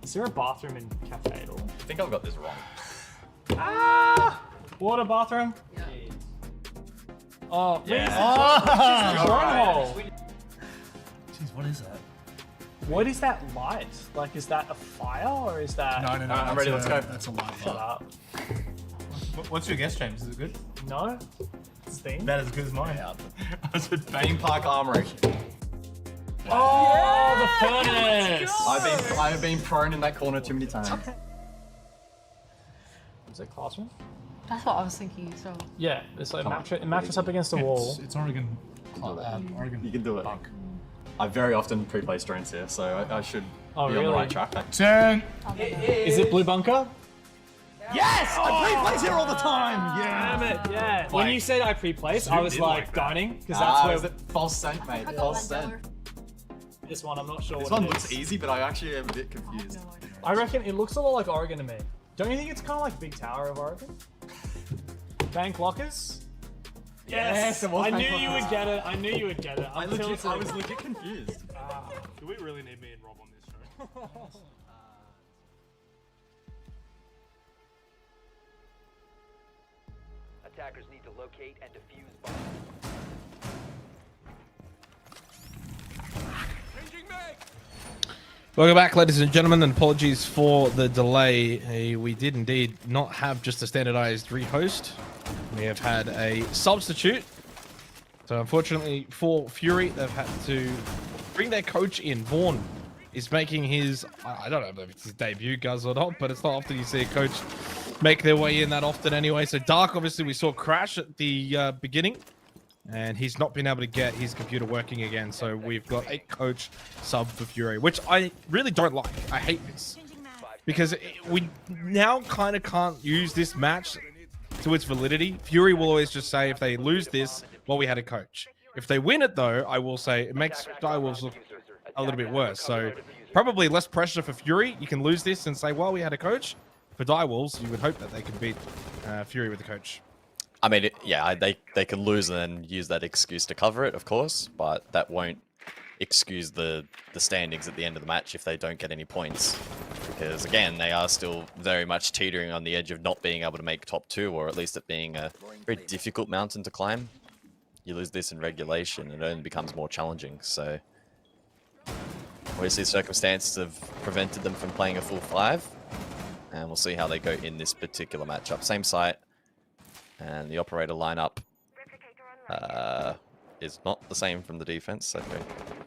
Is there a bathroom in cafe at all? I think I've got this wrong. Ah! Water bathroom? Yeah. Oh, Yeah. Wormhole. Jeez, what is that? What is that light? Like, is that a fire or is that? No. I'm ready, let's go. That's a light. Shut up. What's your guess, James? Is it good? No. It's Steam. About as good as mine. I said Bane Park Armory. Oh, the furnace! I've been prone in that corner too many times. Is it classroom? That's what I was thinking as well. Yeah, it's like mattress up against the wall. It's Oregon. Oregon. You can do it. Punk. I very often pre-play strengths here, so I should be on the really? right track. Turn. Is it blue bunker? Yes! I pre-plays here all the time! Yeah! Damn it, yeah. When you said I pre-placed, I was in like like that. dining, because that's where false scent, mate. False scent. this one, I'm not sure This what one it looks is. easy, but I actually am a bit confused. I reckon it looks a lot like Oregon to me. Don't you think it's kind of like Big Tower of Oregon? Bank lockers? Yes! it was I bank knew you lockers. would get it. I knew you would get it. I was legit confused. Do we really need me and Rob on this show? Attackers need to locate and defuse bombs. Welcome back, ladies and gentlemen, and apologies for the delay. We did indeed not have just a standardized rehost. We have had a substitute. So unfortunately for Fury, they've had to bring their coach in. Vaughn is making his, I don't know if it's his debut, guys, or not, but it's not often you see a coach make their way in that often anyway. So Dark, obviously, we saw crash at the beginning, and he's not been able to get his computer working again. So we've got a coach sub for Fury, which I really don't like. I hate this because we now kind of can't use this match to its validity. Fury will always just say if they lose this, well, we had a coach. If they win it, though, I will say it makes Direwolves look a little bit worse. So probably less pressure for Fury. You can lose this and say, well, we had a coach. For Direwolves, you would hope that they can beat Fury with a coach. I mean, they can lose and then use that excuse to cover it, of course, but that won't excuse the standings at the end of the match if they don't get any points. Because, again, they are still very much teetering on the edge of not being able to make top 2, or at least it being a very difficult mountain to climb. You lose this in regulation, and it only becomes more challenging. So, obviously, circumstances have prevented them from playing a full 5. And we'll see how they go in this particular matchup. Same site. And the operator lineup is not the same from the defense, I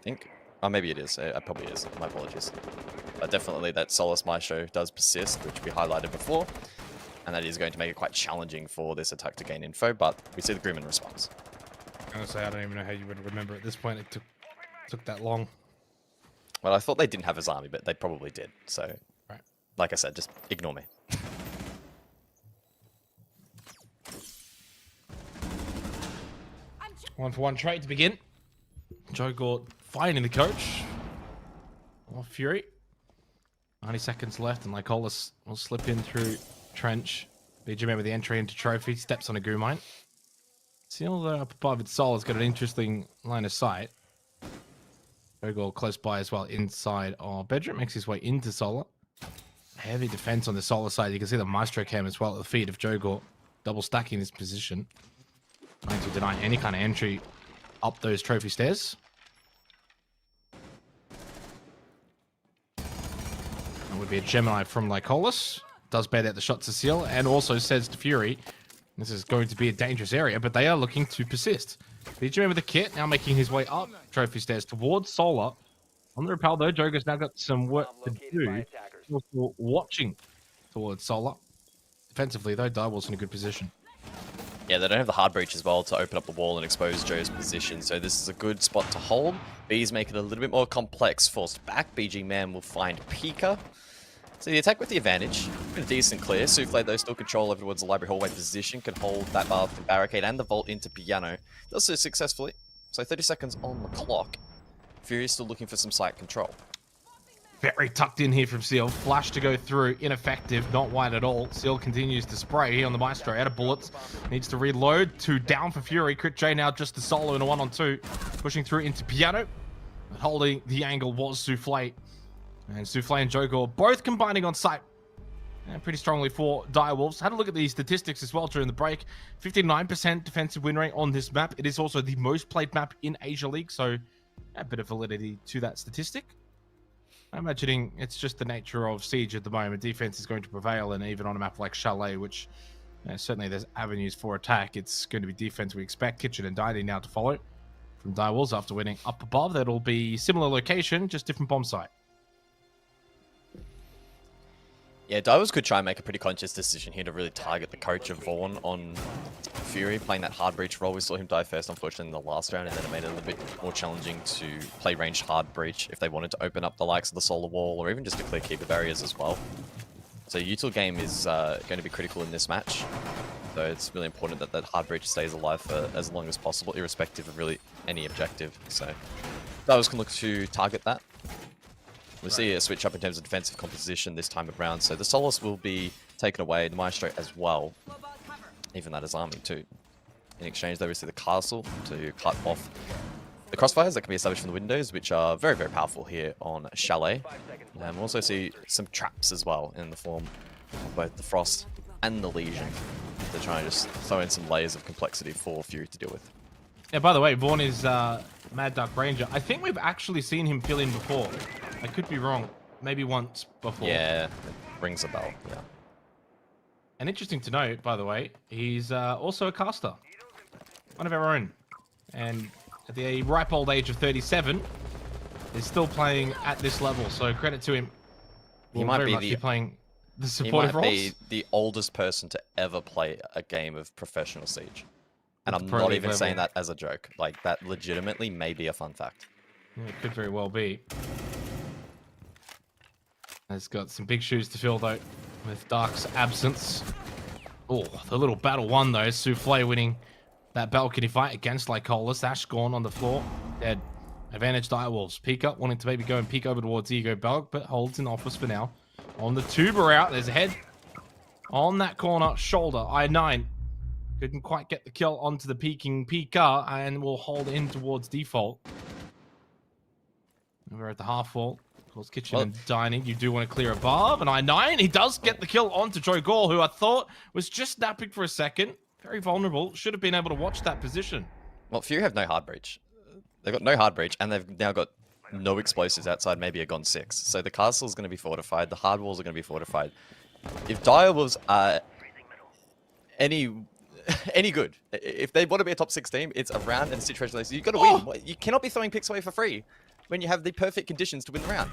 think. Oh, maybe it is. It probably is. My apologies. But definitely that Solace Maestro does persist, which we highlighted before. And that is going to make it quite challenging for this attack to gain info, but we see the Grim in response. Honestly, I don't even know how you would remember at this point. It took that long. Well, I thought they didn't have his army, but they probably did. So, right. Like I said, just ignore me. 1-for-1 trade to begin. Joe Gort finding the coach. Oh, Fury. 90 seconds left, and Lycolis will slip in through Trench. BGM with the entry into Trophy, steps on a goo mine. Seal up above its soul has got an interesting line of sight. Joe Gort close by as well inside our bedroom, makes his way into Solar. Heavy defense on the Solar side. You can see the Maestro cam as well at the feet of Joe Gort, double stacking this position. Trying to deny any kind of entry up those trophy stairs. That would be a Gemini from Lycolis. Does bait out the shot to Seal and also says to Fury, this is going to be a dangerous area, but they are looking to persist. BGM with the kit, now making his way up trophy stairs towards Solar. On the rappel though, Joker's now got some work to do. Also watching towards Solar. Defensively though, Direwolves in a good position. Yeah, they don't have the hard breach as well to open up the wall and expose Joe's position, so this is a good spot to hold. B's make it a little bit more complex. Forced back, BG Man will find Pika. So the attack with the advantage, a decent clear. Souffle though still control over towards the library hallway position, can hold that bath and barricade and the vault into Piano. Does so successfully. So 30 seconds on the clock. Fury is still looking for some site control. Very tucked in here from Seal. Flash to go through. Ineffective. Not wide at all. Seal continues to spray here on the Maestro. Out of bullets. Needs to reload. 2 down for Fury. Crit J now just a solo in a 1-on-2. Pushing through into Piano. Holding the angle was Souffle. And Souffle and Jogor both combining on site. And pretty strongly for Direwolves. Had a look at the statistics as well during the break. 59% defensive win rate on this map. It is also the most played map in Asia League, so a bit of validity to that statistic. I'm imagining it's just the nature of Siege at the moment. Defense is going to prevail, and even on a map like Chalet, which certainly there's avenues for attack, it's going to be defense we expect. Kitchen and Dining now to follow from Direwolves after winning up above. That'll be similar location, just different bomb site. Yeah, Divers could try and make a pretty conscious decision here to really target the coach of Vaughn on Fury, playing that hard breach role. We saw him die first, unfortunately, in the last round, and then it made it a little bit more challenging to play ranged hard breach if they wanted to open up the likes of the solar wall, or even just to clear keeper barriers as well. So util game is going to be critical in this match. So it's really important that that hard breach stays alive for as long as possible, irrespective of really any objective. So Divers can look to target that. We see a switch up in terms of defensive composition this time around, so the Solace will be taken away, the Maestro as well, even that is army too. In exchange, though, we see the castle to cut off the crossfires that can be established from the windows, which are very, very powerful here on Chalet. And we also see some traps as well in the form of both the Frost and the Legion to try and just throw in some layers of complexity for Fury to deal with. Yeah, by the way, Vaughn is Mad Dark Ranger. I think we've actually seen him fill in before. I could be wrong. Maybe once before. Yeah, it rings a bell, yeah. And interesting to note, by the way, he's also a caster. One of our own. And at the ripe old age of 37, is still playing at this level. So credit to him. He might be playing the supportive roles. He might be the oldest person to ever play a game of professional Siege. And At I'm the pro not league even level. saying that as a joke. Like, that legitimately may be a fun fact. Yeah, it could very well be. Has got some big shoes to fill, though, with Dark's absence. Oh, the little battle one, though. Souffle winning that balcony fight against Lycolis. Ash gone on the floor. Dead. Advantage Direwolves. Peek up, wanting to maybe go and peek over towards Ego Belk, but holds in office for now. On the tuber out, there's a head on that corner. Shoulder, I9. Couldn't quite get the kill onto the peeking peeker, and will hold in towards default. We're at the half wall. Of course, Kitchen and Dining. You do want to clear above. And I9, he does get the kill onto Joe Gall, who I thought was just napping for a second. Very vulnerable. Should have been able to watch that position. Well, Fury have no hard breach. They've got no hard breach, and they've now got no explosives outside maybe a Gon 6. So the castle's going to be fortified. The hard walls are going to be fortified. If Direwolves are any good, if they want to be a top 6 team, it's a round and a situation like this. You've got to win. You cannot be throwing picks away for free when you have the perfect conditions to win the round.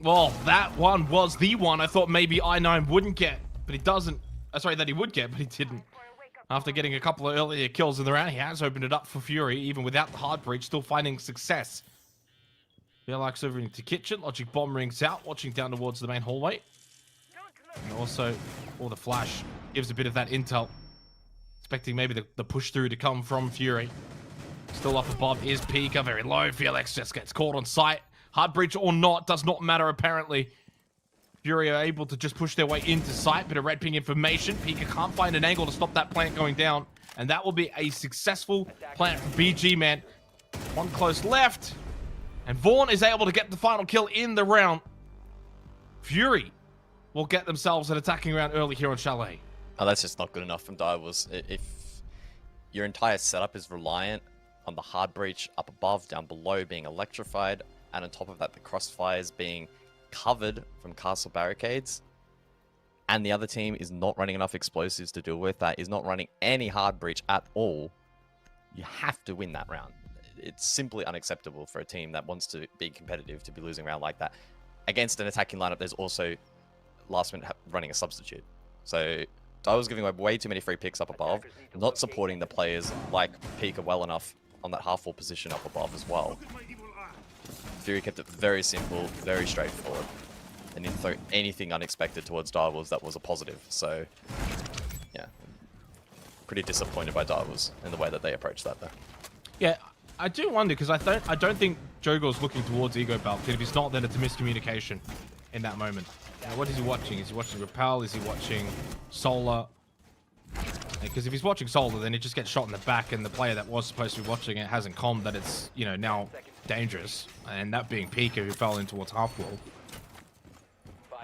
Well, that one was the one I thought maybe I9 wouldn't get, but he doesn't. Sorry, that he would get, but he didn't. After getting a couple of earlier kills in the round, he has opened it up for Fury, even without the hard breach, still finding success. Bearlike's over into Kitchen. Logic Bomb rings out, watching down towards the main hallway. And also, the flash gives a bit of that intel. Expecting maybe the push through to come from Fury. Still up above is Pika, very low. Felix just gets caught on sight. Hard breach or not, does not matter apparently. Fury are able to just push their way into sight, bit of red ping information. Pika can't find an angle to stop that plant going down. And that will be a successful plant for BG, man. One close left. And Vaughn is able to get the final kill in the round. Fury will get themselves an attacking round early here on Chalet. Oh, that's just not good enough from Direwolves. If your entire setup is reliant on the hard breach up above, down below being electrified, and on top of that the crossfires being covered from castle barricades, and the other team is not running enough explosives to deal with that, is not running any hard breach at all, you have to win that round. It's simply unacceptable for a team that wants to be competitive to be losing a round like that. Against an attacking lineup, there's also last minute running a substitute. So I was giving away way too many free picks up above, not supporting the players like Pika well enough on that half wall position up above as well. Fury kept it very simple, very straightforward, and didn't throw anything unexpected towards Direwolves that was a positive. So, yeah, pretty disappointed by Direwolves in the way that they approached that though. Yeah, I do wonder because I don't think Jogor's looking towards Ego Belt. If he's not, then it's a miscommunication in that moment. What is he watching? Is he watching Repel? Is he watching Solar? Because if he's watching Solar, then he just gets shot in the back, and the player that was supposed to be watching it hasn't calmed that it's, you know, now dangerous. And that being Pika, who fell in towards half wall.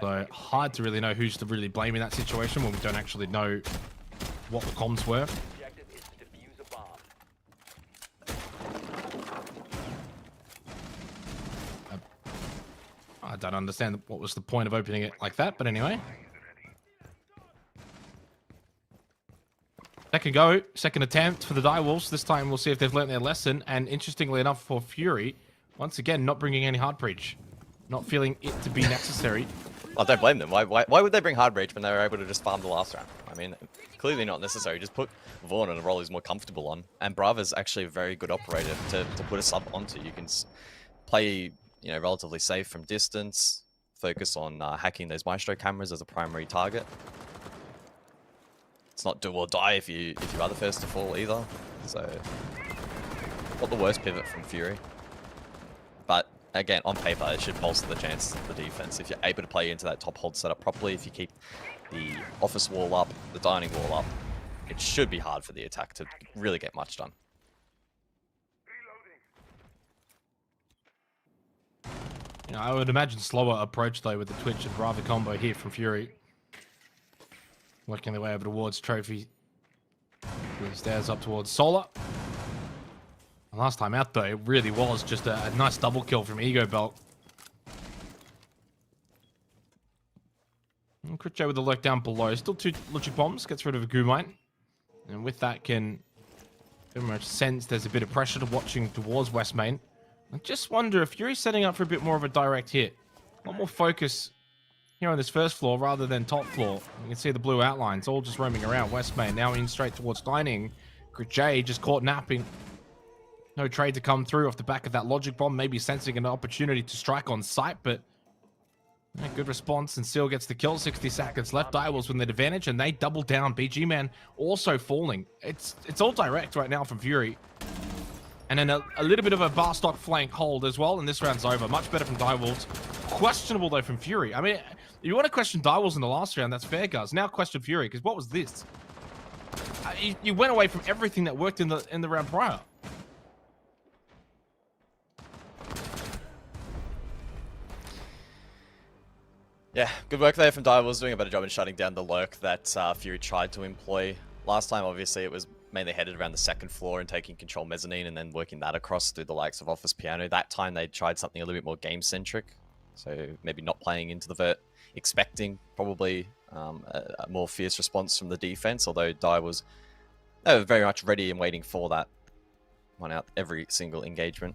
So hard to really know who's to really blame in that situation when we don't actually know what the comms were. Objective is to defuse a bomb. I don't understand what was the point of opening it like that, but anyway. Second go, second attempt for the Direwolves. This time we'll see if they've learnt their lesson. And interestingly enough for Fury, once again, not bringing any hard breach. Not feeling it to be necessary. I don't blame them. Why would they bring hard breach when they were able to just farm the last round? I mean, clearly not necessary. Just put Vaughn on a role he's more comfortable on. And Brava's actually a very good operator to put a sub onto. You can play, you know, relatively safe from distance, focus on hacking those Maestro cameras as a primary target. It's not do or die if you are the first to fall either. So, not the worst pivot from Fury. But again, on paper, it should bolster the chances of the defense. If you're able to play into that top hold setup properly, if you keep the office wall up, the dining wall up, it should be hard for the attack to really get much done. You know, I would imagine slower approach though with the Twitch and Brava combo here from Fury. Working their way over towards Trophy. He stairs up towards Solar. And last time out though, it really was just a nice double kill from Ego Belt. And Critcho with the lurk down below. Still 2 logic bombs, gets rid of a goo mine. And with that can very much sense there's a bit of pressure to watching towards West Main. I just wonder if Fury's setting up for a bit more of a direct hit. A lot more focus here on this first floor rather than top floor. You can see the blue outlines all just roaming around West Main. Now in straight towards dining. Critcho just caught napping. No trade to come through off the back of that logic bomb. Maybe sensing an opportunity to strike on sight, but yeah, good response. And Seal gets the kill. 60 seconds left. Direwolves with an advantage, and they double down. BG Man also falling. It's all direct right now from Fury. And then a little bit of a bar stock flank hold as well, and this round's over. Much better from Direwolves. Questionable though from Fury. I mean, if you want to question Direwolves in the last round, that's fair, guys. Now question Fury, because what was this? You went away from everything that worked in the round prior. Yeah, good work there from Direwolves, doing a better job in shutting down the lurk that Fury tried to employ. Last time, obviously, it was mainly headed around the second floor and taking control mezzanine and then working that across through the likes of Office Piano. That time, they tried something a little bit more game-centric. So maybe not playing into the vert, expecting probably a more fierce response from the defense, although Dire was very much ready and waiting for that one out every single engagement.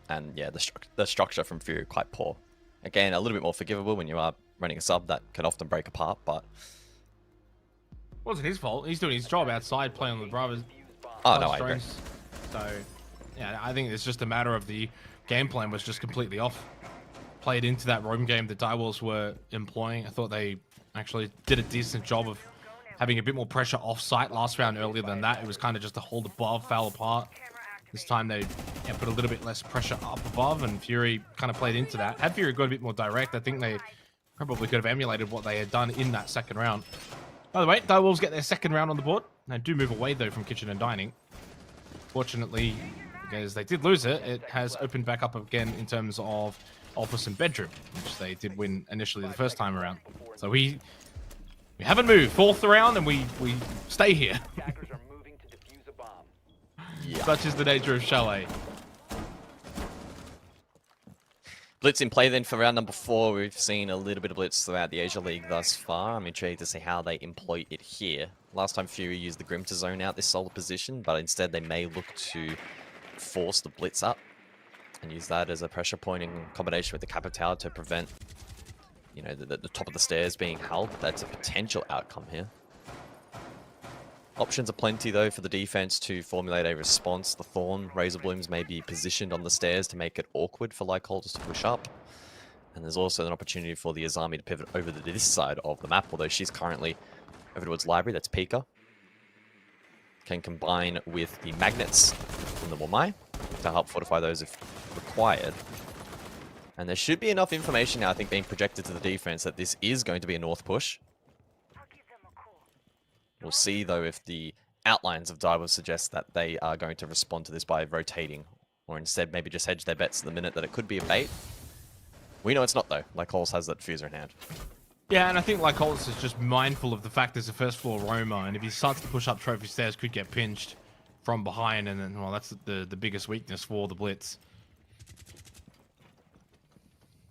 And yeah, the structure from Fury quite poor. Again, a little bit more forgivable when you are running a sub that can often break apart, but... Wasn't his fault. He's doing his job outside playing with brothers. Oh, no, I agree. So, yeah, I think it's just a matter of the game plan was just completely off. Played into that roam game that Direwolves were employing. I thought they actually did a decent job of having a bit more pressure off-site last round. Earlier than that, it was kind of just a hold above, foul apart. This time they put a little bit less pressure up above, and Fury kind of played into that. Had Fury got a bit more direct, I think they probably could have emulated what they had done in that second round. By the way, Direwolves get their second round on the board. They do move away, though, from Kitchen and Dining. Fortunately, because they did lose it, it has opened back up again in terms of Office and Bedroom, which they did win initially the first time around. So we haven't moved. Fourth round, and we stay here. Attackers are moving to defuse a bomb. Yeah. Such is the nature of Chalet. Blitz in play then for round number 4. We've seen a little bit of Blitz throughout the Asia League thus far. I'm intrigued to see how they employ it here. Last time Fury used the Grim to zone out this Solar position, but instead they may look to force the Blitz up and use that as a pressure point in combination with the Kappa Tower to prevent, you know, the top of the stairs being held. That's a potential outcome here. Options are plenty, though, for the defense to formulate a response. The Thorn Razor Blooms may be positioned on the stairs to make it awkward for like holders to push up. And there's also an opportunity for the Azami to pivot over to this side of the map, although she's currently over towards Library. That's Pika. Can combine with the Magnets from the Wamai to help fortify those if required. And there should be enough information now, I think, being projected to the defense that this is going to be a north push. We'll see, though, if the outlines of Direwolves suggest that they are going to respond to this by rotating, or instead maybe just hedge their bets at the minute that it could be a bait. We know it's not, though. Like, Coles has that diffuser in hand. Yeah, and I think like Hollis is just mindful of the fact there's a first floor Roma, and if he starts to push up trophy stairs, could get pinched from behind, and then, well, that's the biggest weakness for the Blitz.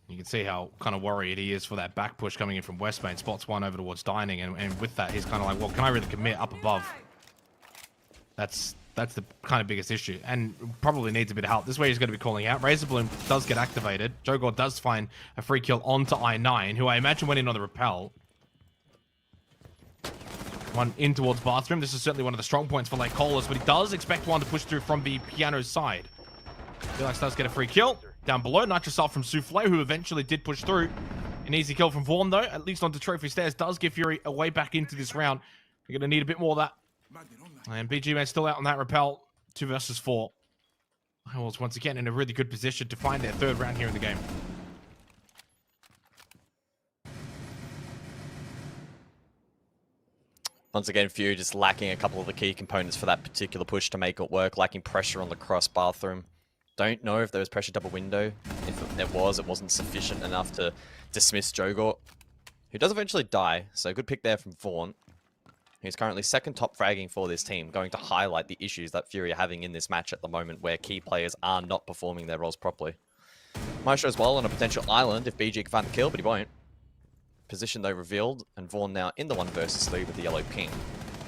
You can see how kind of worried he is for that back push coming in from West Main. Spots one over towards Dining, and with that, he's kind of like, well, can I really commit up above? That's the kind of biggest issue, and probably needs a bit of help. This is where he's going to be calling out. Razor Bloom does get activated. Jogor does find a free kill onto I9, who I imagine went in on the rappel. One in towards Bathroom. This is certainly one of the strong points for Lake Colas, but he does expect one to push through from the Piano's side. Felix does get a free kill. Down below, Nitrosol from Souffle, who eventually did push through. An easy kill from Vaughn, though, at least onto Trophy Stairs, does give Fury a way back into this round. We're going to need a bit more of that. And BG Man still out on that rappel. 2 versus 4. Owls once again in a really good position to find their 3rd round here in the game. Once again, Fury just lacking a couple of the key components for that particular push to make it work. Lacking pressure on the cross Bathroom. Don't know if there was pressure double window. If there was, it wasn't sufficient enough to dismiss Jogor, who does eventually die. So good pick there from Vaughn, who's currently 2nd top fragging for this team, going to highlight the issues that Fury are having in this match at the moment, where key players are not performing their roles properly. Maestro as well on a potential island if BG can find the kill, but he won't. Position though revealed, and Vaughn now in the 1 versus 3 with the yellow ping.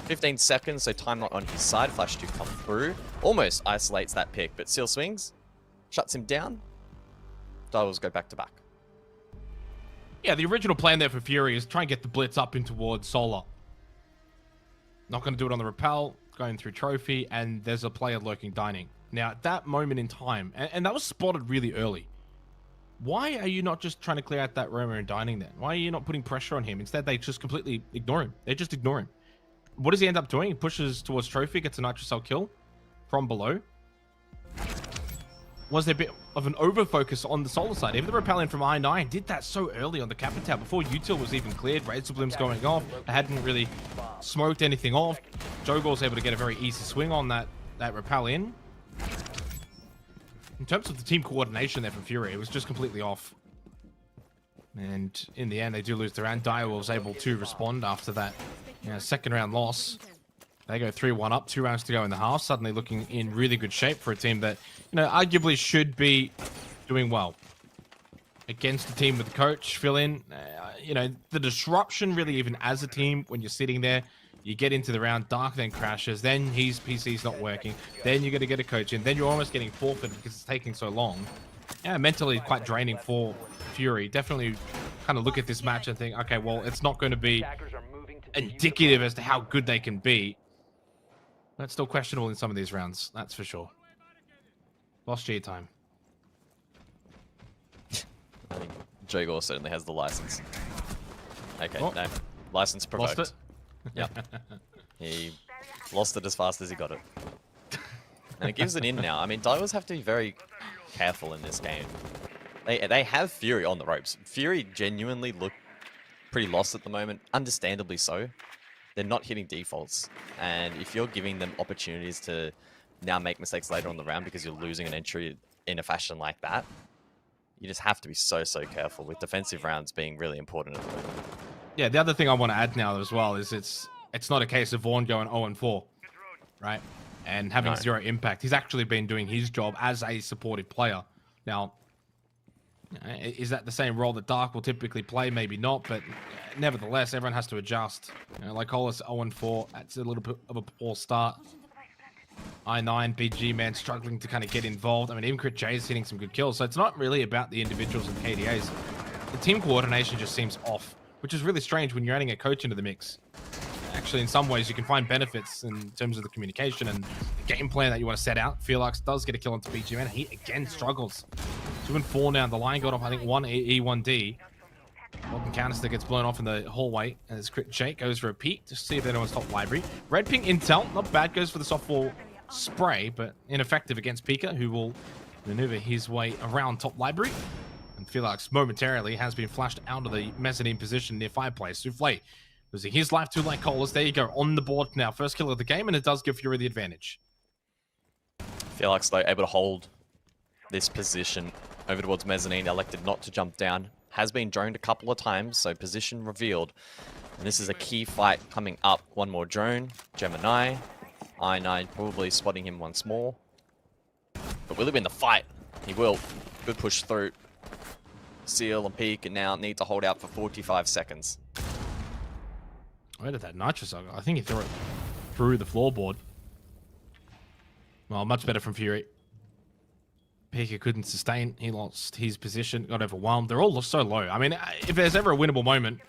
15 seconds, so time not on his side. Flash to come through. Almost isolates that pick, but Seal swings. Shuts him down. Dials go back to back. Yeah, the original plan there for Fury is try and get the Blitz up in towards Solar. Not going to do it on the rappel, going through Trophy, and there's a player lurking Dining. Now, at that moment in time, and that was spotted really early, why are you not just trying to clear out that Roma and Dining then? Why are you not putting pressure on him? Instead, they just completely ignore him. They just ignore him. What does he end up doing? He pushes towards Trophy, gets a Nitrocell kill from below. Was there a bit of an over-focus on the Solar side? Even the repellent from I9 did that so early on the Capital before Util was even cleared. Razor Bloom's going off. They hadn't really smoked anything off. Jogor's able to get a very easy swing on that rappel in. In terms of the team coordination there from Fury, it was just completely off. And in the end, they do lose the round. Dyer was able to respond after that 2nd round loss. They go 3-1 up, 2 rounds to go in the half. Suddenly looking in really good shape for a team that, arguably should be doing well. Against a team with the coach, fill in, the disruption really even as a team when you're sitting there, you get into the round, Dark then crashes, then his PC's not working, then you're going to get a coach in, then you're almost getting forfeited because it's taking so long. Yeah, mentally quite draining for Fury. Definitely kind of look at this match and think, okay, well, it's not going to be indicative as to how good they can be. That's still questionable in some of these rounds, that's for sure. Lost G time. I think Jogor certainly has the license. Okay, Oh. no. License provoked. Lost it? Yep. He lost it as fast as he got it. And it gives it in now. I mean, Divers have to be very careful in this game. They have Fury on the ropes. Fury genuinely look pretty lost at the moment, understandably so. They're not hitting defaults. And if you're giving them opportunities to now make mistakes later on the round because you're losing an entry in a fashion like that, you just have to be so careful, with defensive rounds being really important at the moment. Yeah, the other thing I want to add now as well is it's not a case of Vaughn going 0-4, right? And having 0 impact. He's actually been doing his job as a supportive player. Now, is that the same role that Dark will typically play? Maybe not, but nevertheless, everyone has to adjust. Like Hollis 0-4, that's a little bit of a poor start. I9, BG Man struggling to kind of get involved. I mean, even Crit J is hitting some good kills, so it's not really about the individuals and KDAs. The team coordination just seems off, which is really strange when you're adding a coach into the mix. Actually, in some ways, you can find benefits in terms of the communication and the game plan that you want to set out. Felix does get a kill onto BG Man. He, again, struggles. 2-4 now. The line got off, I think, 1 E, 1 D. Welcome canister gets blown off in the hallway. And as Crit Shake goes for a peek to see if anyone's top library. Red Ping Intel, not bad, goes for the softball spray, but ineffective against Pika, who will maneuver his way around top library. And Felix momentarily has been flashed out of the mezzanine position near fireplace. Souffle losing his life to like Colas. There you go, on the board now. First kill of the game, and it does give Fury the advantage. Felix, though, able to hold this position over towards mezzanine, elected not to jump down. Has been droned a couple of times, so position revealed. And this is a key fight coming up. One more drone, Gemini. I9 probably spotting him once more. But will he win the fight? He will. Good push through. Seal and peek, and now need to hold out for 45 seconds. Where did that nitrous go? I think he threw it through the floorboard. Well, much better from Fury. Pika couldn't sustain. He lost his position, got overwhelmed. They're all so low. I mean, if there's ever a winnable moment,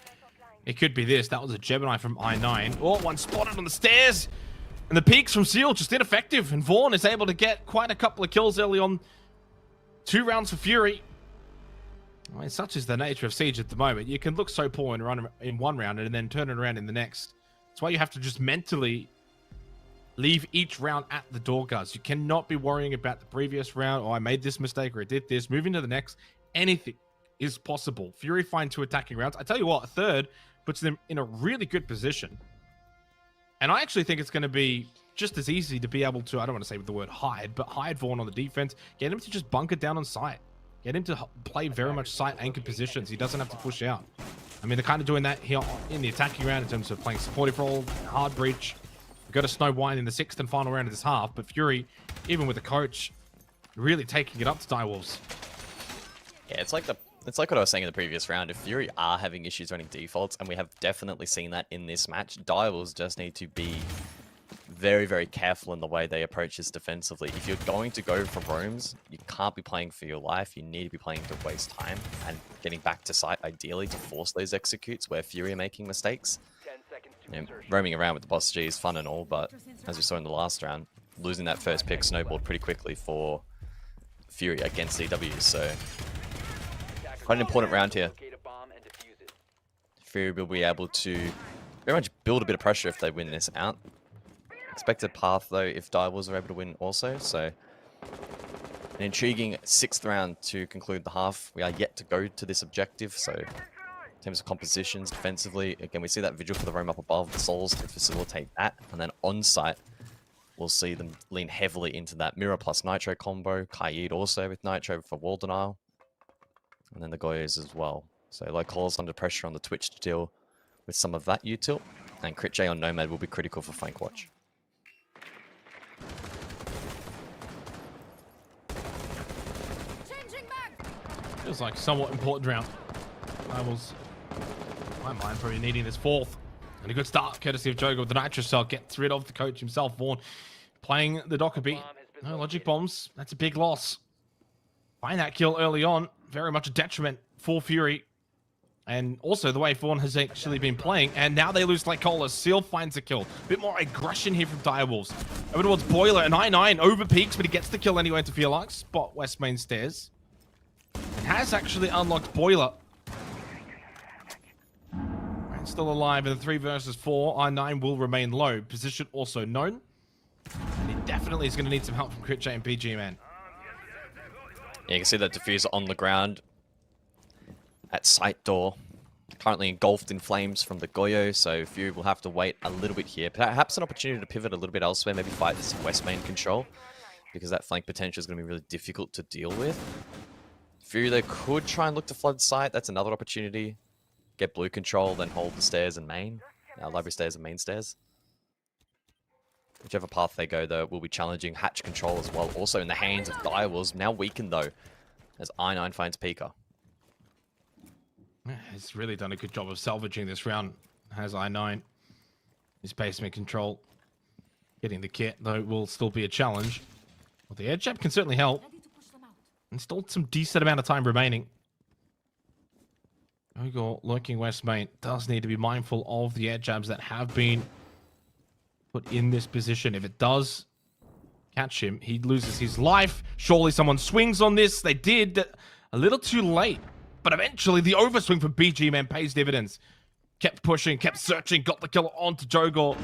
it could be this. That was a Gemini from I9. Oh, one spotted on the stairs. And the peaks from Seal just ineffective. And Vaughn is able to get quite a couple of kills early on. 2 rounds for Fury. I mean, such is the nature of Siege at the moment. You can look so poor and run in one round and then turn it around in the next. That's why you have to just mentally leave each round at the door, guys. You cannot be worrying about the previous round. Oh, I made this mistake or I did this. Moving to the next, anything is possible. Fury find 2 attacking rounds. I tell you what, a third puts them in a really good position. And I actually think it's going to be just as easy to be able to, I don't want to say the word hide, but hide Vaughn on the defense. Get him to just bunker down on site. Get him to play very much site-anchored positions. He doesn't have to push out. I mean, they're kind of doing that here in the attacking round in terms of playing supportive role, hard breach. We've got a Snow Wine in the 6th and final round of this half, but Fury, even with the coach, really taking it up to Direwolves. Yeah, it's like what I was saying in the previous round. If Fury are having issues running defaults, and we have definitely seen that in this match, Direwolves just need to be very, very careful in the way they approach this defensively. If you're going to go for roams, you can't be playing for your life. You need to be playing to waste time and getting back to site, ideally, to force those executes where Fury are making mistakes. 10 seconds to You know, insertion. roaming around with the boss G is fun and all, but as we saw in the last round, losing that first pick snowballed pretty quickly for Fury against EW, so quite an important round here. Locate a bomb and defuse it. Fury will be able to very much build a bit of pressure if they win this out. Expected path, though, if Direwolves are able to win also, so an intriguing 6th round to conclude the half. We are yet to go to this objective, so in terms of compositions defensively, again, we see that Vigil for the roam up above, the Souls to facilitate that, and then on site, we'll see them lean heavily into that Mirror plus Nitro combo, Kaid also with Nitro for wall denial, and then the Goyos as well. So low calls under pressure on the Twitch to deal with some of that util, and Crit J on Nomad will be critical for flank watch. Feels like a somewhat important round. Rivals, in my mind, probably needing this 4th. And a good start, courtesy of Jogo with the Nitro Cell. Gets rid of the coach himself, Vaughn. Playing the Docker beat. No logic bombs. That's a big loss. Find that kill early on. Very much a detriment for Fury. And also the way Vaughn has actually been playing. And now they lose like Cola. Seal finds a kill. A bit more aggression here from Direwolves. Over towards Boiler. And I9 over peaks, but he gets the kill anyway to feel like. Spot West Main Stairs. And has actually unlocked Boiler. And still alive in the 3 versus 4. I9 will remain low. Position also known. And he definitely is going to need some help from Crit J and PG, man. Yeah, you can see that diffuser on the ground at site door. Currently engulfed in flames from the Goyo, so Fury will have to wait a little bit here. Perhaps an opportunity to pivot a little bit elsewhere, maybe fight for some West Main control, because that flank potential is going to be really difficult to deal with. Fury, they could try and look to flood site. That's another opportunity. Get blue control, then hold the stairs and main. Library stairs and main stairs. Whichever path they go, though, will be challenging hatch control as well. Also in the hands of Direwolves. Now weakened, though, as I9 finds Pika. Yeah, he's really done a good job of salvaging this round. Has I9. His basement control. Getting the kit, though, will still be a challenge. Well, the air jab can certainly help. And still some decent amount of time remaining. Ogre lurking West Main does need to be mindful of the air jabs that have been put in this position. If it does catch him, he loses his life. Surely someone swings on this. They did a little too late. But eventually the overswing from BG Man pays dividends. Kept pushing, kept searching, got the kill onto Jogor.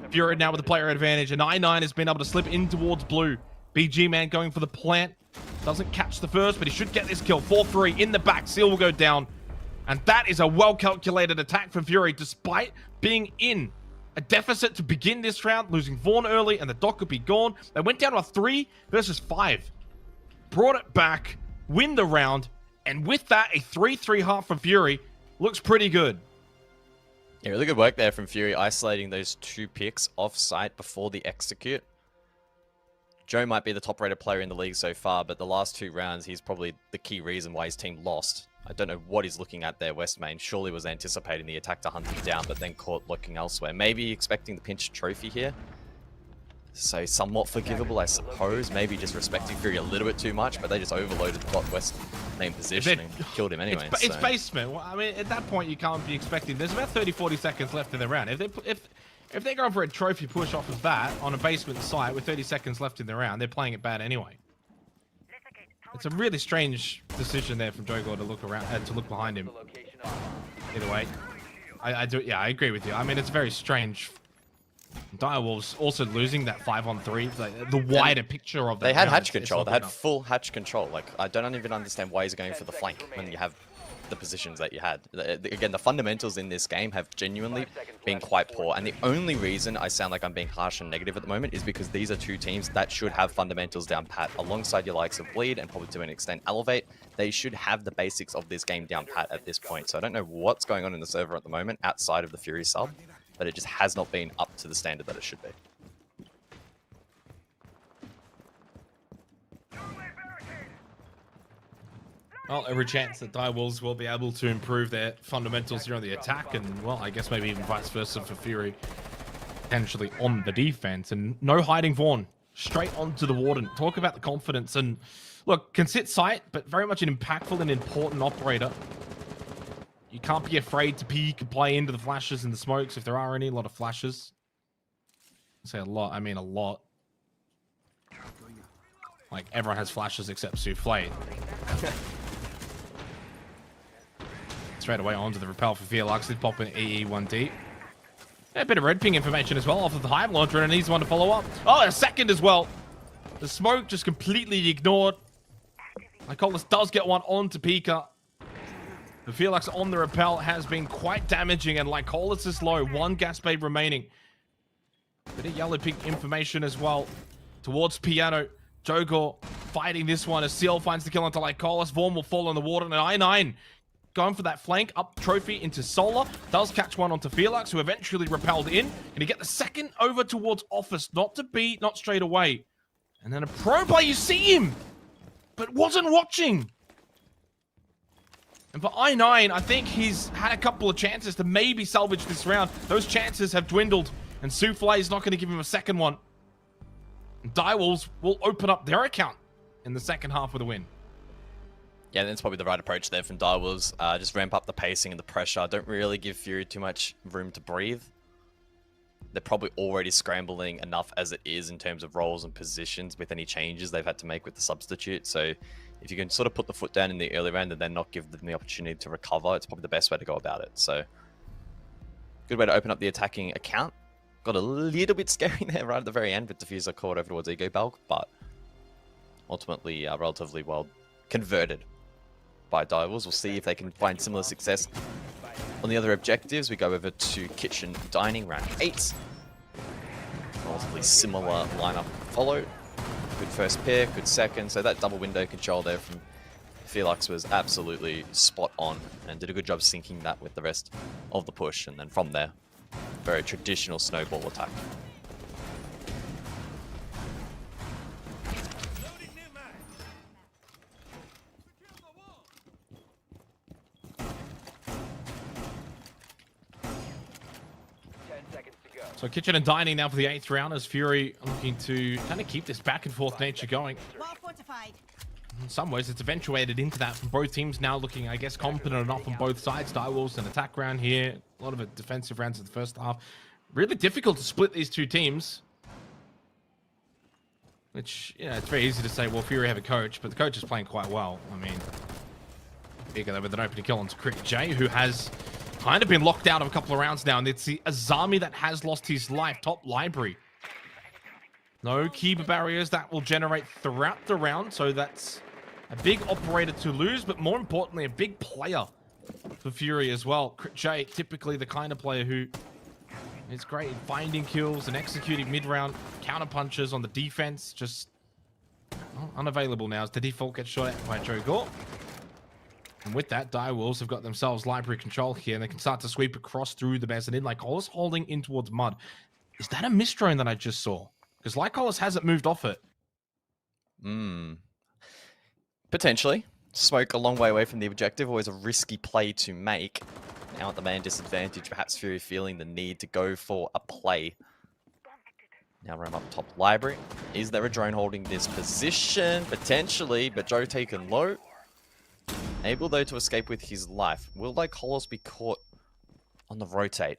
Fury now with the player advantage, and I9 has been able to slip in towards blue. BG Man going for the plant. Doesn't catch the first, but he should get this kill. 4-3 in the back. Seal will go down. And that is a well-calculated attack from Fury, despite being in a deficit to begin this round, losing Vaughn early, and the Doc could be gone. They went down to a 3 versus 5. Brought it back. win the round, and with that, a 3-3 half from Fury looks pretty good. Yeah, really good work there from Fury, isolating those 2 picks off-site before the execute. Joe might be the top-rated player in the league so far, but the last 2 rounds, he's probably the key reason why his team lost. I don't know what he's looking at there, West Main. Surely was anticipating the attack to hunt him down, but then caught looking elsewhere. Maybe expecting the pinch trophy here. So somewhat forgivable, I suppose. Maybe just respecting Fury a little bit too much, but they just overloaded the West main position and killed him anyway. It's basement. Well, I mean, at that point, you can't be expecting. There's about 30-40 seconds left in the round. If they're going for a trophy push off of that on a basement site with 30 seconds left in the round, they're playing it bad anyway. It's a really strange decision there from Jogor to look around, to look behind him. Either way, I I agree with you. I mean, it's very strange. Direwolves also losing that 5-on-3, like the wider picture of that. They had round, hatch it's control. not They had enough. full hatch control. Like, I don't even understand why he's going for the flank when you have the positions that you had. Again, the fundamentals in this game have genuinely been quite poor. And the only reason I sound like I'm being harsh and negative at the moment is because these are 2 teams that should have fundamentals down pat. Alongside your likes of Bleed and probably to an extent Elevate, they should have the basics of this game down pat at this point. So I don't know what's going on in the server at the moment outside of the Fury sub, but it just has not been up to the standard that it should be. Well, every chance that Direwolves will be able to improve their fundamentals here on the attack, and, well, I guess maybe even vice versa for Fury, potentially on the defense. And no hiding Vaughn, straight onto the Warden. Talk about the confidence. And, look, can sit sight, but very much an impactful and important operator. You can't be afraid to peek and play into the flashes and the smokes, if there are any. A lot of flashes. I say a lot, I mean a lot. Like, everyone has flashes except Souffle. Straight away onto the repel for Felix. They pop in EE1D. A bit of red ping information as well off of the Hive launcher, and needs one to follow up. Oh, a second as well. The smoke just completely ignored. Lycolis does get one onto Pika. The Felix on the repel has been quite damaging, and Lycolis is low. 1 gas babe remaining. Bit of yellow pink information as well towards Piano. Jogor fighting this one as Seal finds the kill onto Lycolis. Vaughn will fall in the water, and I9 going for that flank up trophy into Solar. Does catch one onto Felix, who eventually repelled in. And he get the second over towards Office. Not to beat, not straight away. And then a pro player, you see him, but wasn't watching. And for I9, I think he's had a couple of chances to maybe salvage this round. Those chances have dwindled, and Souffle is not going to give him a second one. And Direwolves will open up their account in the second half with a win. Yeah, that's probably the right approach there from Direwolves. Just ramp up the pacing and the pressure. Don't really give Fury too much room to breathe. They're probably already scrambling enough as it is in terms of roles and positions with any changes they've had to make with the substitute. So if you can sort of put the foot down in the early round and then not give them the opportunity to recover, it's probably the best way to go about it. So good way to open up the attacking account. Got a little bit scary there right at the very end with Diffuser caught over towards Ego Bulk, but ultimately relatively well converted by Direwolves. We'll see if they can find similar success on the other objectives. We go over to Kitchen Dining, round 8. Relatively similar lineup followed. Good first pick, good second. So that double window control there from Felix was absolutely spot on and did a good job syncing that with the rest of the push. And then from there, very traditional snowball attack. So Kitchen and Dining now for the 8th round as Fury looking to kind of keep this back and forth nature going. Well fortified. In some ways, it's eventuated into that from both teams now looking, I guess, competent enough on both sides. Direwolves an attack round here. A lot of it defensive rounds in the first half. Really difficult to split these 2 teams. Which, yeah, it's very easy to say, well, Fury have a coach, but the coach is playing quite well. I mean, bigger there with an opening kill onto Crick J, who has kind of been locked out of a couple of rounds now, and it's the Azami that has lost his life. Top library. No keeper barriers that will generate throughout the round, so that's a big operator to lose, but more importantly, a big player for Fury as well. Crick J, typically the kind of player who is great in finding kills and executing mid-round counter punches on the defense. Just Well, unavailable now as the default gets shot at by Joe Gore. And with that, Direwolves have got themselves library control here, and they can start to sweep across through the mezzanine. Lycolis holding in towards Mud. Is that a mist drone that I just saw? Because Lycolis hasn't moved off it. Potentially. Smoke a long way away from the objective, always a risky play to make. Now at the man disadvantage, perhaps Fury feeling the need to go for a play. Now Ram up top library. Is there a drone holding this position? Potentially, but Joe taken low. Able though to escape with his life. Will Lycolis be caught on the rotate?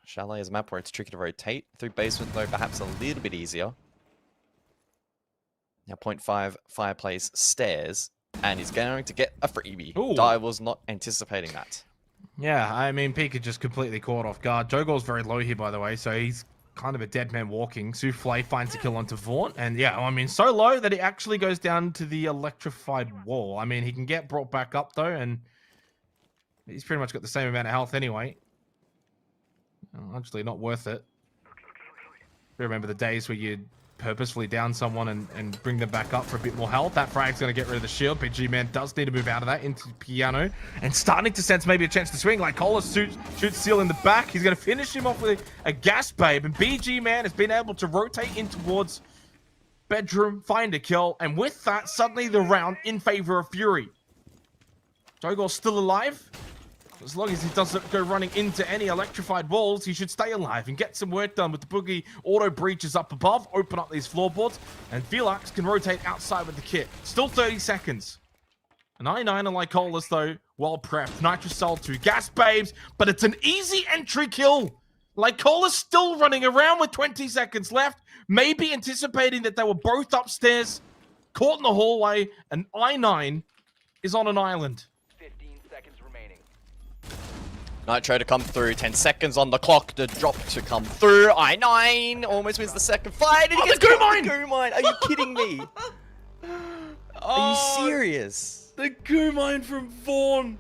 Chalet is a map where it's tricky to rotate. Through basement though, perhaps a little bit easier. Now 0.5 fireplace stairs. And he's going to get a freebie. Ooh. I was not anticipating that. Yeah, I mean, Pika just completely caught off guard. Joe Gore's very low here, by the way, so he's kind of a dead man walking. Souffle finds a kill onto Vaughn, and yeah, I mean, so low that he actually goes down to the electrified wall. I mean, he can get brought back up, though, and he's pretty much got the same amount of health anyway. Actually, not worth it. Remember the days where you'd purposefully down someone and bring them back up for a bit more health. That frag's going to get rid of the shield. BG Man does need to move out of that into Piano and starting to sense maybe a chance to swing. Like Cola shoots Seal in the back. He's going to finish him off with a gas babe, and BG Man has been able to rotate in towards bedroom, find a kill, and with that, suddenly the round in favor of Fury. Jogor's still alive. As long as he doesn't go running into any electrified walls, he should stay alive and get some work done with the boogie auto breaches up above, open up these floorboards, and Felix can rotate outside with the kit. Still 30 seconds. An I9 and Lycolis, though, well prepped. Nitrous Cell 2 gas babes, but it's an easy entry kill. Lycolis still running around with 20 seconds left, maybe anticipating that they were both upstairs, caught in the hallway, and I9 is on an island. 15 seconds remaining. Nitro to come through, 10 seconds on the clock, the drop to come through, I9 almost wins the second fight, and he gets goo mine! Goo mine! Are you kidding me? Are you serious? The goo mine from Vaughn.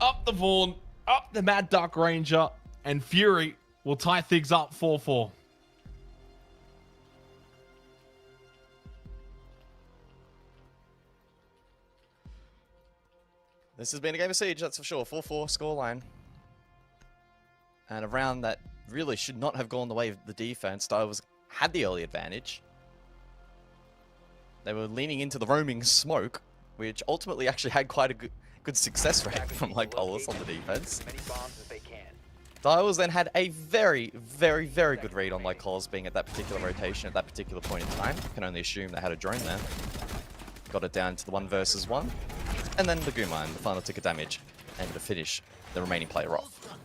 Up the Vaughn, up the Mad Dark Ranger, and Fury will tie things up 4-4. This has been a game of Siege, that's for sure. 4-4 scoreline. And a round that really should not have gone the way of the defense. Stars had the early advantage. They were leaning into the roaming smoke, which ultimately actually had quite a good success rate from Lycolis on the defense. As many bombs as they can. Dials then had a very, very, very good read on Lycolis being at that particular rotation at that particular point in time. You can only assume they had a drone there. Got it down to the 1 versus 1. And then the Goomine, the final tick of damage, able to finish the remaining player off.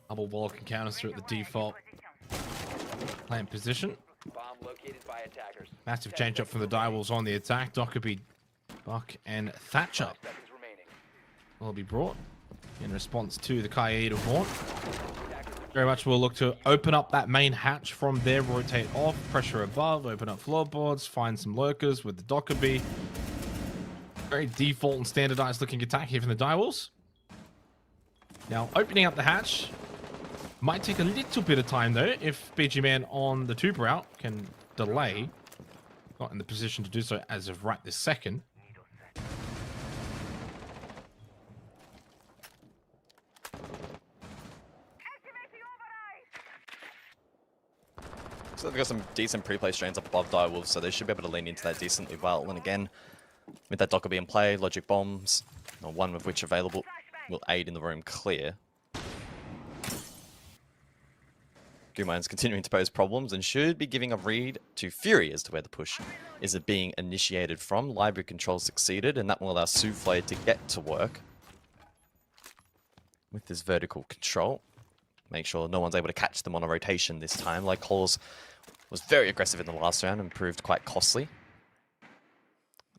Double wall can counter through at the default plant position. Bomb located by attackers. Massive change up from the Direwolves on the attack. Dockerby, Buck, and Thatcher 5 seconds remaining. will be brought in response to the Kaid of Vaughn. Very much will look to open up that main hatch from there, rotate off, pressure above, open up floorboards, find some lurkers with the Dockerby. Very default and standardized looking attack here from the Direwolves. Now, opening up the hatch might take a little bit of time though, if BG Man on the tube route can delay. Not in the position to do so as of right this second. So they've got some decent pre-play strains up above Direwolves, so they should be able to lean into that decently well. And again, with that Dockerby in play, logic bombs, one of which available, will aid in the room clear. Goomine's continuing to pose problems and should be giving a read to Fury as to where the push is being initiated from. Library control succeeded, and that will allow Souffle to get to work with this vertical control. Make sure no one's able to catch them on a rotation this time. Like Halls was very aggressive in the last round and proved quite costly.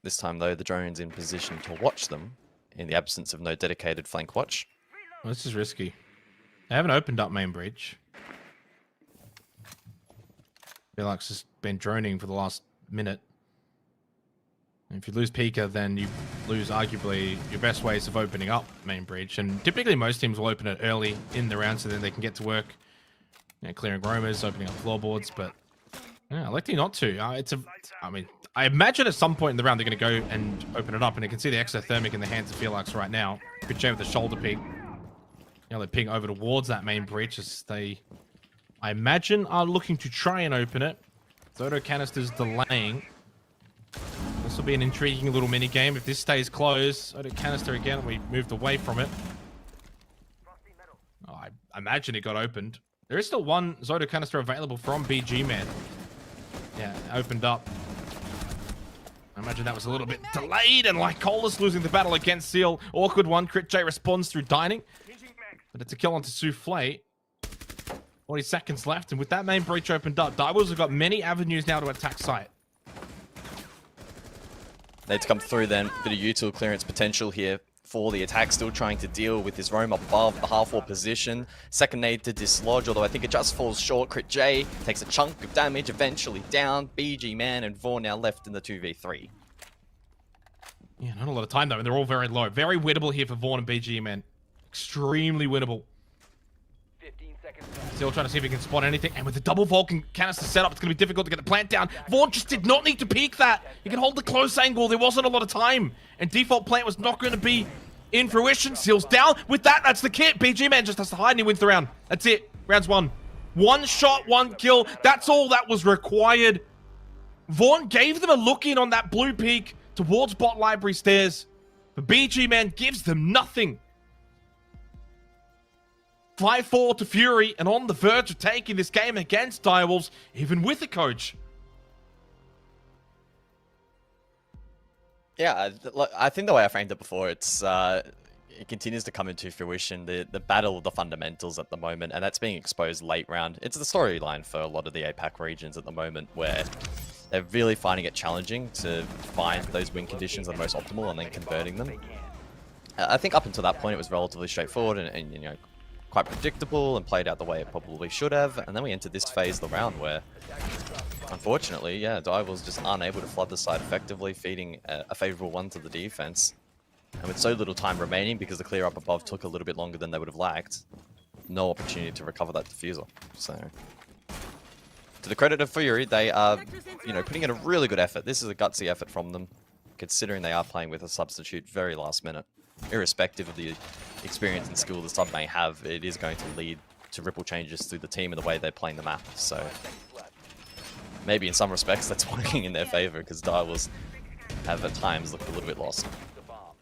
This time, though, the drone's in position to watch them in the absence of no dedicated flank watch. Well, this is risky. They haven't opened up main breach. Felix has been droning for the last minute. If you lose Pika, then you lose arguably your best ways of opening up main breach. And typically most teams will open it early in the round so then they can get to work, clearing roamers, opening up floorboards. But yeah, electing not to. I imagine at some point in the round they're going to go and open it up, and you can see the exothermic in the hands of Felix right now. Good job with the shoulder peek. They ping over towards that main breach as they, I imagine, are looking to try and open it. Zoto Canister's delaying. This will be an intriguing little mini game if this stays closed. Zoto Canister again. We moved away from it. Oh, I imagine it got opened. There is still one Zoto Canister available from BG Man. Yeah, opened up. I imagine that was a little bit delayed, and Lycolis losing the battle against Seal. Awkward one. Crit J responds through dining. But it's a kill onto Souffle. 40 seconds left, and with that main breach opened up, Direwolves have got many avenues now to attack site. Need to come through then. Bit of util clearance potential here for the attack. Still trying to deal with his roam above the half-wall position. Second nade to dislodge, although I think it just falls short. Crit J takes a chunk of damage, eventually down. BG Man and Vaughn now left in the 2v3. Yeah, not a lot of time though, and they're all very low. Very winnable here for Vaughn and BG Man. Extremely winnable. 15 seconds left. Still trying to see if he can spot anything, and with the double Vulcan canister setup, it's going to be difficult to get the plant down. Vaughn just did not need to peek that. He can hold the close angle. There wasn't a lot of time, and default plant was not going to be in fruition. Seals down. With that, that's the kit. BG Man just has to hide and he wins the round. That's it. Round's won. One shot, one kill. That's all that was required. Vaughn gave them a look in on that blue peak towards bot library stairs, but BG Man gives them nothing. 5-4 to Fury, and on the verge of taking this game against Direwolves, even with a coach. Yeah, I think the way I framed it before, it continues to come into fruition. The battle of the fundamentals at the moment, and that's being exposed late round. It's the storyline for a lot of the APAC regions at the moment, where they're really finding it challenging to find those win conditions that are most optimal and then converting them. I think up until that point, it was relatively straightforward and quite predictable and played out the way it probably should have. And then we entered this phase of the round where, unfortunately, Direwolves just aren't able to flood the side effectively, feeding a favorable one to the defense. And with so little time remaining, because the clear up above took a little bit longer than they would have liked, no opportunity to recover that diffuser. So, to the credit of Fury, they are, putting in a really good effort. This is a gutsy effort from them, considering they are playing with a substitute very last minute. Irrespective of the experience and skill the sub may have, it is going to lead to ripple changes through the team and the way they're playing the map. So maybe in some respects that's working in their favor, because Direwolves have at times looked a little bit lost. The bomb.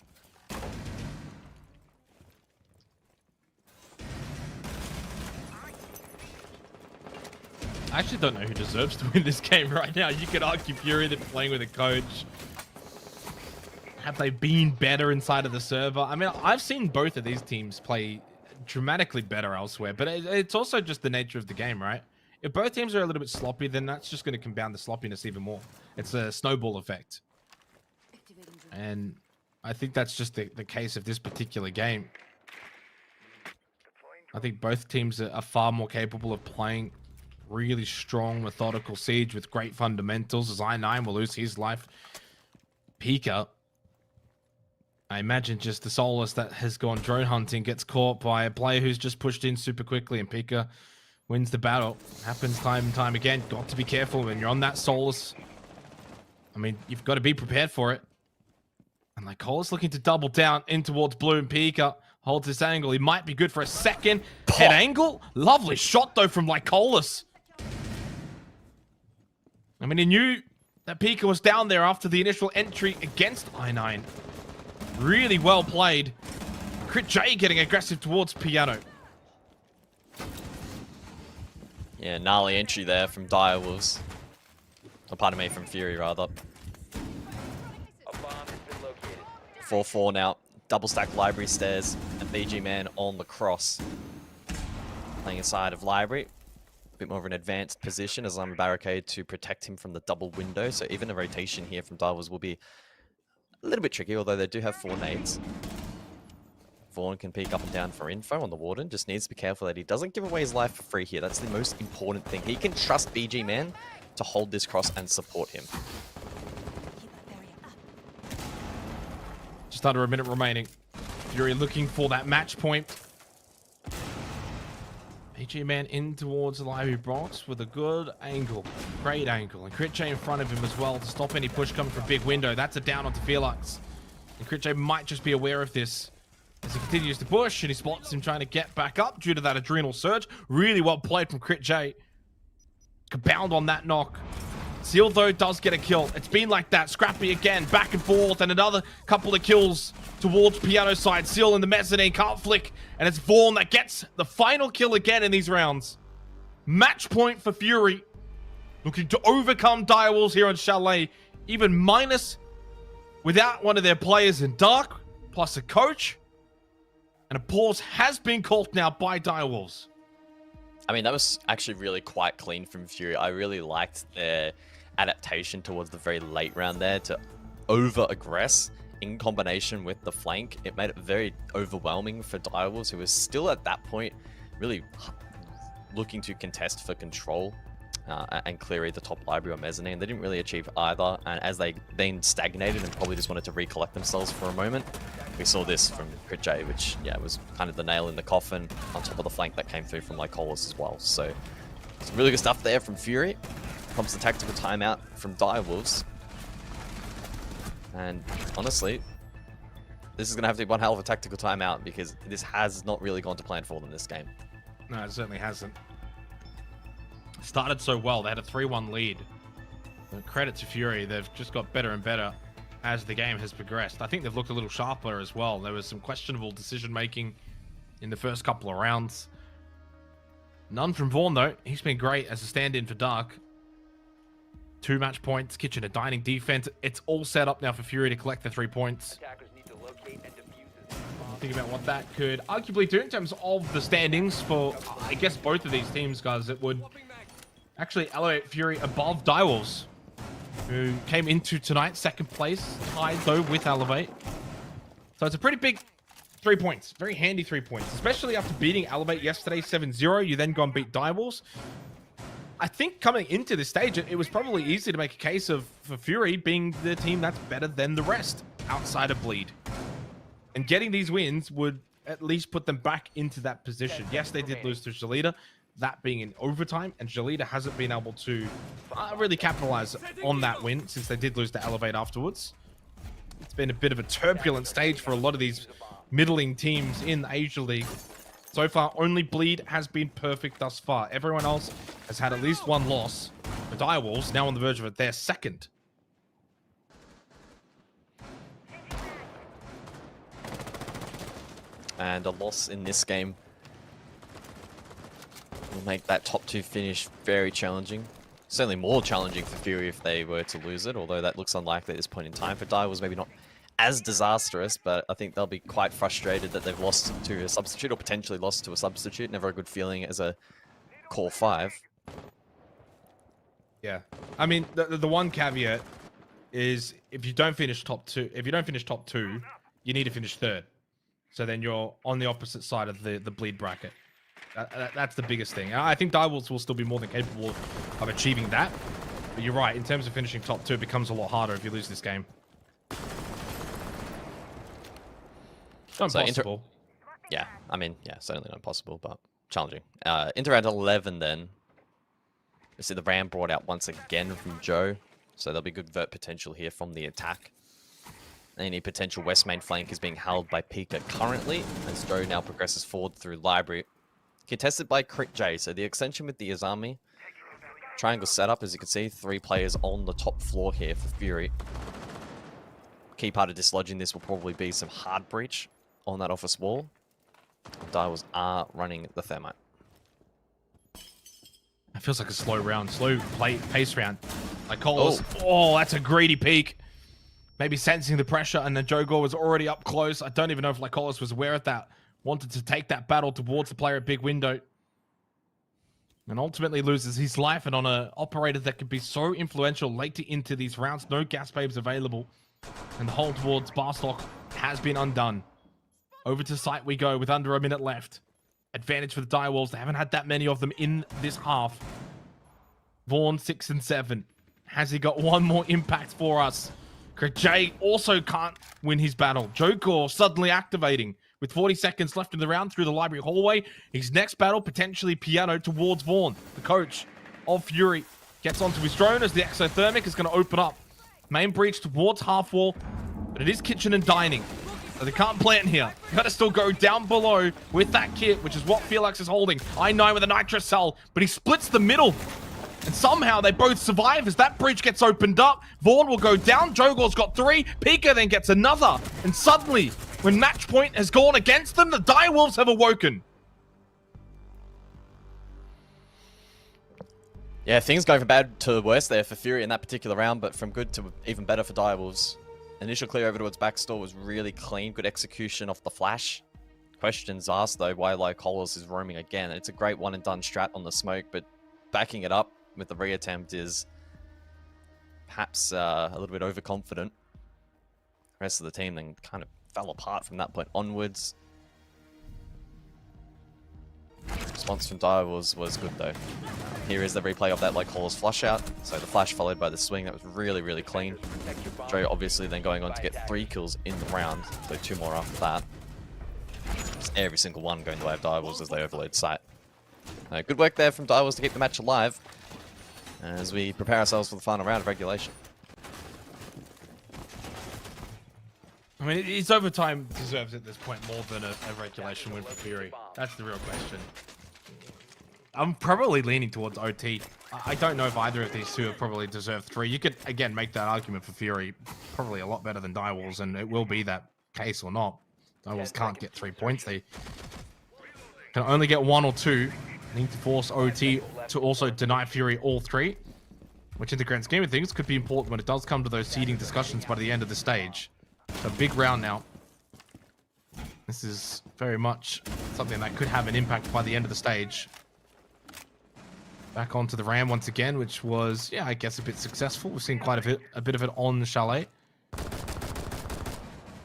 I actually don't know who deserves to win this game right now. You could argue Fury, they're playing with a coach. Have they been better inside of the server? I mean, I've seen both of these teams play dramatically better elsewhere, but it's also just the nature of the game, right? If both teams are a little bit sloppy, then that's just going to compound the sloppiness even more. It's a snowball effect. And I think that's just the case of this particular game. I think both teams are far more capable of playing really strong, methodical Siege with great fundamentals, as I9 will lose his life. Pika, I imagine just the Solus that has gone drone hunting gets caught by a player who's just pushed in super quickly, and Pika wins the battle. Happens time and time again. Got to be careful when you're on that Solus. I mean, you've got to be prepared for it. And like Cole's looking to double down in towards blue, and Pika holds this angle. He might be good for a second. Head angle. Lovely shot though from Lycolis. I mean, he knew that Pika was down there after the initial entry against I9. Really well played. Crit J getting aggressive towards Piano. Yeah, gnarly entry there from Direwolves. Or pardon me, from Fury rather. A bomb has been located. 4-4 now. Double stack library stairs and BG Man on the cross. Playing inside of library. A bit more of an advanced position as I'm a barricade to protect him from the double window. So even a rotation here from Direwolves will be a little bit tricky, although they do have 4 nades. Vaughn can peek up and down for info on the Warden. Just needs to be careful that he doesn't give away his life for free here. That's the most important thing. He can trust BG Man to hold this cross and support him. Just under a minute remaining. Fury looking for that match point. PG Man in towards the library box with a good angle. Great angle. And Crit J in front of him as well to stop any push coming from big window. That's a down onto Felix. And Crit J might just be aware of this as he continues to push, and he spots him trying to get back up due to that adrenal surge. Really well played from Crit J. Bound on that knock. Seal, though, does get a kill. It's been like that. Scrappy again, back and forth, and another couple of kills towards Piano side. Seal in the mezzanine, can't flick, and it's Vaughn that gets the final kill again in these rounds. Match point for Fury. Looking to overcome Direwolves here on Chalet. Even minus without one of their players in Dark, plus a coach. And a pause has been called now by Direwolves. I mean, that was actually really quite clean from Fury. I really liked their adaptation towards the very late round there to over-aggress in combination with the flank. It made it very overwhelming for Direwolves, who was still at that point really looking to contest for control and clear either top library or mezzanine. They didn't really achieve either, and as they then stagnated and probably just wanted to recollect themselves for a moment, we saw this from Crit J, which, yeah, was kind of the nail in the coffin on top of the flank that came through from Lycolis as well. So, some really good stuff there from Fury. Comes the tactical timeout from Direwolves. And honestly, this is going to have to be one hell of a tactical timeout because this has not really gone to plan for them this game. No, it certainly hasn't. Started so well. They had a 3-1 lead. But credit to Fury. They've just got better and better as the game has progressed. I think they've looked a little sharper as well. There was some questionable decision-making in the first couple of rounds. None from Vaughn, though. He's been great as a stand-in for Dark. 2 match points, kitchen and dining defense. It's all set up now for Fury to collect the 3 points. Attackers need to locate and defuse it. Think about what that could arguably do in terms of the standings for, I guess, both of these teams, guys. It would actually elevate Fury above Direwolves, who came into tonight second place, tied though with Elevate. So it's a pretty big 3 points, very handy 3 points, especially after beating Elevate yesterday 7-0. You then go and beat Direwolves. I think coming into this stage, it was probably easy to make a case for Fury being the team that's better than the rest outside of Bleed. And getting these wins would at least put them back into that position. Yes, they did lose to Jalita, that being in overtime, and Jalita hasn't been able to really capitalize on that win since they did lose to Elevate afterwards. It's been a bit of a turbulent stage for a lot of these middling teams in the Asia League. So far, only Bleed has been perfect thus far. Everyone else has had at least one loss. The Direwolves now on the verge of their second. And a loss in this game will make that top 2 finish very challenging. Certainly more challenging for Fury if they were to lose it, although that looks unlikely at this point in time. For Direwolves, maybe not as disastrous, but I think they'll be quite frustrated that they've lost to a substitute or potentially lost to a substitute. Never a good feeling as a core 5. Yeah, I mean the one caveat is if you don't finish top 2, you need to finish 3rd. So then you're on the opposite side of the Bleed bracket. That's the biggest thing. I think Direwolves will still be more than capable of achieving that. But you're right, in terms of finishing top 2, it becomes a lot harder if you lose this game. It's not impossible. Yeah, I mean, yeah, certainly not impossible, but challenging. Into round 11 then. You see the Ram brought out once again from Joe. So there'll be good vert potential here from the attack. Any potential west main flank is being held by Pika currently, as Joe now progresses forward through Library. Contested by Crit J, so the extension with the Izami. Triangle setup, as you can see, 3 players on the top floor here for Fury. Key part of dislodging this will probably be some hard breach on that office wall. Direwolves are running the Thermite. It feels like a slow round, pace round. Like Colas, oh, that's a greedy peek. Maybe sensing the pressure, and then Joe Gore was already up close. I don't even know if Lycolis was aware of that. Wanted to take that battle towards the player at big window. And ultimately loses his life, and on an operator that could be so influential late into these rounds. No gas babes available. And the hold towards Barstock has been undone. Over to site we go with under a minute left. Advantage for the Direwolves. They haven't had that many of them in this half. Vaughn 6 and 7. Has he got one more impact for us? Jay also can't win his battle. Joker suddenly activating with 40 seconds left in the round through the library hallway. His next battle, potentially piano towards Vaughn. The coach of Fury gets onto his drone as the exothermic is going to open up. Main breach towards half wall, but it is kitchen and dining. So they can't plant here. You gotta still go down below with that kit, which is what Felix is holding. I9 with a nitrous cell, but he splits the middle. And somehow they both survive as that breach gets opened up. Vaughn will go down. Jogor's got 3. Pika then gets another. And suddenly, when match point has gone against them, the Direwolves have awoken. Yeah, things going from bad to worse there for Fury in that particular round, but from good to even better for Direwolves. Initial clear over towards backstore was really clean. Good execution off the flash. Questions asked, though, why Lycolos is roaming again. It's a great one-and-done strat on the smoke, but backing it up with the reattempt is perhaps a little bit overconfident. The rest of the team then kind of fell apart from that point onwards. Response from Direwolves was good, though. Here is the replay of that Lycolos flush out. So the flash followed by the swing. That was really, really clean. Joe obviously then going on to get 3 kills in the round. So 2 more after that. Just every single one going the way of Direwolves as they overload site. Good work there from Direwolves to keep the match alive as we prepare ourselves for the final round of regulation. I mean, his overtime deserves at this point more than a regulation win for Fury. That's the real question. I'm probably leaning towards OT. I don't know if either of these two have probably deserved 3. You could, again, make that argument for Fury. Probably a lot better than Direwolves, and it will be that case or not. Direwolves can't get 3 points. They can only get 1 or 2. Need to force OT to also deny Fury all 3, which in the grand scheme of things could be important when it does come to those seeding discussions by the end of the stage. A big round now. This is very much something that could have an impact by the end of the stage. Back onto the Ram once again, which was, yeah, I guess a bit successful. We've seen quite a bit of it on the Chalet.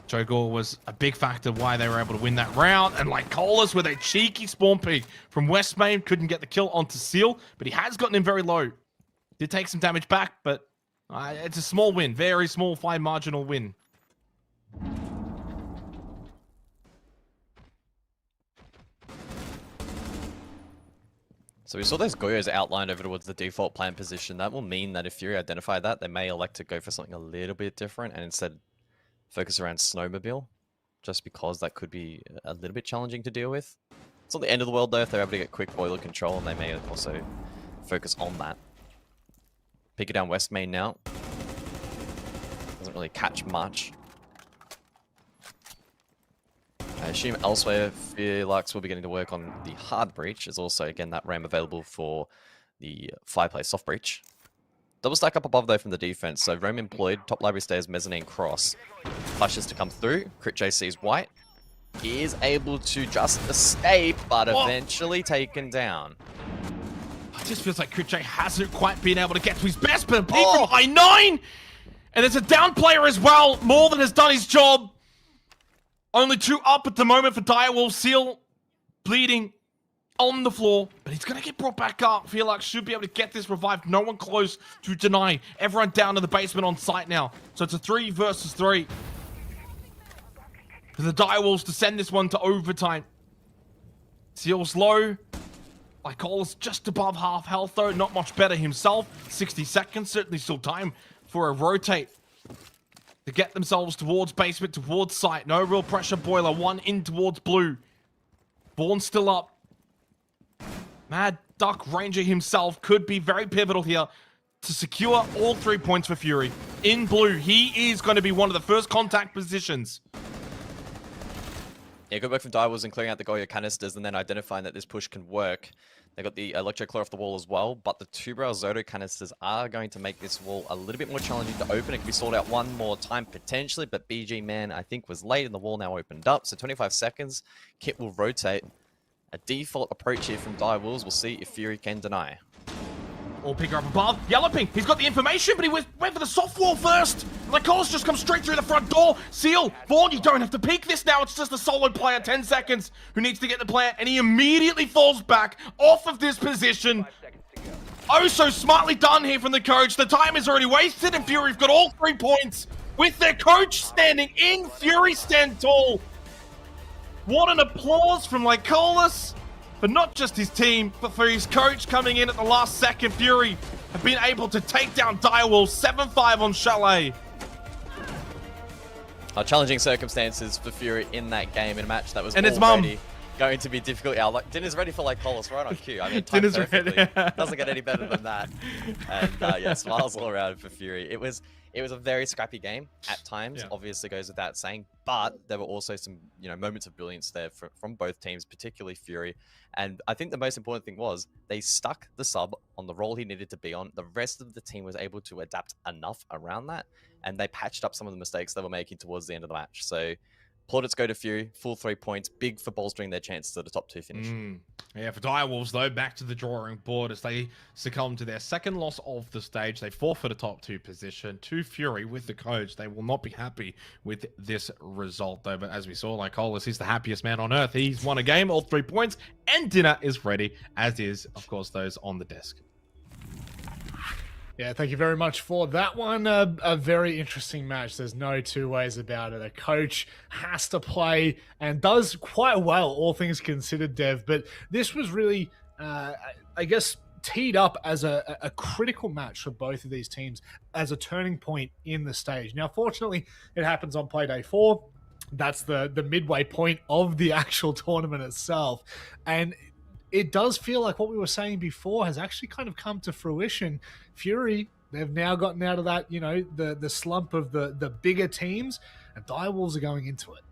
Jogor was a big factor why they were able to win that round. And Lycolos with a cheeky spawn peek from West Main. Couldn't get the kill onto Seal, but he has gotten him very low. Did take some damage back, but it's a small win. Very small, fine marginal win. So we saw those Goyos outlined over towards the default plan position. That will mean that if Fury identify that, they may elect to go for something a little bit different and instead focus around Snowmobile, just because that could be a little bit challenging to deal with. It's not the end of the world, though, if they're able to get quick boiler control, and they may also focus on that. Pick it down West Main now. Doesn't really catch much. I assume elsewhere, Felix will be getting to work on the hard breach. There's also, again, that RAM available for the fireplace soft breach. Double stack up above, though, from the defense. So Rome employed, top library stairs, mezzanine cross. Flashes to come through. Crit J sees white. He is able to just escape, but eventually taken down. It just feels like Crit J hasn't quite been able to get to his best, but a peek from I9! And there's a down player as well. Morven has done his job. Only 2 up at the moment for Direwolf. Seal bleeding on the floor, but he's going to get brought back up. Felix should be able to get this revived. No one close to deny. Everyone down to the basement on site now. So it's a 3 versus 3. For the Direwolves to send this one to overtime. Seal's low. Lycolos just above half health, though. Not much better himself. 60 seconds. Certainly still time for a rotate to get themselves towards basement, towards site. No real pressure boiler. 1 in towards blue. Vaughn still up. Mad Duck Ranger himself could be very pivotal here to secure all 3 points for Fury. In blue, he is going to be one of the first contact positions. Yeah, good work from Direwolves in clearing out the Goya canisters and then identifying that this push can work. They got the electro clear off the wall as well, but the 2 barrel Zoto canisters are going to make this wall a little bit more challenging to open. It can be sorted out one more time potentially, but BG Man, I think, was late and the wall now opened up. So 25 seconds, Kit will rotate. A default approach here from Direwolves. We'll see if Fury can deny. All picker up above. Yellow Pink, he's got the information, but he went for the soft wall first. Lycolos just comes straight through the front door. Seal, Vaughn, you don't have to peek this now. It's just a solo player, 10 seconds, who needs to get the plant, and he immediately falls back off of this position. Oh, so smartly done here from the coach. The time is already wasted, and Fury've got all 3 points. with their coach standing in. Fury stand tall. What an applause from Lycolis for not just his team, but for his coach coming in at the last second. Fury have been able to take down Direwolf 7-5 on Chalet. Challenging circumstances for Fury in that game, in a match that was And it's already going to be difficult. Yeah, like, Dinner's ready for Lycolis right on cue. I mean, Dinner's perfectly. ready. Doesn't get any better than that. And yeah, smiles all around for Fury. It was a very scrappy game at times, obviously goes without saying, but there were also some, moments of brilliance there from both teams, particularly Fury. And I think the most important thing was they stuck the sub on the role he needed to be on. The rest of the team was able to adapt enough around that, and they patched up some of the mistakes they were making towards the end of the match. So plaudits go to Fury, full 3 points, big for bolstering their chances at a top 2 finish. Yeah, for Direwolves, though, back to the drawing board as they succumb to their second loss of the stage. They forfeit a top 2 position to Fury with the coach. They will not be happy with this result, though. But as we saw, Lycolis is the happiest man on earth. He's won a game, all 3 points, and Dinner is ready, as is, of course, those on the desk. Yeah, thank you very much for that one. A very interesting match. There's no two ways about it. A coach has to play and does quite well, all things considered, Dev. But this was really, I guess, teed up as a critical match for both of these teams as a turning point in the stage. Now, fortunately, it happens on play day 4. That's the midway point of the actual tournament itself. And it does feel like what we were saying before has actually kind of come to fruition. Fury, they've now gotten out of that, the slump of the bigger teams, and Direwolves are going into it.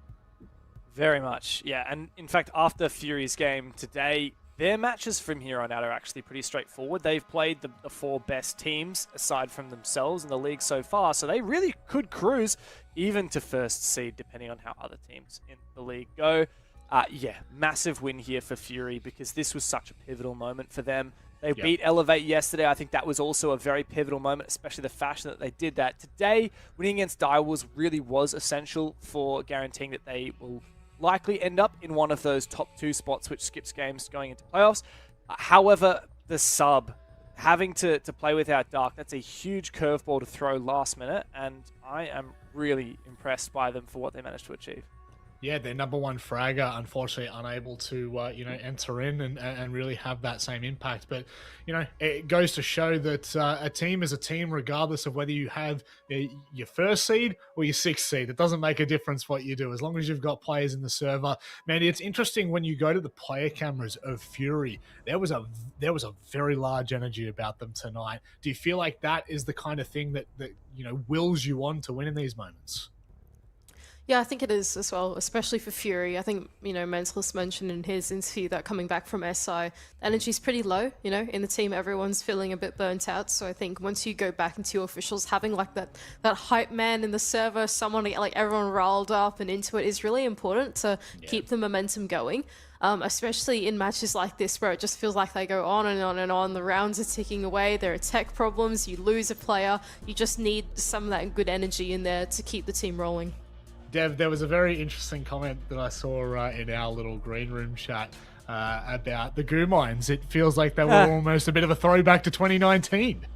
Very much, yeah. And in fact, after Fury's game today, their matches from here on out are actually pretty straightforward. They've played the 4 best teams, aside from themselves, in the league so far, so they really could cruise even to first seed, depending on how other teams in the league go. Yeah, massive win here for Fury because this was such a pivotal moment for them. They beat Elevate yesterday. I think that was also a very pivotal moment, especially the fashion that they did that. Today, winning against Direwolves really was essential for guaranteeing that they will likely end up in one of those top 2 spots, which skips games going into playoffs. However, the sub, having to play without Dark, that's a huge curveball to throw last minute, and I am really impressed by them for what they managed to achieve. Yeah, their number 1 fragger, unfortunately, unable to, enter in and really have that same impact. But, it goes to show that a team is a team, regardless of whether you have your 1st seed or your 6th seed. It doesn't make a difference what you do, as long as you've got players in the server. Mandy, it's interesting when you go to the player cameras of Fury, there was a very large energy about them tonight. Do you feel like that is the kind of thing that wills you on to win in these moments? Yeah, I think it is as well, especially for Fury. I think, Mentalist mentioned in his interview that coming back from SI, energy's pretty low, in the team, everyone's feeling a bit burnt out. So I think once you go back into your officials, having like that hype man in the server, someone like everyone riled up and into it is really important to keep the momentum going. Especially in matches like this where it just feels like they go on and on and on. The rounds are ticking away, there are tech problems, you lose a player, you just need some of that good energy in there to keep the team rolling. Dev, there was a very interesting comment that I saw in our little green room chat about the goo mines. It feels like they were almost a bit of a throwback to 2019.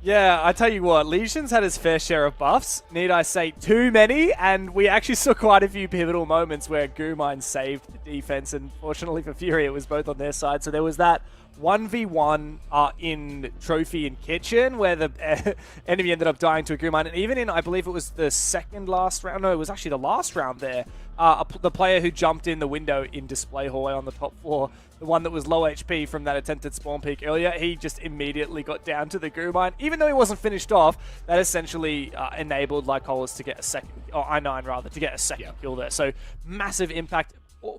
Yeah, I tell you what, Legion's had his fair share of buffs. Need I say too many? And we actually saw quite a few pivotal moments where Goo Mine saved the defense, and fortunately for Fury, it was both on their side. So there was that 1v1 in Trophy and Kitchen where the enemy ended up dying to a Goo Mine. And even in, I believe it was the second last round, no, it was actually the last round there, the player who jumped in the window in Display Hallway on the top floor, the one that was low HP from that attempted spawn peek earlier, he just immediately got down to the Goo Mine. Even though he wasn't finished off, that essentially enabled Lycolis to get a second, or I9 rather, to get a second kill there. So massive impact,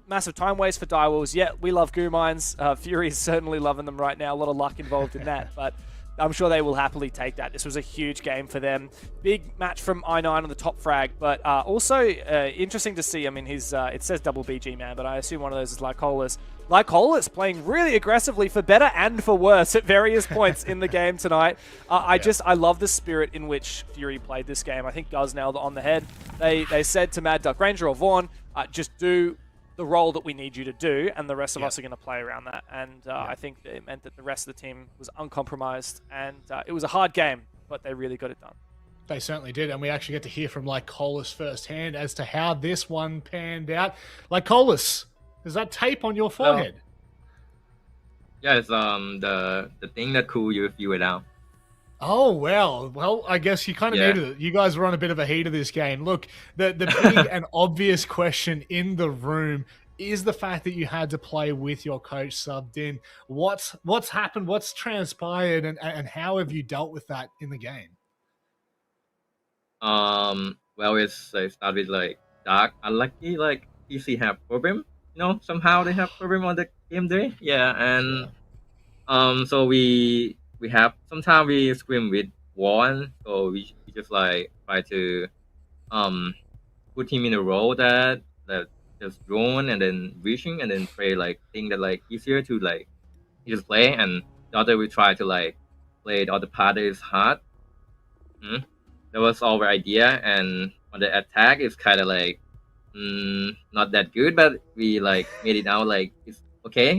massive time waste for Direwolves. Yeah, we love Goo Mines. Fury is certainly loving them right now. A lot of luck involved in that, but I'm sure they will happily take that. This was a huge game for them. Big match from I9 on the top frag, but also interesting to see. I mean, his it says double BG man, but I assume one of those is Lycolis. Lycolis playing really aggressively for better and for worse at various points in the game tonight. I love the spirit in which Fury played this game. I think Guz nailed it on the head. They said to Mad Duck Ranger or Vaughn, just do the role that we need you to do, and the rest of us are going to play around that. And I think it meant that the rest of the team was uncompromised, and it was a hard game, but they really got it done. They certainly did, and we actually get to hear from Lycolis firsthand as to how this one panned out. Lycolis, is that tape on your forehead? Yeah, it's the thing that cool you if you were down. Oh, well, I guess you kind of Yeah. needed it. You guys were on a bit of a heat of this game. Look, the big and obvious question in the room is the fact that you had to play with your coach subbed in. What's happened? What's transpired, and how have you dealt with that in the game? Well, it's like start with like dark unlucky, like PC have problem. Somehow they have problem on the game day. Yeah, and so we have sometimes we scrim with one, so we just like try to put him in a role that just drone and then vision and then play like thing that like easier to like just play, and the other we try to like play the other part that is hard. That was our idea, and on the attack it's kind of like not that good, but we like made it out like it's okay,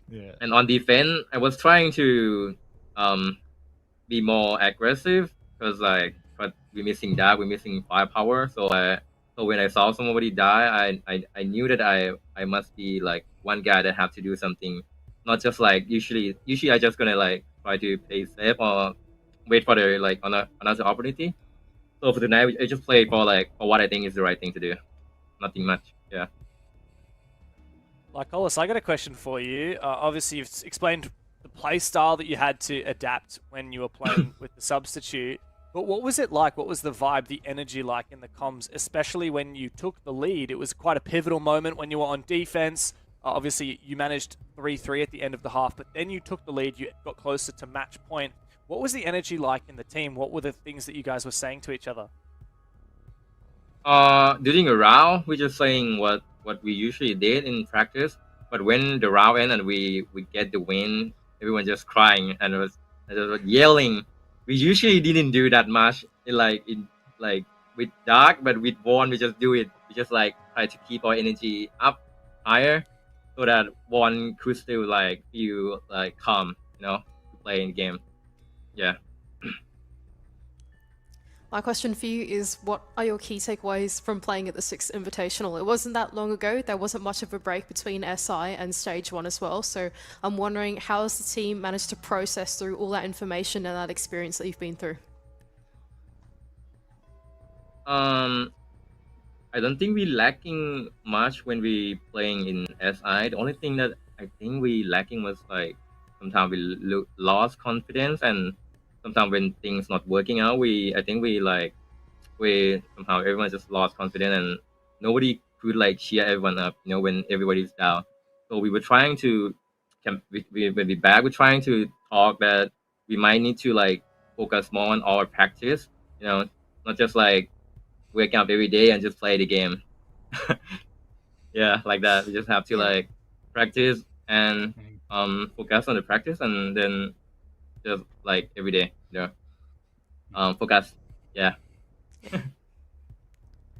Yeah. And on defense, I was trying to be more aggressive because but we're missing that, we're missing firepower. So when I saw somebody die, I knew that I must be like one guy that have to do something, not just like usually I just gonna like try to play safe or wait for the like another opportunity. So for tonight, I just play for what I think is the right thing to do. Nothing much. Yeah. Lycolis, I got a question for you. Obviously, you've explained the play style that you had to adapt when you were playing with the substitute. But what was it like? What was the vibe, the energy like in the comms, especially when you took the lead? It was quite a pivotal moment when you were on defense. Obviously, you managed 3-3 at the end of the half, but then you took the lead. You got closer to match point. What was the energy like in the team? What were the things that you guys were saying to each other? During a round, we're just saying what we usually did in practice. But when the round ended and we get the win, everyone just crying and it was yelling. We usually didn't do that much with dark, but with Vaughn we just do it. We just like try to keep our energy up higher so that Vaughn could still like feel like calm, to play in the game. Yeah. My question for you is, what are your key takeaways from playing at the 6th Invitational? It wasn't that long ago. There wasn't much of a break between SI and Stage 1 as well. So I'm wondering, how has the team managed to process through all that information and that experience that you've been through? I don't think we lacking much when we playing in SI. The only thing that I think we lacking was like sometimes we lost confidence, and sometimes when things not working out, I think we somehow everyone just lost confidence and nobody could like cheer everyone up, when everybody's down. So we were trying to when we back, we're trying to talk that we might need to like focus more on our practice, not just like waking up every day and just play the game. Yeah, like that. We just have to like practice and focus on the practice, and then just like every day, focus. Yeah.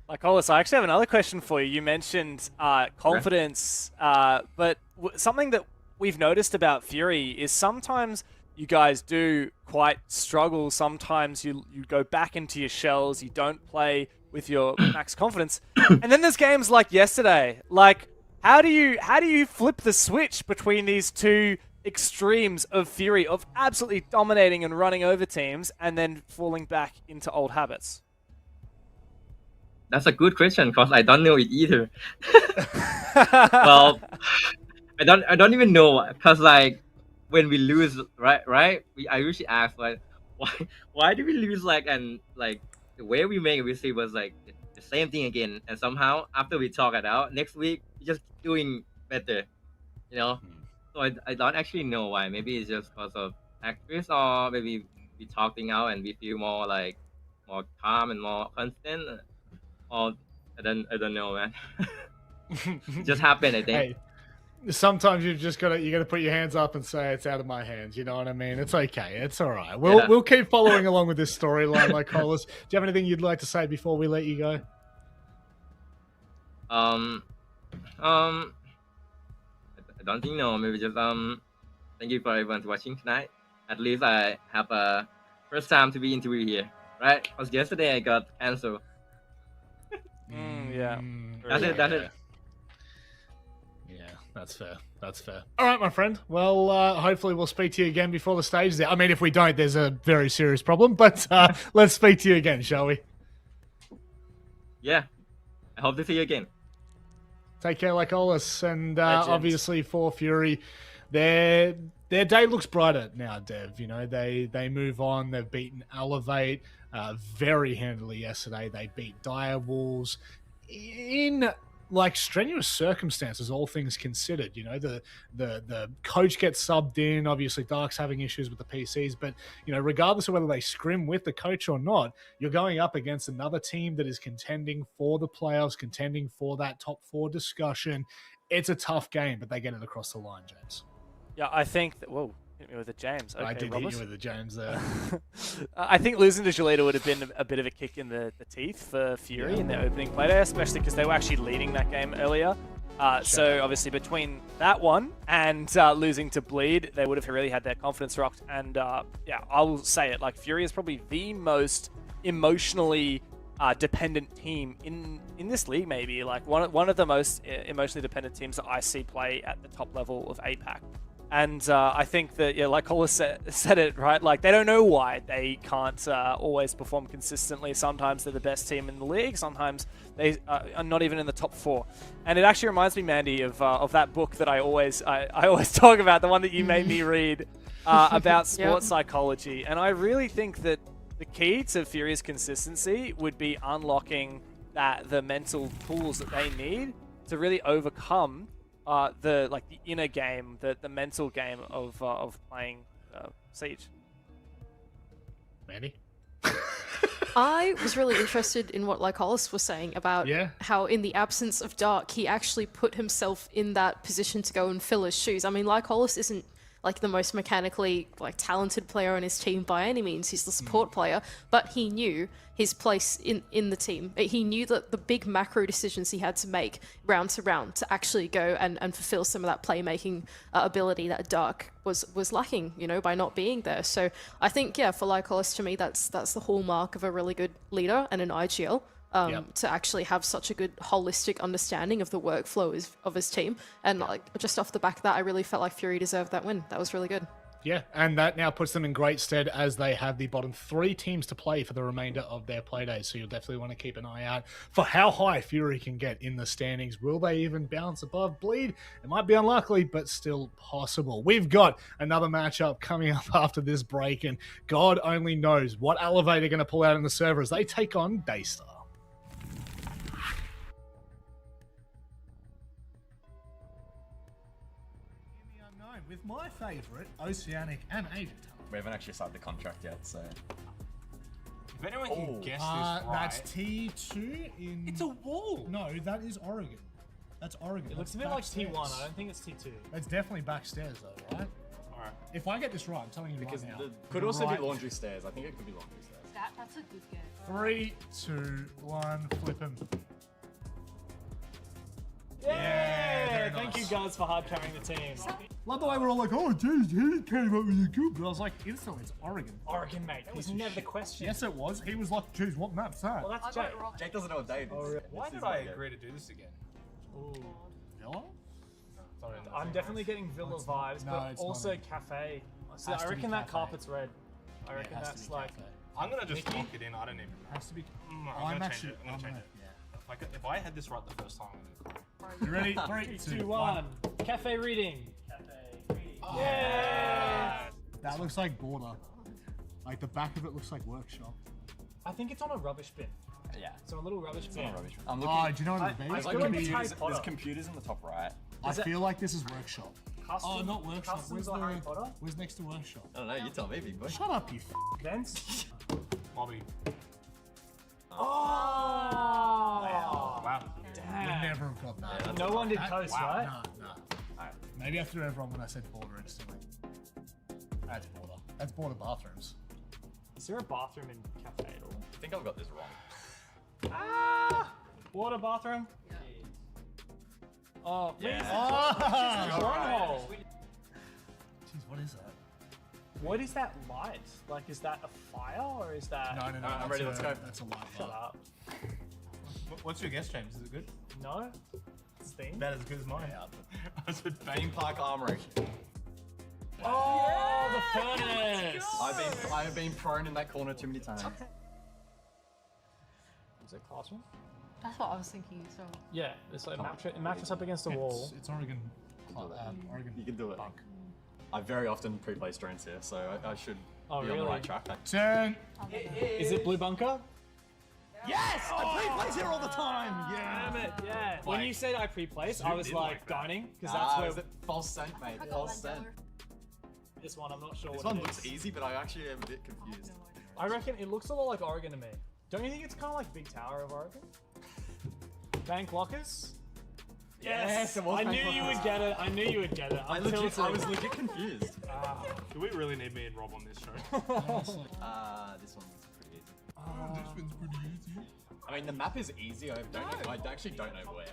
Lycolis, I actually have another question for you. You mentioned confidence, but something that we've noticed about Fury is sometimes you guys do quite struggle. Sometimes you go back into your shells. You don't play with your max confidence. And then there's games like yesterday. Like, how do you flip the switch between these two extremes of Fury, of absolutely dominating and running over teams, and then falling back into old habits? That's a good question because I don't know it either. Well, I don't even know because like when we lose, right? I usually ask like, why do we lose? And the way we make it, we see was like the same thing again, and somehow after we talk it out, next week we just doing better, So I don't actually know why. Maybe it's just because of actress, or maybe we talking out and we feel more calm and more confident. Or I don't know, man. It just happened, I think. Hey, sometimes you gotta put your hands up and say it's out of my hands. You know what I mean? It's okay. It's all right. We'll keep following along with this storyline, Lycolis. Do you have anything you'd like to say before we let you go? I don't think no. Maybe just thank you for everyone watching tonight. At least I have a first time to be interviewed here, right? Because yesterday I got cancelled. Yeah. That's it. That's it. Yeah, that's fair. That's fair. All right, my friend. Well, hopefully we'll speak to you again before the stage is out. I mean, if we don't, there's a very serious problem. But let's speak to you again, shall we? Yeah. I hope to see you again. Take care, Lycolis. And obviously for Fury, their day looks brighter now, Dev. You know, they move on. They've beaten Elevate very handily yesterday. They beat Dire Wolves in like strenuous circumstances, all things considered. You know, the coach gets subbed in. Obviously, Dark's having issues with the PCs, but you know, regardless of whether they scrim with the coach or not, you're going up against another team that is contending for the playoffs, contending for that top 4 discussion. It's a tough game, but they get it across the line, James. Yeah, I think that. Whoa, hit me with a James. Okay, I did Robert. hit you with the James there. I think losing to Julita would have been a bit of a kick in the teeth for Fury in their opening play day, especially because they were actually leading that game earlier. So obviously between that one and losing to Bleed, they would have really had their confidence rocked. And yeah, I'll say it, like Fury is probably the most emotionally dependent team in this league, maybe. Like one of the most emotionally dependent teams that I see play at the top level of APAC. And I think that, yeah, like Cola said it, right? Like, they don't know why they can't always perform consistently. Sometimes they're the best team in the league. Sometimes they are not even in the top 4. And it actually reminds me, Mandy, of that book that I always talk about, the one that you made me read about sports psychology. And I really think that the key to Fury's consistency would be unlocking the mental tools that they need to really overcome the inner game, the mental game of playing Siege. Mandy? I was really interested in what Lycolis was saying about how in the absence of Dark, he actually put himself in that position to go and fill his shoes. I mean, Lycolis isn't like the most mechanically talented player on his team by any means. He's the support player, but he knew his place in the team. He knew that the big macro decisions he had to make round to round to actually go and fulfill some of that playmaking ability that Dark was lacking, you know, by not being there. So I think, yeah, for Lycolis, to me, that's the hallmark of a really good leader and an IGL. To actually have such a good holistic understanding of the workflow of his team. And like just off the back of that, I really felt like Fury deserved that win. That was really good. Yeah, and that now puts them in great stead as they have the bottom 3 teams to play for the remainder of their play days. So you'll definitely want to keep an eye out for how high Fury can get in the standings. Will they even bounce above Bleed? It might be unlikely, but still possible. We've got another matchup coming up after this break, and God only knows what Elevate are going to pull out in the server as they take on Daystar. With my favourite, Oceanic and Agent. We haven't actually signed the contract yet, so... If anyone can guess this right... That's T2 in... It's a wall! No, that is Oregon. That's Oregon. It looks a bit like T1. I don't think it's T2. It's definitely backstairs, though, right? Alright. If I get this right, I'm telling you because right now. could also be laundry stairs. I think it could be laundry stairs. That's a good guess. 3, 2, 1, flip him. Yeah, very thank nice. you guys for hard carrying the team. Love the way we're all like, oh, geez, he came up with a good. But I was like, instantly, it's Oregon. Oregon, mate. That was never the question. Yes, it was. He was like, geez, what map's that? Well, that's Jake. Jake doesn't know what day it is. Why did I agree to do this again? Ooh. Villa? Sorry, I'm definitely getting Villa vibes, no, but it's also not. Cafe. So Has I to be reckon that Cafe. carpet's red. I reckon has to that's be like... Cafe. I'm gonna just Mickey? lock it in. I don't even know. Has to be. I'm gonna change it. I'm gonna change it. Yeah. If I had this right the first time, I'm gonna call. You ready? 3, 2, 1. Cafe reading. Oh. Yeah. That looks like border. Like the back of it looks like workshop. I think it's on a rubbish bin. Yeah. So a little rubbish bin. I'm Oh, looking. do you know what it I is? feel like it's Harry There's Potter. computers in the top right. I feel like this is workshop. Custom, Not workshop. Customs or Harry Potter? Where's next to workshop? I don't know. You tell me, big boy. Shut up, you Vents? Lobby. Oh! Wow. Would Damn. never have got that. No one did coast, right? Nah. Maybe I threw everyone when I said border instantly. That's border. That's border bathrooms. Is there a bathroom in Cafe at all? I think I've got this wrong. Ah! Water bathroom? Oh, please. Yeah. Wormhole. Jeez, what is that? What is that light? Like, is that a fire or is that? No, I'm ready, let's go. That's a light. Shut up. What's your guess, James? Is it good? No. Steam. About as good as mine. I said Bane Park Armory. Oh, the furnace. I've been prone in that corner too many times. Is it classroom? That's what I was thinking. So Yeah, it's like mattress up against the wall. It's Oregon. Oregon. You can do it. Bunk. I very often pre-play drones here, so I should Oh, be on the really? right track. Turn. Is it blue bunker? Yes! I pre-plays here all the time! Yeah! Damn it, yeah. When you said I pre-placed, I was did like like that. dining, because that's Is where it false scent, mate? False scent. this one, I'm not sure This what one it looks is. easy, but I actually am a bit confused. I reckon it looks a lot like Oregon to me. Don't you think it's kind of like Big Tower of Oregon? Bank lockers? Yes, it was I bank knew you lockers. would get it. I knew you would get it. I was legit confused. Do we really need me and Rob on this show? This one's pretty easy. This one's pretty easy. I mean, the map is easy. I actually don't know where.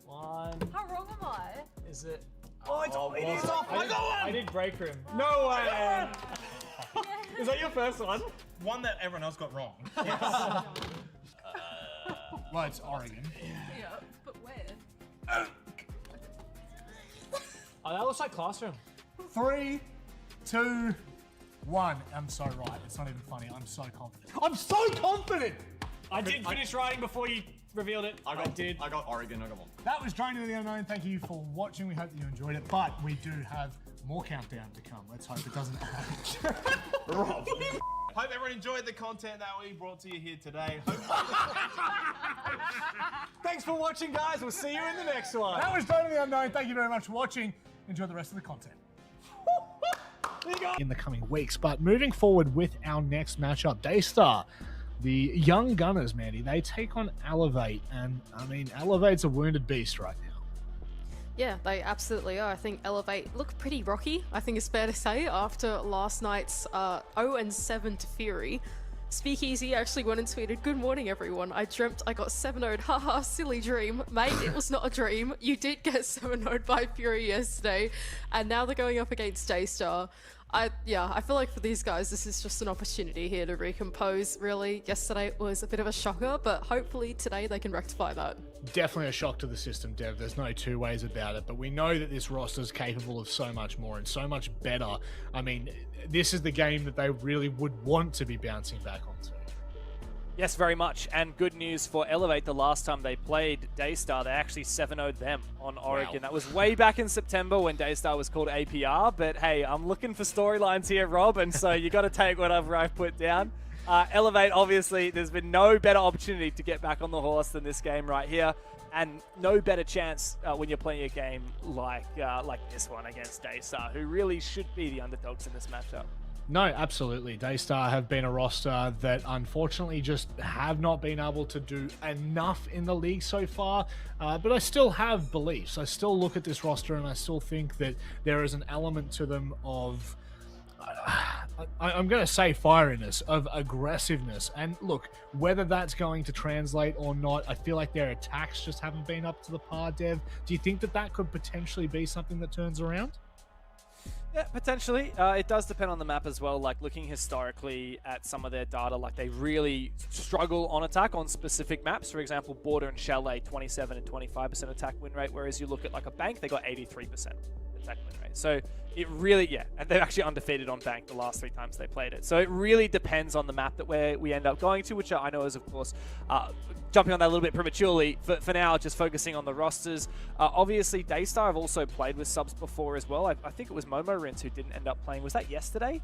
One. How wrong am I? Is it? It is off. I did break room. No way! Is that your first one? One that everyone else got wrong. Well, it's Oregon. Yeah, but where? Oh, that looks like classroom. 3, 2, 1. I'm so right. It's not even funny. I'm so confident. I'm so confident! I did finish writing before you revealed it. I got Oregon. I got one. That was Drone to the Unknown. Thank you for watching. We hope that you enjoyed it. But we do have more countdown to come. Let's hope it doesn't happen. Rob. Hope everyone enjoyed the content that we brought to you here today. Thanks for watching, guys. We'll see you in the next one. That was Drone to the Unknown. Thank you very much for watching. Enjoy the rest of the content in the coming weeks. But moving forward with our next matchup, Daystar. The young Gunners, Mandy, they take on Elevate, and I mean, Elevate's a wounded beast right now. yeah, they absolutely are. I think Elevate look pretty rocky, I think it's fair to say, after last night's 0-7 to Fury. Speakeasy actually went and tweeted, "Good morning, everyone. I dreamt I got 7-0'd. Haha, silly dream. Mate, it was not a dream. You did get 7-0'd by Fury yesterday, and now they're going up against Daystar." I feel like for these guys, this is just an opportunity here to recompose, really. Yesterday was a bit of a shocker, but hopefully today they can rectify that. Definitely a shock to the system, Dev. There's no two ways about it. But we know that this roster is capable of so much more and so much better. I mean, this is the game that they really would want to be bouncing back onto. Yes, very much. And good news for Elevate. The last time they played Daystar, they actually 7-0'd them on Oregon. Wow. That was way back in September when Daystar was called APR. But hey, I'm looking for storylines here, Rob, and so you got to take whatever I've put down. Elevate, obviously, there's been no better opportunity to get back on the horse than this game right here. And no better chance when you're playing a game like this one against Daystar, who really should be the underdogs in this matchup. No, absolutely. Daystar have been a roster that unfortunately just have not been able to do enough in the league so far. But I still have beliefs. I still look at this roster and I still think that there is an element to them of, I'm going to say fieriness, of aggressiveness. And look, whether that's going to translate or not, I feel like their attacks just haven't been up to the par, Dev. Do you think that that could potentially be something that turns around? Yeah, potentially. It does depend on the map as well. Like looking historically at some of their data, like they really struggle on attack on specific maps. For example, Border and Chalet, 27 and 25% attack win rate, whereas you look at like a Bank, they got 83% attack win rate. So it really, and they're actually undefeated on Bank the last 3 times they played it. So it really depends on the map that we end up going to, which I know is, of course, jumping on that a little bit prematurely. For now, just focusing on the rosters. Obviously, Daystar have also played with subs before as well. I think it was Momo Rince who didn't end up playing. Was that yesterday?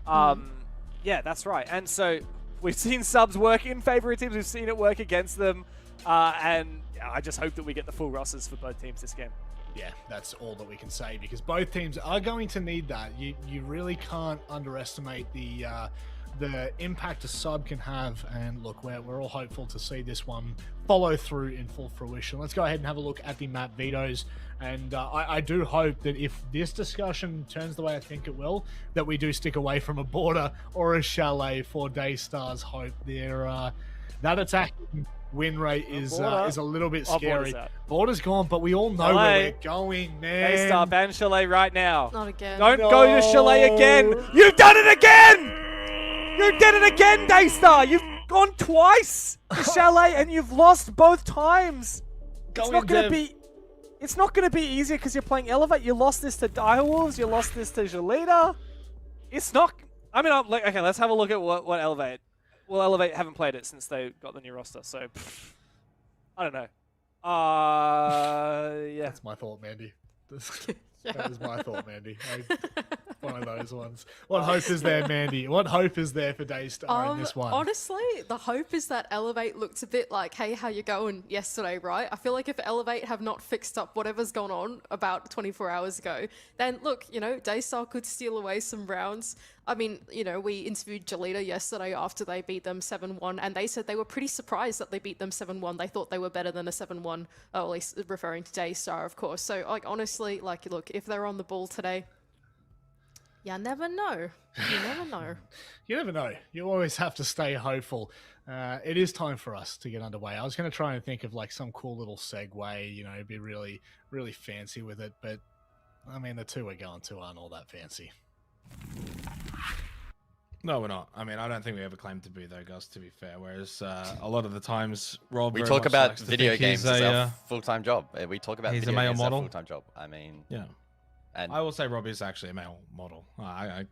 Yeah, that's right. And so we've seen subs work in favor of teams. We've seen it work against them. And I just hope that we get the full rosters for both teams this game. Yeah, that's all that we can say, because both teams are going to need that. You really can't underestimate the impact a sub can have. And look, we're all hopeful to see this one follow through in full fruition. Let's go ahead and have a look at the map vetoes. And I do hope that if this discussion turns the way I think it will, that we do stick away from a Border or a Chalet for Daystar's hope. That attack win rate is Border. a little bit Oh, scary. Border's out. Border's gone, but we all know LA. where we're going, man. Daystar, ban Chalet right now. Not again. Don't go to Chalet again. You've done it again. You did it again, Daystar. You've gone twice to Chalet and you've lost both times. It's not going to be. It's not going to be easier because you're playing Elevate. You lost this to Direwolves. You lost this to Jalita. It's not. I mean, okay. Let's have a look at what Elevate. Well, Elevate haven't played it since they got the new roster, so I don't know. Yeah. That's my thought, Mandy. That was my thought, Mandy. One of those ones. What hope is there, Mandy? What hope is there for Daystar in this one? Honestly, the hope is that Elevate looked a bit like, hey, how you going yesterday, right? I feel like if Elevate have not fixed up whatever's gone on about 24 hours ago, then look, you know, Daystar could steal away some rounds. I mean, you know, we interviewed Jalita yesterday after they beat them 7-1, and they said they were pretty surprised that they beat them 7-1. They thought they were better than a 7-1, or at least referring to Daystar, of course. So, like, honestly, like, look, if they're on the ball today, you never know. You never know. You never know. You always have to stay hopeful. It is time for us to get underway. I was going to try and think of like some cool little segue, you know, be really, really fancy with it. But, I mean, the two we're going to aren't all that fancy. No, we're not. I mean, I don't think we ever claimed to be, though, Gus, to be fair. Whereas a lot of the times, Rob We very talk much about likes to video think he's games as a, our full-time job. We talk about he's a video male games as our model. full-time job. I mean, Yeah. and I will say Rob is actually a male model. I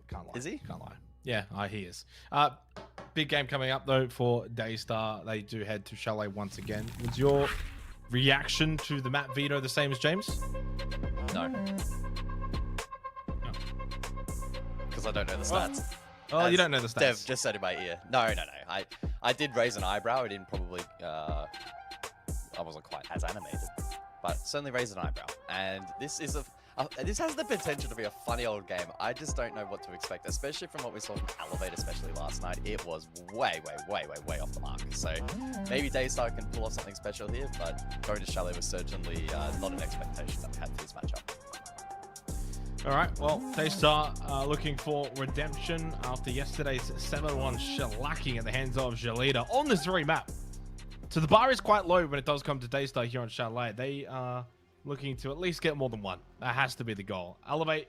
can't lie. Is he? Can't lie. Yeah, he is. Big game coming up, though, for Daystar. They do head to Chalet once again. Was your reaction to the map veto the same as James? no. Because I don't know the stats. Oh, you As don't know the stats. Dev just said in my ear. No. I did raise an eyebrow. I didn't probably. I wasn't quite as animated, but certainly raised an eyebrow. And this is this has the potential to be a funny old game. I just don't know what to expect, especially from what we saw from Elevate, especially last night. It was way off the mark. So maybe Daystar can pull off something special here, but going to Chalet was certainly not an expectation that we had for this matchup. All right, well, Daystar looking for redemption after yesterday's 7-1 shellacking at the hands of Jalita on this very map. So the bar is quite low when it does come to Daystar here on Chalet. They are looking to at least get more than one. That has to be the goal. Elevate,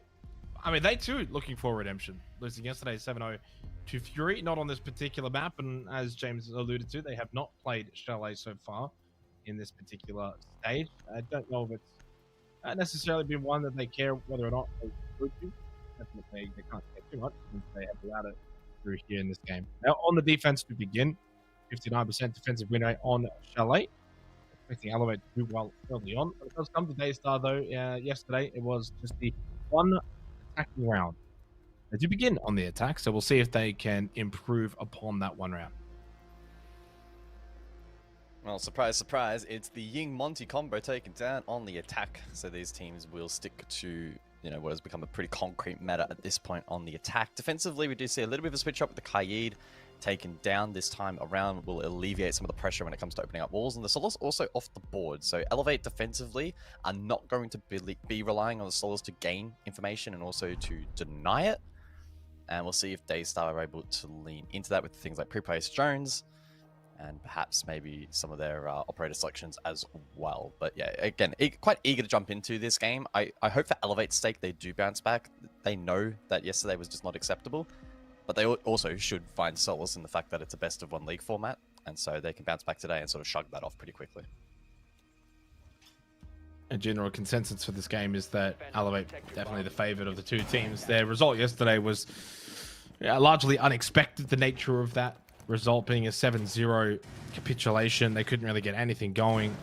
I mean, they too looking for redemption. Losing yesterday 7-0 to Fury, not on this particular map. And as James alluded to, they have not played Chalet so far in this particular stage. I don't know if it's necessarily been one that they care whether or not they would do. Definitely they can't care too much since they have allowed it through here in this game. Now on the defense to begin, 59% defensive win rate on Chalet. Expecting Elevate to do well early on. When it does come to Daystar though, yesterday it was just the one attacking round. They do begin on the attack, so we'll see if they can improve upon that one round. Well, surprise, surprise, it's the Ying Monty combo taken down on the attack. So these teams will stick to, you know, what has become a pretty concrete meta at this point on the attack. Defensively, we do see a little bit of a switch up with the Kaid taken down this time around. Will alleviate some of the pressure when it comes to opening up walls. And the Solos also off the board. So Elevate defensively are not going to be relying on the Solos to gain information and also to deny it. And we'll see if Daystar are able to lean into that with things like pre-placed drones. And perhaps maybe some of their operator selections as well. But yeah, again, quite eager to jump into this game. I hope for Elevate's sake they do bounce back. They know that yesterday was just not acceptable. But they also should find solace in the fact that it's a best of one league format. And so they can bounce back today and sort of shrug that off pretty quickly. A general consensus for this game is that Elevate definitely the favorite of the two teams. Their result yesterday was largely unexpected, the nature of that result being a 7-0 capitulation. They couldn't really get anything going.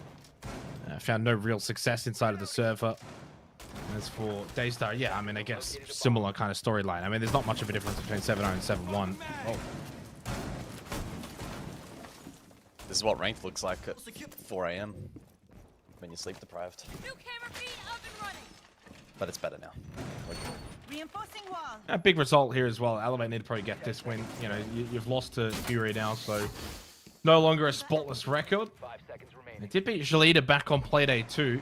Found no real success inside of the server. As for Daystar, yeah, I mean, I guess similar kind of storyline. I mean, there's not much of a difference between 7-0 and 7-1. Oh. This is what ranked looks like at 4 AM when you're sleep deprived. But it's better now. Reinforcing wall. A big result here as well. Elevate need to probably get this win. You know, you've lost to Fury now, so no longer a spotless record. They did beat Jalita back on play day 2.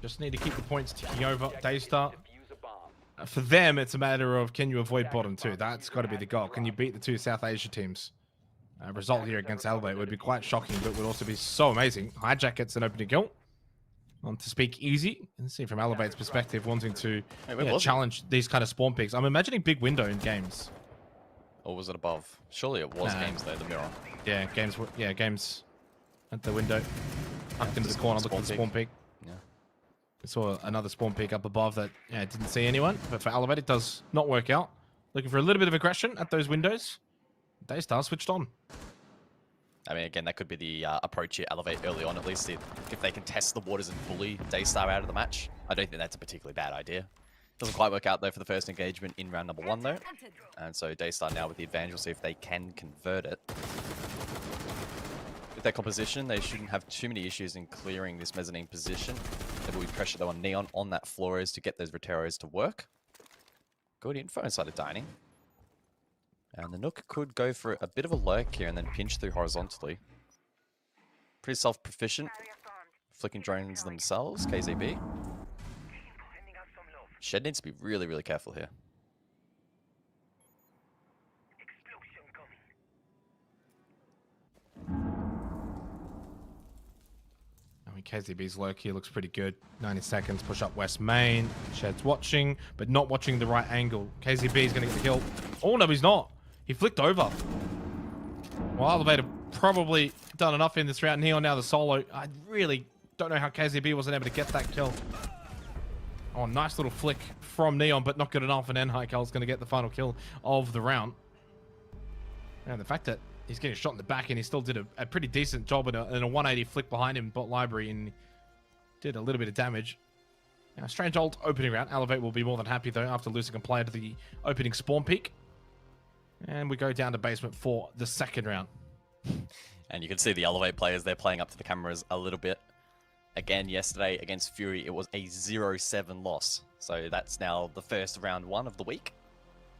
Just need to keep the points ticking over. Daystar, for them, it's a matter of can you avoid bottom 2? That's got to be the goal. Can you beat the two South Asia teams? result here against Elevate would be quite shocking, but would also be so amazing. Hijack gets an opening kill. On to speak easy. And see from Elevate's perspective, wanting to challenge these kind of spawn picks. I'm imagining big window in games. Or was it above? Surely it was games there, the mirror. Yeah, games. Yeah, games at the window. Tucked into the corner, looking for the spawn pick. Yeah. We saw another spawn pick up above that didn't see anyone. But for Elevate, it does not work out. Looking for a little bit of aggression at those windows. Daystar switched on. I mean, again, that could be the approach here, Elevate early on, at least if they can test the waters and bully Daystar out of the match. I don't think that's a particularly bad idea. Doesn't quite work out, though, for the first engagement in round number 1, though. And so Daystar now with the advantage. We'll see if they can convert it. With their composition, they shouldn't have too many issues in clearing this mezzanine position. There will be pressure, though, on Neon on that Flores to get those Roteros to work. Good info inside of Dining. And the Nook could go for a bit of a lurk here and then pinch through horizontally. Pretty self-proficient. Flicking drones themselves, KZB. Shed needs to be really, really careful here. I mean, KZB's lurk here looks pretty good. 90 seconds, push up West Main. Shed's watching, but not watching the right angle. KZB is going to get the kill. Oh, no, he's not. He flicked over. Well, Elevator probably done enough in this round. Neon now the solo. I really don't know how KZB wasn't able to get that kill. Oh, nice little flick from Neon, but not good enough. And Enhaikel is going to get the final kill of the round. And the fact that he's getting shot in the back and he still did a pretty decent job in a 180 flick behind him, bot library, and did a little bit of damage. Now, strange old opening round. Elevate will be more than happy, though, after losing a player to the opening spawn peak. And we go down to basement for the second round. And you can see the Elevate players, they're playing up to the cameras a little bit. Again, yesterday against Fury, it was a 0-7 loss. So that's now the first round 1 of the week.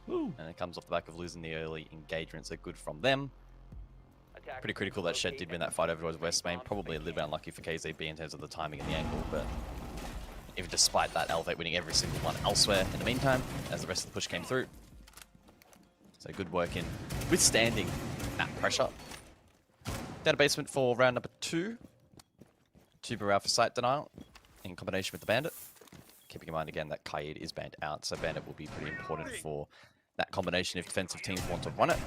Ooh. And it comes off the back of losing the early engagement, so good from them. Pretty critical that Shed did win that fight over towards West Main. Probably a little bit unlucky for KZB in terms of the timing and the angle, but even despite that, Elevate winning every single one elsewhere in the meantime, as the rest of the push came through. So good work in withstanding that pressure. Down to basement for round number 2. Tuber out for site denial in combination with the Bandit. Keeping in mind again that Kaid is banned out, so Bandit will be pretty important for that combination if defensive teams want to run it.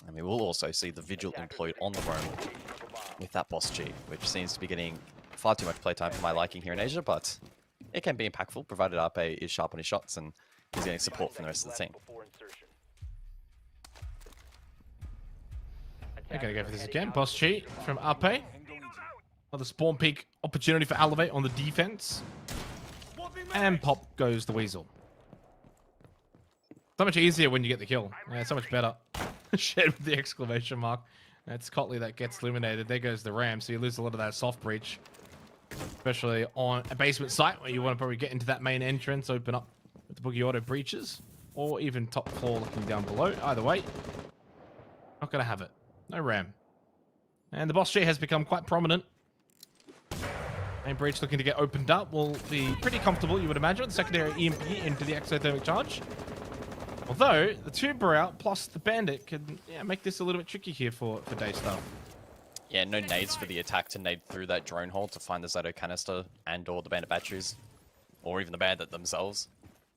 And we will also see the Vigil employed on the roam with that Boss G, which seems to be getting far too much playtime for my liking here in Asia, but it can be impactful provided Arpe is sharp on his shots and he's getting support from the rest of the team. They're going to go for this again. Boss Chi from Ape. Another spawn peak opportunity for Elevate on the defense. And pop goes the Weasel. So much easier when you get the kill. Yeah, so much better. Shed with the exclamation mark. That's Cotley that gets eliminated. There goes the Ram, so you lose a lot of that soft breach. Especially on a basement site where you want to probably get into that main entrance, open up with the Boogie Auto breaches. Or even top floor looking down below. Either way, not going to have it. No Ram. And the Boss G has become quite prominent. Main breach looking to get opened up will be pretty comfortable, you would imagine. The secondary EMP into the exothermic charge. Although, the Tuber out plus the Bandit can make this a little bit tricky here for Daystar. Yeah, no nades for the attack to nade through that drone hole to find the Zato canister and or the Bandit batteries. Or even the Bandit themselves.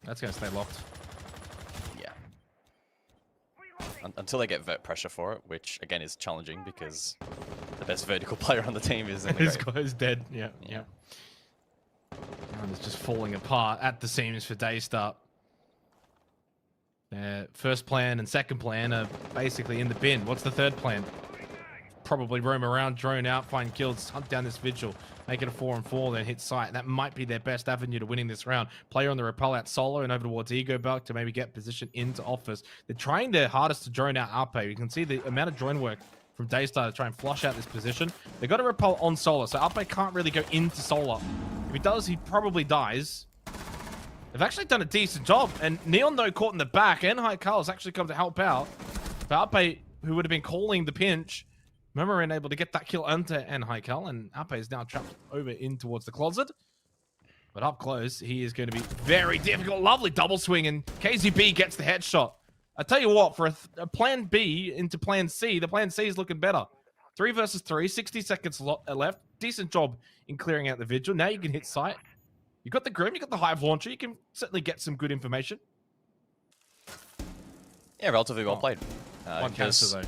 That's going to stay locked. Yeah. Until they get vert pressure for it, which again is challenging because the best vertical player on the team is in the This guy's dead. Yeah. And it's just falling apart at the seams for Daystar. Their first plan and second plan are basically in the bin. What's the third plan? Probably roam around, drone out, find kills, hunt down this Vigil, make it a 4-on-4, then hit site. That might be their best avenue to winning this round. Player on the repel out solo and over towards Ego Belt to maybe get position into office. They're trying their hardest to drone out Arpe. You can see the amount of drone work from Daystar to try and flush out this position. They got a repel on Solar, so Arpe can't really go into Solar. If he does, he probably dies. They've actually done a decent job, and Neon, though, caught in the back, and Haikal has actually come to help out. But Arpe, who would have been calling the pinch, remember, able to get that kill onto Haikal, and Arpe is now trapped over in towards the closet. But up close, he is going to be very difficult. Lovely double swing, and KZB gets the headshot. I tell you what, for a plan B into plan C, the plan C is looking better. 3 versus 3, 60 seconds left. Decent job in clearing out the vigil. Now you can hit sight. You got the Grim, you got the Hive launcher. You can certainly get some good information. Yeah, relatively well played. One canister though.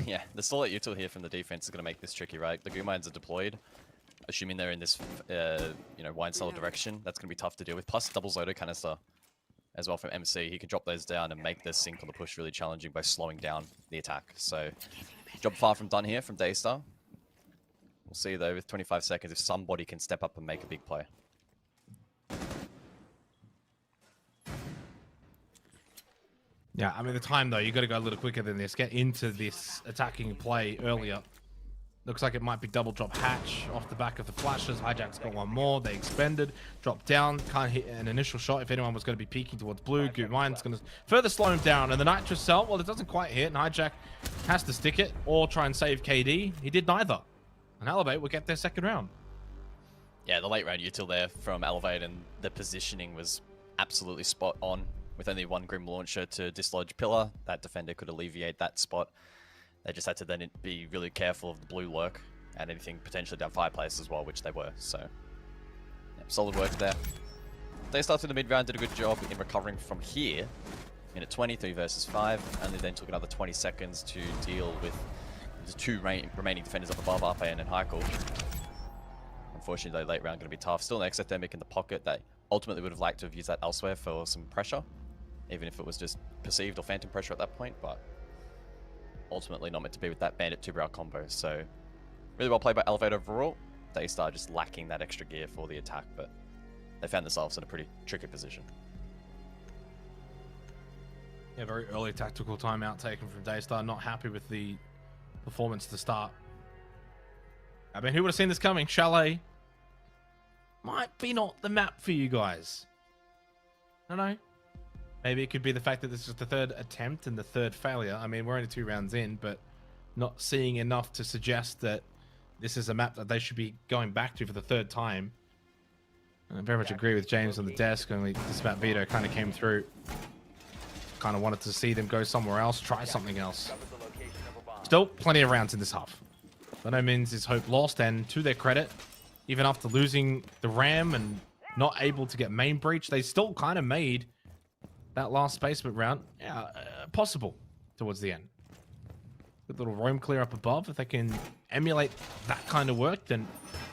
Yeah, the stall at util here from the defense is going to make this tricky, right? The Goo Mines are deployed, assuming they're in this, wine cellar direction. That's going to be tough to deal with. Plus, double Zoto canister as well from MC. He can drop those down and make the sync on the push really challenging by slowing down the attack. So, job far from done here from Daystar. We'll see though with 25 seconds if somebody can step up and make a big play. Yeah, I mean, the time, though, you got to go a little quicker than this. Get into this attacking play earlier. Looks like it might be double drop hatch off the back of the flashes. Hijack's got one more. They expended. Drop down. Can't hit an initial shot. If anyone was going to be peeking towards blue, Good Mind's going to further slow him down. And the Nitrous Cell, well, it doesn't quite hit. And Hijack has to stick it or try and save KD. He did neither. And Elevate will get their second round. Yeah, the late round util there from Elevate, and the positioning was absolutely spot on. With only one Grim launcher to dislodge Pillar, that defender could alleviate that spot. They just had to then be really careful of the blue lurk and anything potentially down fireplace as well, which they were. So, yeah, solid work there. They started the mid round, did a good job in recovering from here. Minute 20, 3 versus 5, and they then took another 20 seconds to deal with the 2 remaining defenders up above, Arpayan and Heikel. Unfortunately, late round going to be tough. Still an Exothermic in the pocket. They ultimately would have liked to have used that elsewhere for some pressure, even if it was just perceived or phantom pressure at that point, but ultimately not meant to be with that Bandit 2-Brow combo. So really well played by Elevate overall. Daystar just lacking that extra gear for the attack, but they found themselves in a pretty tricky position. Yeah, very early tactical timeout taken from Daystar. Not happy with the performance to start. I mean, who would have seen this coming? Chalet might be not the map for you guys. I don't know. Maybe it could be the fact that this is the 3rd attempt and the 3rd failure. I mean, we're only 2 rounds in, but not seeing enough to suggest that this is a map that they should be going back to for the 3rd time. I very much agree with James on the desk. Only this map veto kind of came through. Kind of wanted to see them go somewhere else, try something else. Still plenty of rounds in this half. By no means is hope lost, and to their credit, even after losing the Ram and not able to get main breach, they still kind of made that last basement round possible towards the end. Good little roam clear up above. If they can emulate that kind of work, then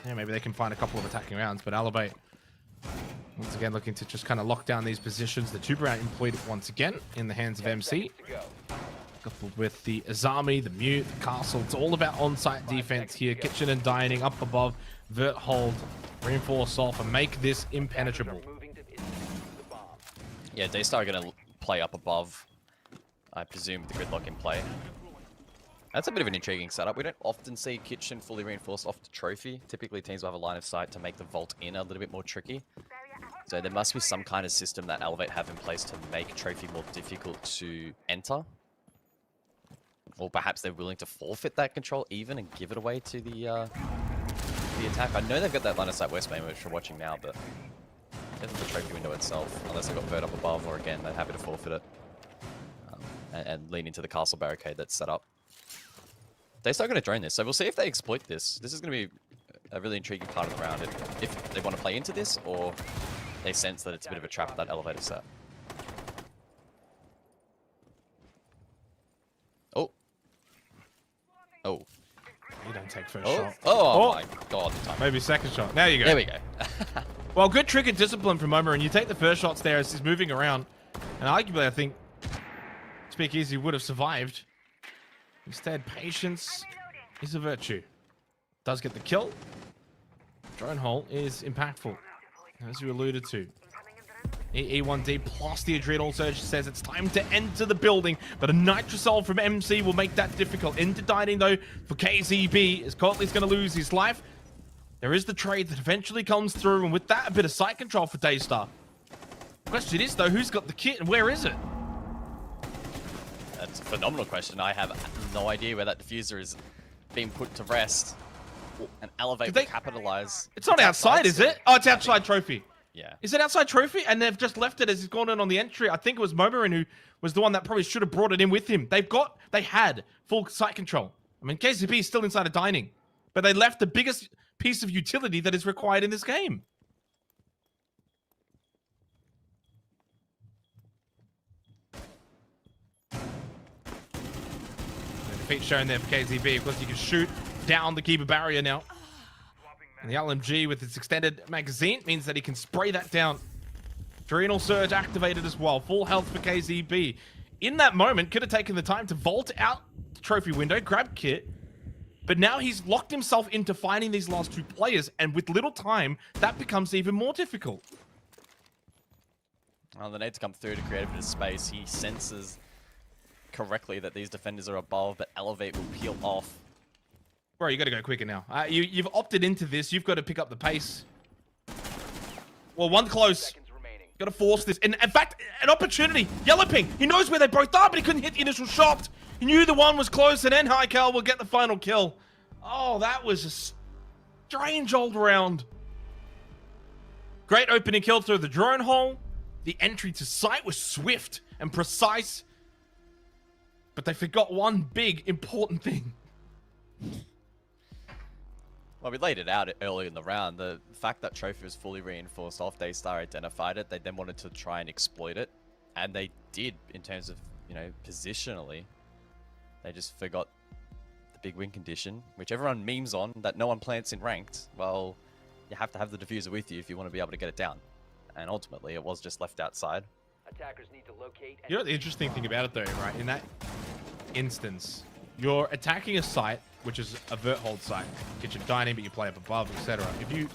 maybe they can find a couple of attacking rounds. But Elevate, once again, looking to just kind of lock down these positions. The Tuber employed once again in the hands of MC. Coupled with the Azami, the Mute, the Castle. It's all about on-site defense here. Kitchen and Dining up above. Vert hold, reinforce off, and make this impenetrable. Yeah, Daystar are going to play up above, I presume, with the gridlock in play. That's a bit of an intriguing setup. We don't often see Kitchen fully reinforced off the Trophy. Typically, teams will have a line of sight to make the vault in a little bit more tricky. So there must be some kind of system that Elevate have in place to make Trophy more difficult to enter. Or perhaps they're willing to forfeit that control even and give it away to the attack. I know they've got that line of sight west main, which we're watching now, but the trophy window itself, unless they've got Vert up above, or again, they're happy to forfeit it and lean into the castle barricade that's set up. They're still going to drone this, so we'll see if they exploit this. This is going to be a really intriguing part of the round, if they want to play into this, or they sense that it's a bit of a trap at that elevator set. Oh. Oh. You don't take first shot. Oh my god. Maybe second shot. There you go. There we go. Well, good trick and discipline from Momo, and you take the first shots there as he's moving around. And arguably, I think Speakeasy would have survived. Instead, patience is a virtue. Does get the kill. Drone hole is impactful, as you alluded to. E1D plus the Adrenal Surge says it's time to enter the building, but a Nitrosol from MC will make that difficult. Into Dining, though, for KZB, as Cotley's going to lose his life. There is the trade that eventually comes through, and with that, a bit of sight control for Daystar. Question is, though, who's got the kit and where is it? That's a phenomenal question. I have no idea where that diffuser is being put to rest. And Elevate will capitalize. It's not outside, is it? Oh, it's outside Trophy. Yeah. Is it outside trophy? And they've just left it as he's gone in on the entry. I think it was Momorin who was the one that probably should have brought it in with him. They had full site control. I mean, KCP is still inside of dining, but they left the biggest piece of utility that is required in this game. Defeat shown there for KZB. Of course, you can shoot down the keeper barrier now. And the LMG with its extended magazine means that he can spray that down. Adrenal Surge activated as well. Full health for KZB. In that moment, could have taken the time to vault out the trophy window, grab kit. But now he's locked himself into finding these last two players. And with little time, that becomes even more difficult. Well, they need to come through to create a bit of space. He senses correctly that these defenders are above, but Elevate will peel off. Bro, you got to go quicker now. You've opted into this. You've got to pick up the pace. Well, one close. Got to force this. And in fact, an opportunity. Yellow Ping. He knows where they both are, but he couldn't hit the initial shot. He knew the one was close, and then Hykel will get the final kill. Oh, that was a strange old round. Great opening kill through the drone hole. The entry to site was swift and precise. But they forgot one big, important thing. Well, we laid it out early in the round. The fact that Trophy was fully reinforced off, Daystar identified it. They then wanted to try and exploit it. And they did in terms of, positionally. They just forgot the big win condition, which everyone memes on, that no one plants in ranked. Well, you have to have the diffuser with you if you want to be able to get it down. And ultimately, it was just left outside. Attackers need to locate. You know what the interesting thing about it though, right? In that instance, you're attacking a site, which is a vert hold site, kitchen dining, but you play up above, etc. If you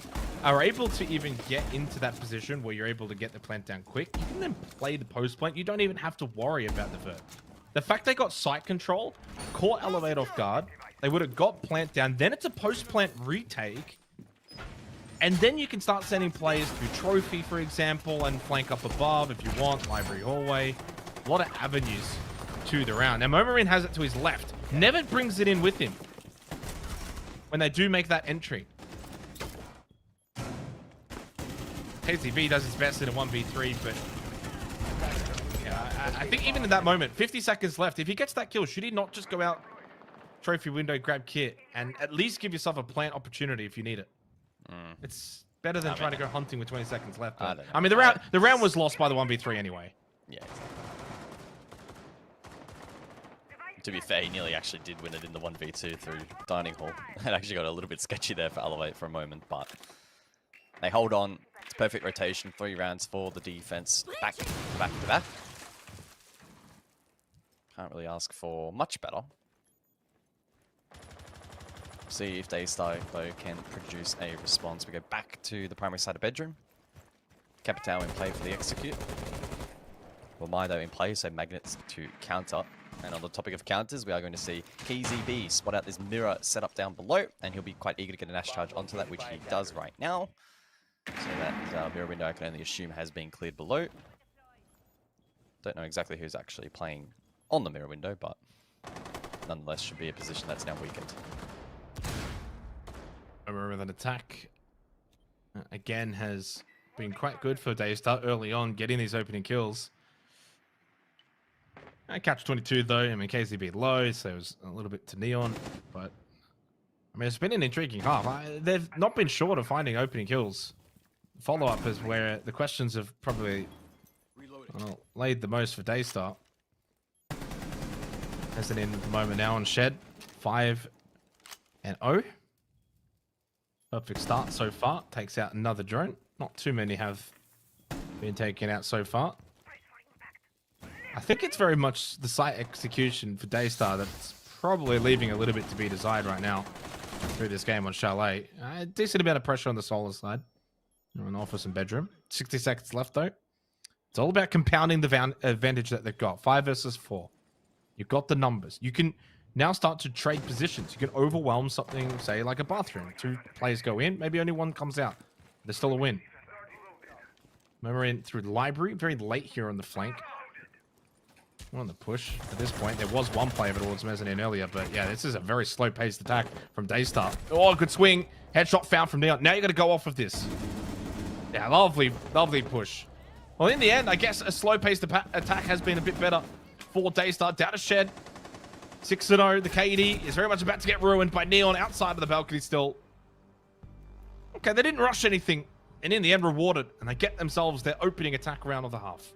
are able to even get into that position where you're able to get the plant down quick, you can then play the post plant. You don't even have to worry about the vert. The fact they got site control, caught Elevate off guard, they would have got plant down, then it's a post plant retake. And then you can start sending players through trophy, for example, and flank up above if you want, library hallway. A lot of avenues to the round. Now, Momorin has it to his left. Never brings it in with him when they do make that entry. KCB does his best in a 1v3, but yeah, I think even in that moment, 50 seconds left, if he gets that kill, should he not just go out, trophy window, grab kit, and at least give yourself a plant opportunity if you need it? It's better than trying to go hunting with 20 seconds left. I mean, the round was lost by the 1v3 anyway. Yeah. To be fair, he nearly actually did win it in the 1v2 through dining hall. It actually got a little bit sketchy there for Elevate for a moment, but they hold on. It's perfect rotation. 3 rounds for the defense. Back to back to back. Can't really ask for much better. See if Daystar, though, can produce a response. We go back to the primary side of bedroom. Capitao in play for the execute. Well, Mido in play, so magnets to counter. And on the topic of counters, we are going to see KZB spot out this mirror setup down below, and he'll be quite eager to get an Ash charge onto that, which he does right now. So that mirror window, I can only assume, has been cleared below. Don't know exactly who's actually playing on the mirror window, but nonetheless should be a position that's now weakened. Remember that attack again has been quite good for Daystar early on, getting these opening kills. Catch 22 though, I mean KCB low, so it was a little bit to Neon, but I mean it's been an intriguing half. They've not been short of finding opening kills. Follow-up is where the questions have probably laid the most for Daystar. As an in the moment now on Shed, 5-0. Perfect start so far. Takes out another drone. Not too many have been taken out so far. I think it's very much the site execution for Daystar that's probably leaving a little bit to be desired right now through this game on Chalet. A decent amount of pressure on the Solar side. An office and bedroom. 60 seconds left though. It's all about compounding the advantage that they've got. 5 versus 4. You've got the numbers. You can now start to trade positions. You can overwhelm something, say like a bathroom. 2 players go in, maybe only 1 comes out. There's still a win. Remember in through the library, very late here on the flank. On the push at this point. There was 1 player towards mezzanine earlier, but yeah, this is a very slow-paced attack from Daystar. Oh, good swing. Headshot found from Neon. Now you got to go off of this. Yeah, lovely, lovely push. Well, in the end, I guess a slow-paced attack has been a bit better for Daystar. Down to Shed. 6-0. The KD is very much about to get ruined by Neon outside of the balcony still. Okay, they didn't rush anything, and in the end rewarded, and they get themselves their opening attack round of the half.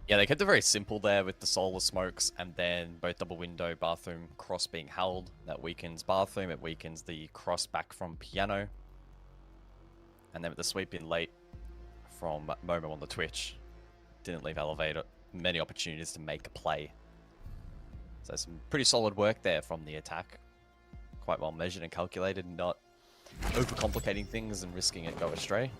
Yeah, they kept it very simple there with the solar smokes and then both double window, bathroom, cross being held. That weakens bathroom, it weakens the cross back from piano. And then with the sweep in late from Momo on the Twitch, didn't leave Elevator many opportunities to make a play. So some pretty solid work there from the attack. Quite well measured and calculated, not overcomplicating things and risking it go astray.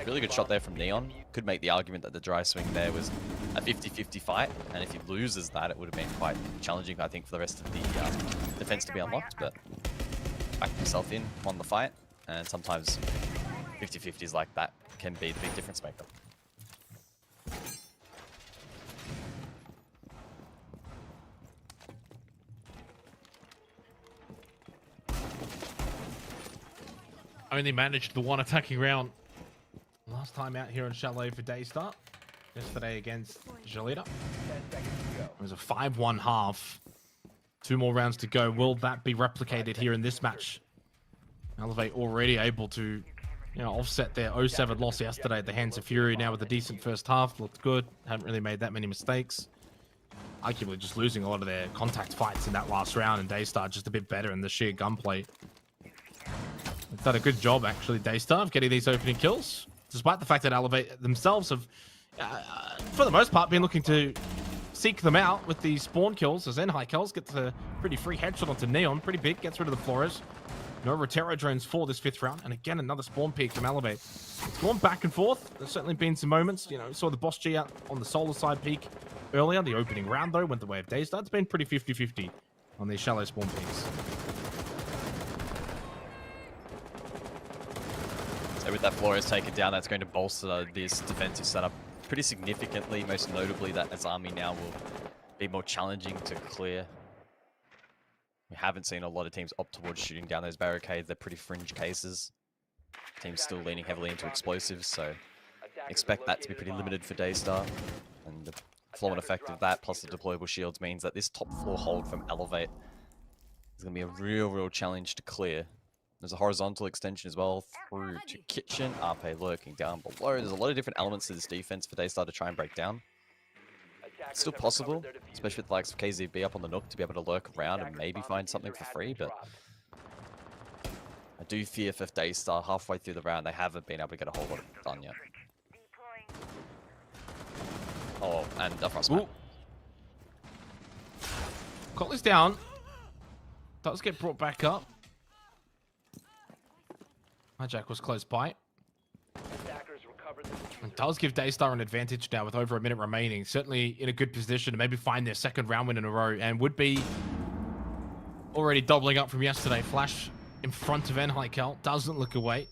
Really good shot there from Neon. Could make the argument that the dry swing there was a 50-50 fight, and if he loses that, it would have been quite challenging, I think, for the rest of the defense to be unlocked, but backed himself in, won the fight, and sometimes 50-50s like that can be the big difference maker. Only managed the one attacking round last time out here in Chalet for Daystar. Yesterday against Jalita. It was a 5-1 half. 2 more rounds to go. Will that be replicated here in this match? Elevate already able to, offset their 0-7 loss yesterday at the hands of Fury. Now with a decent first half. Looked good. Haven't really made that many mistakes. Arguably just losing a lot of their contact fights in that last round, and Daystar just a bit better in the sheer gunplay. They've done a good job, actually, Daystar, of getting these opening kills, despite the fact that Elevate themselves have, for the most part, been looking to seek them out with the spawn kills, as Enhai gets a pretty free headshot onto Neon, pretty big, gets rid of the Flores. No Rotero drones for this 5th round, and again, another spawn peak from Elevate. It's gone back and forth. There's certainly been some moments, saw the Boss G out on the solar side peak earlier. The opening round, though, went the way of Daystar. It's been pretty 50-50 on these shallow spawn peaks. So with that Flores taken down, that's going to bolster this defensive setup pretty significantly. Most notably, that Azami now will be more challenging to clear. We haven't seen a lot of teams opt towards shooting down those barricades. They're pretty fringe cases. Teams still leaning heavily into explosives, so expect that to be pretty limited for Daystar. And the flow-on effect of that, plus the deployable shields, means that this top floor hold from Elevate is going to be a real challenge to clear. There's a horizontal extension as well through to Kitchen. RP lurking down below. There's a lot of different elements to this defense for Daystar to try and break down. It's still possible, especially with the likes of KZB up on the Nook, to be able to lurk around and maybe find something for free, but I do fear for Daystar halfway through the round, they haven't been able to get a whole lot done yet. Oh, and a frostbite. Cotley's down. Does get brought back up. Hijack was close by. It does give Daystar an advantage now with over a minute remaining. Certainly in a good position to maybe find their 2nd round win in a row, and would be already doubling up from yesterday. Flash in front of Enhai, doesn't look away.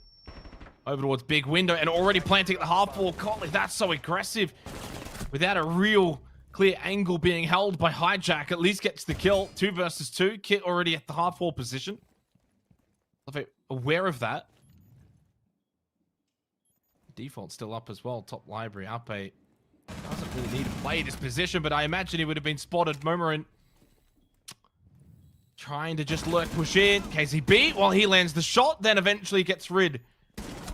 Over towards big window and already planting at the half wall. Cotley, that's so aggressive. Without a real clear angle being held by Hijack, at least gets the kill. 2 versus 2. Kit already at the half wall position. Aware of that. Default still up as well. Top library. Ape doesn't really need to play this position, but I imagine he would have been spotted. Momorin trying to just lurk, push in. KZB, while he lands the shot, then eventually gets rid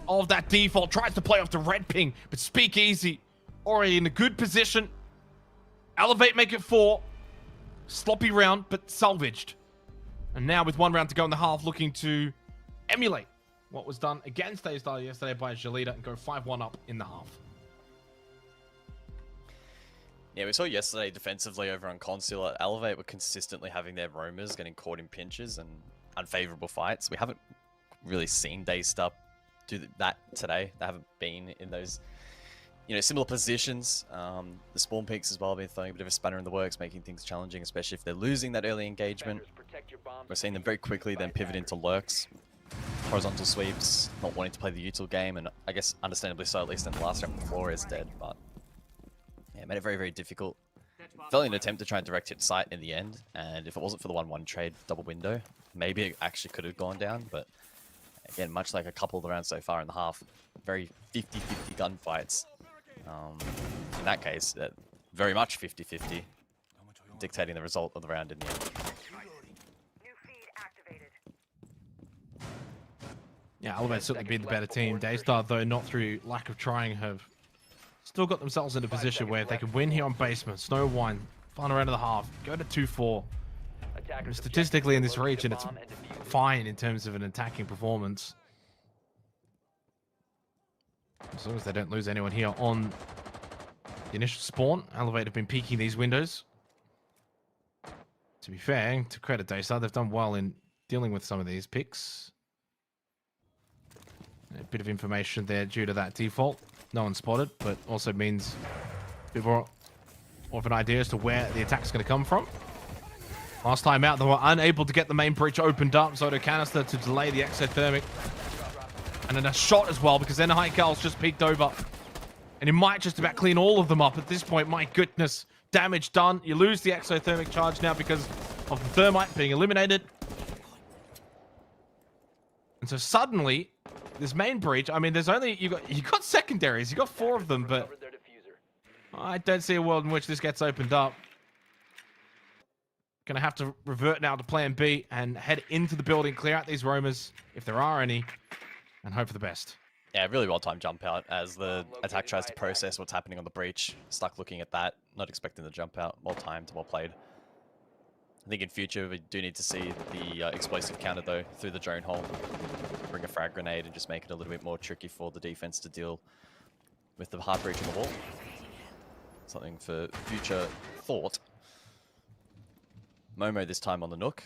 of that default. Tries to play off the red ping, but Speakeasy already in a good position. Elevate make it 4. Sloppy round, but salvaged. And now with 1 round to go in the half, looking to emulate what was done against Daystar yesterday by Jalita and go 5-1 up in the half. Yeah, we saw yesterday defensively over on Consular, Elevate were consistently having their roamers getting caught in pinches and unfavorable fights. We haven't really seen Daystar do that today. They haven't been in those, similar positions. The spawn peaks as well have been throwing a bit of a spanner in the works, making things challenging, especially if they're losing that early engagement. We're seeing them very quickly then pivot into lurks. Horizontal sweeps, not wanting to play the util game, and I guess understandably so, at least in the last round, the floor is dead, but yeah, made it very difficult. Felt an attempt to try and direct hit sight in the end, and if it wasn't for the 1-1 trade double window, maybe it actually could have gone down, but Again, much like a couple of the rounds so far in the half, very 50-50 gunfights. In that case, very much 50-50, dictating the result of the round in the end. Yeah, Elevate's certainly been the better team. Daystar, though, not through lack of trying, have still got themselves in a position where they can win here on basement. Snow Wine, final round of the half, go to 2-4. Statistically in this region, it's fine in terms of an attacking performance. As long as they don't lose anyone here on the initial spawn. Elevate have been peeking these windows. To be fair, to credit Daystar, they've done well in dealing with some of these picks. A bit of information there due to that default. No one spotted, but also means a bit more of an idea as to where the attack's going to come from. Last time out, they were unable to get the main breach opened up. Zoto canister to delay the exothermic. And then a shot as well, because then Heikel's just peeked over. And he might just about clean all of them up at this point. My goodness. Damage done. You lose the exothermic charge now because of the thermite being eliminated. And so suddenly, this main breach, I mean, there's only, you got secondaries. You got 4 of them, but I don't see a world in which this gets opened up. Gonna have to revert now to plan B and head into the building, clear out these roamers, if there are any, and hope for the best. Yeah, really well-timed jump out as the attack tries to process what's happening on the breach. Stuck looking at that, not expecting the jump out. Well timed, well played. I think in future we do need to see the explosive counter though through the drone hole. Bring a frag grenade and just make it a little bit more tricky for the defense to deal with the hard breach on the wall. Something for future thought. Momo this time on the Nook.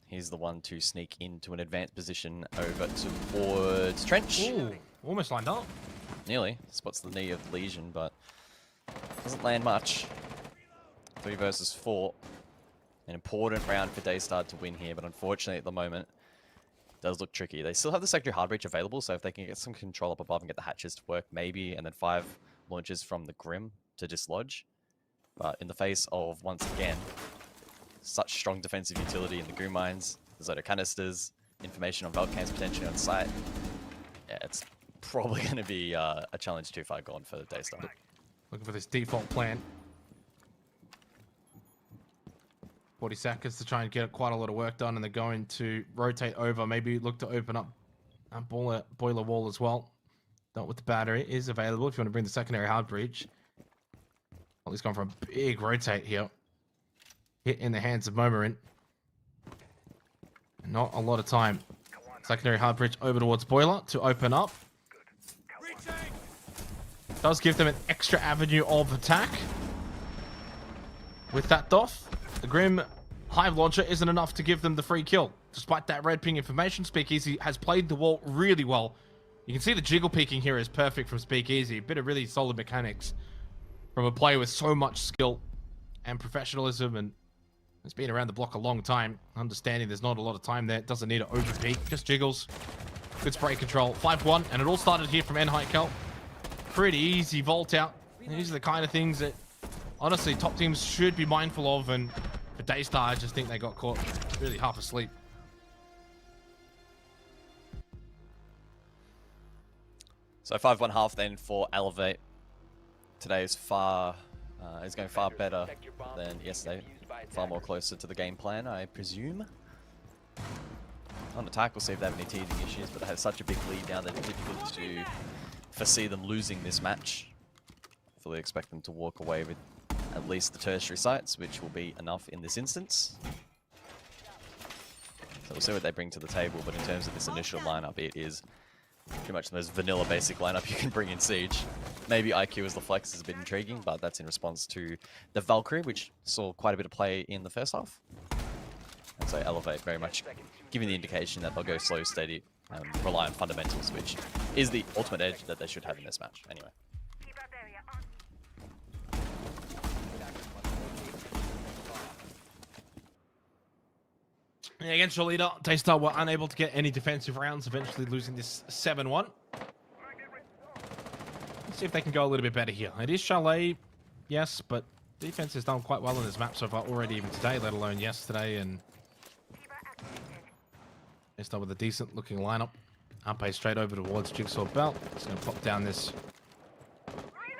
He's the one to sneak into an advanced position over towards Trench. Ooh, almost lined up. Nearly. Spots the knee of Legion, but doesn't land much. 3 versus 4. An important round for Daystar to win here, but unfortunately at the moment, it does look tricky. They still have the secondary hard breach available, so if they can get some control up above and get the hatches to work, maybe, and then 5 launches from the Grim to dislodge. But in the face of, once again, such strong defensive utility in the Goo Mines, the Zoto canisters, information on Valcams potentially on site. Yeah, it's probably going to be a challenge too far gone for Daystar. Looking for this default plan. 40 seconds to try and get quite a lot of work done, and they're going to rotate over, maybe look to open up a boiler wall as well. Not with the battery is available if you want to bring the secondary hard breach. Well, he's gone for a big rotate here. Hit in the hands of Momorin. Not a lot of time. Secondary hard breach over towards boiler to open up. Does give them an extra avenue of attack. With that doff, the Grim Hive Launcher isn't enough to give them the free kill. Despite that red ping information, Speakeasy has played the wall really well. You can see the jiggle peeking here is perfect from Speakeasy. A bit of really solid mechanics from a player with so much skill and professionalism, and has been around the block a long time. Understanding there's not a lot of time there. Doesn't need to over peek, just jiggles. Good spray control. 5-1, and it all started here from N-Heikel. Pretty easy vault out. These are the kind of things that honestly top teams should be mindful of, and for Daystar I just think they got caught really half asleep. So 5-1 half then for Elevate. Today is going far better than yesterday. Far more closer to the game plan, I presume. On attack, we'll see if they have any teething issues, but they have such a big lead now that it's difficult to foresee them losing this match. I fully expect them to walk away with at least the tertiary sites, which will be enough in this instance. So we'll see what they bring to the table, but in terms of this initial lineup, it is pretty much the most vanilla basic lineup you can bring in Siege. Maybe IQ as the flex is a bit intriguing, but that's in response to the Valkyrie, which saw quite a bit of play in the first half. And so Elevate very much giving the indication that they'll go slow, steady, and rely on fundamentals, which is the ultimate edge that they should have in this match. Anyway. Yeah, against your leader, Daystar were unable to get any defensive rounds, eventually losing this 7-1. Let's see if they can go a little bit better here. It is Chalet, yes, but defense has done quite well in this map so far already, even today, let alone yesterday, and Daystar with a decent looking lineup. Ampe straight over towards Jigsaw Belt. He's going to pop down this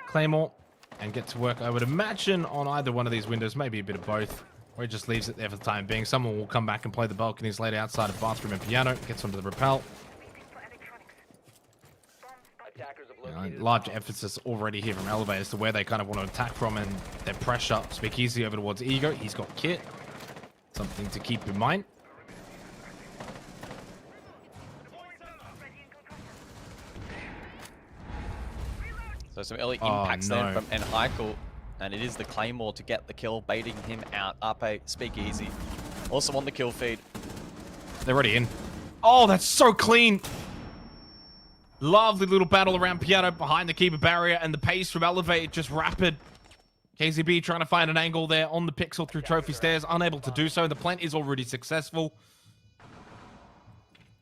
Claymore and get to work. I would imagine on either one of these windows, maybe a bit of both, or he just leaves it there for the time being. Someone will come back and play the balconies later outside of bathroom and piano, gets onto the rappel. Large emphasis already here from Elevate as to where they kind of want to attack from and their pressure. Speakeasy over towards Ego. He's got kit. Something to keep in mind. So some early impacts then from Enheikel, and it is the Claymore to get the kill, baiting him out. Ape, Speakeasy, also on the kill feed. They're already in. Oh, that's so clean. Lovely little battle around piano behind the keeper barrier, and the pace from Elevate just rapid. KZB trying to find an angle there on the pixel through trophy stairs, unable to do so. The plant is already successful.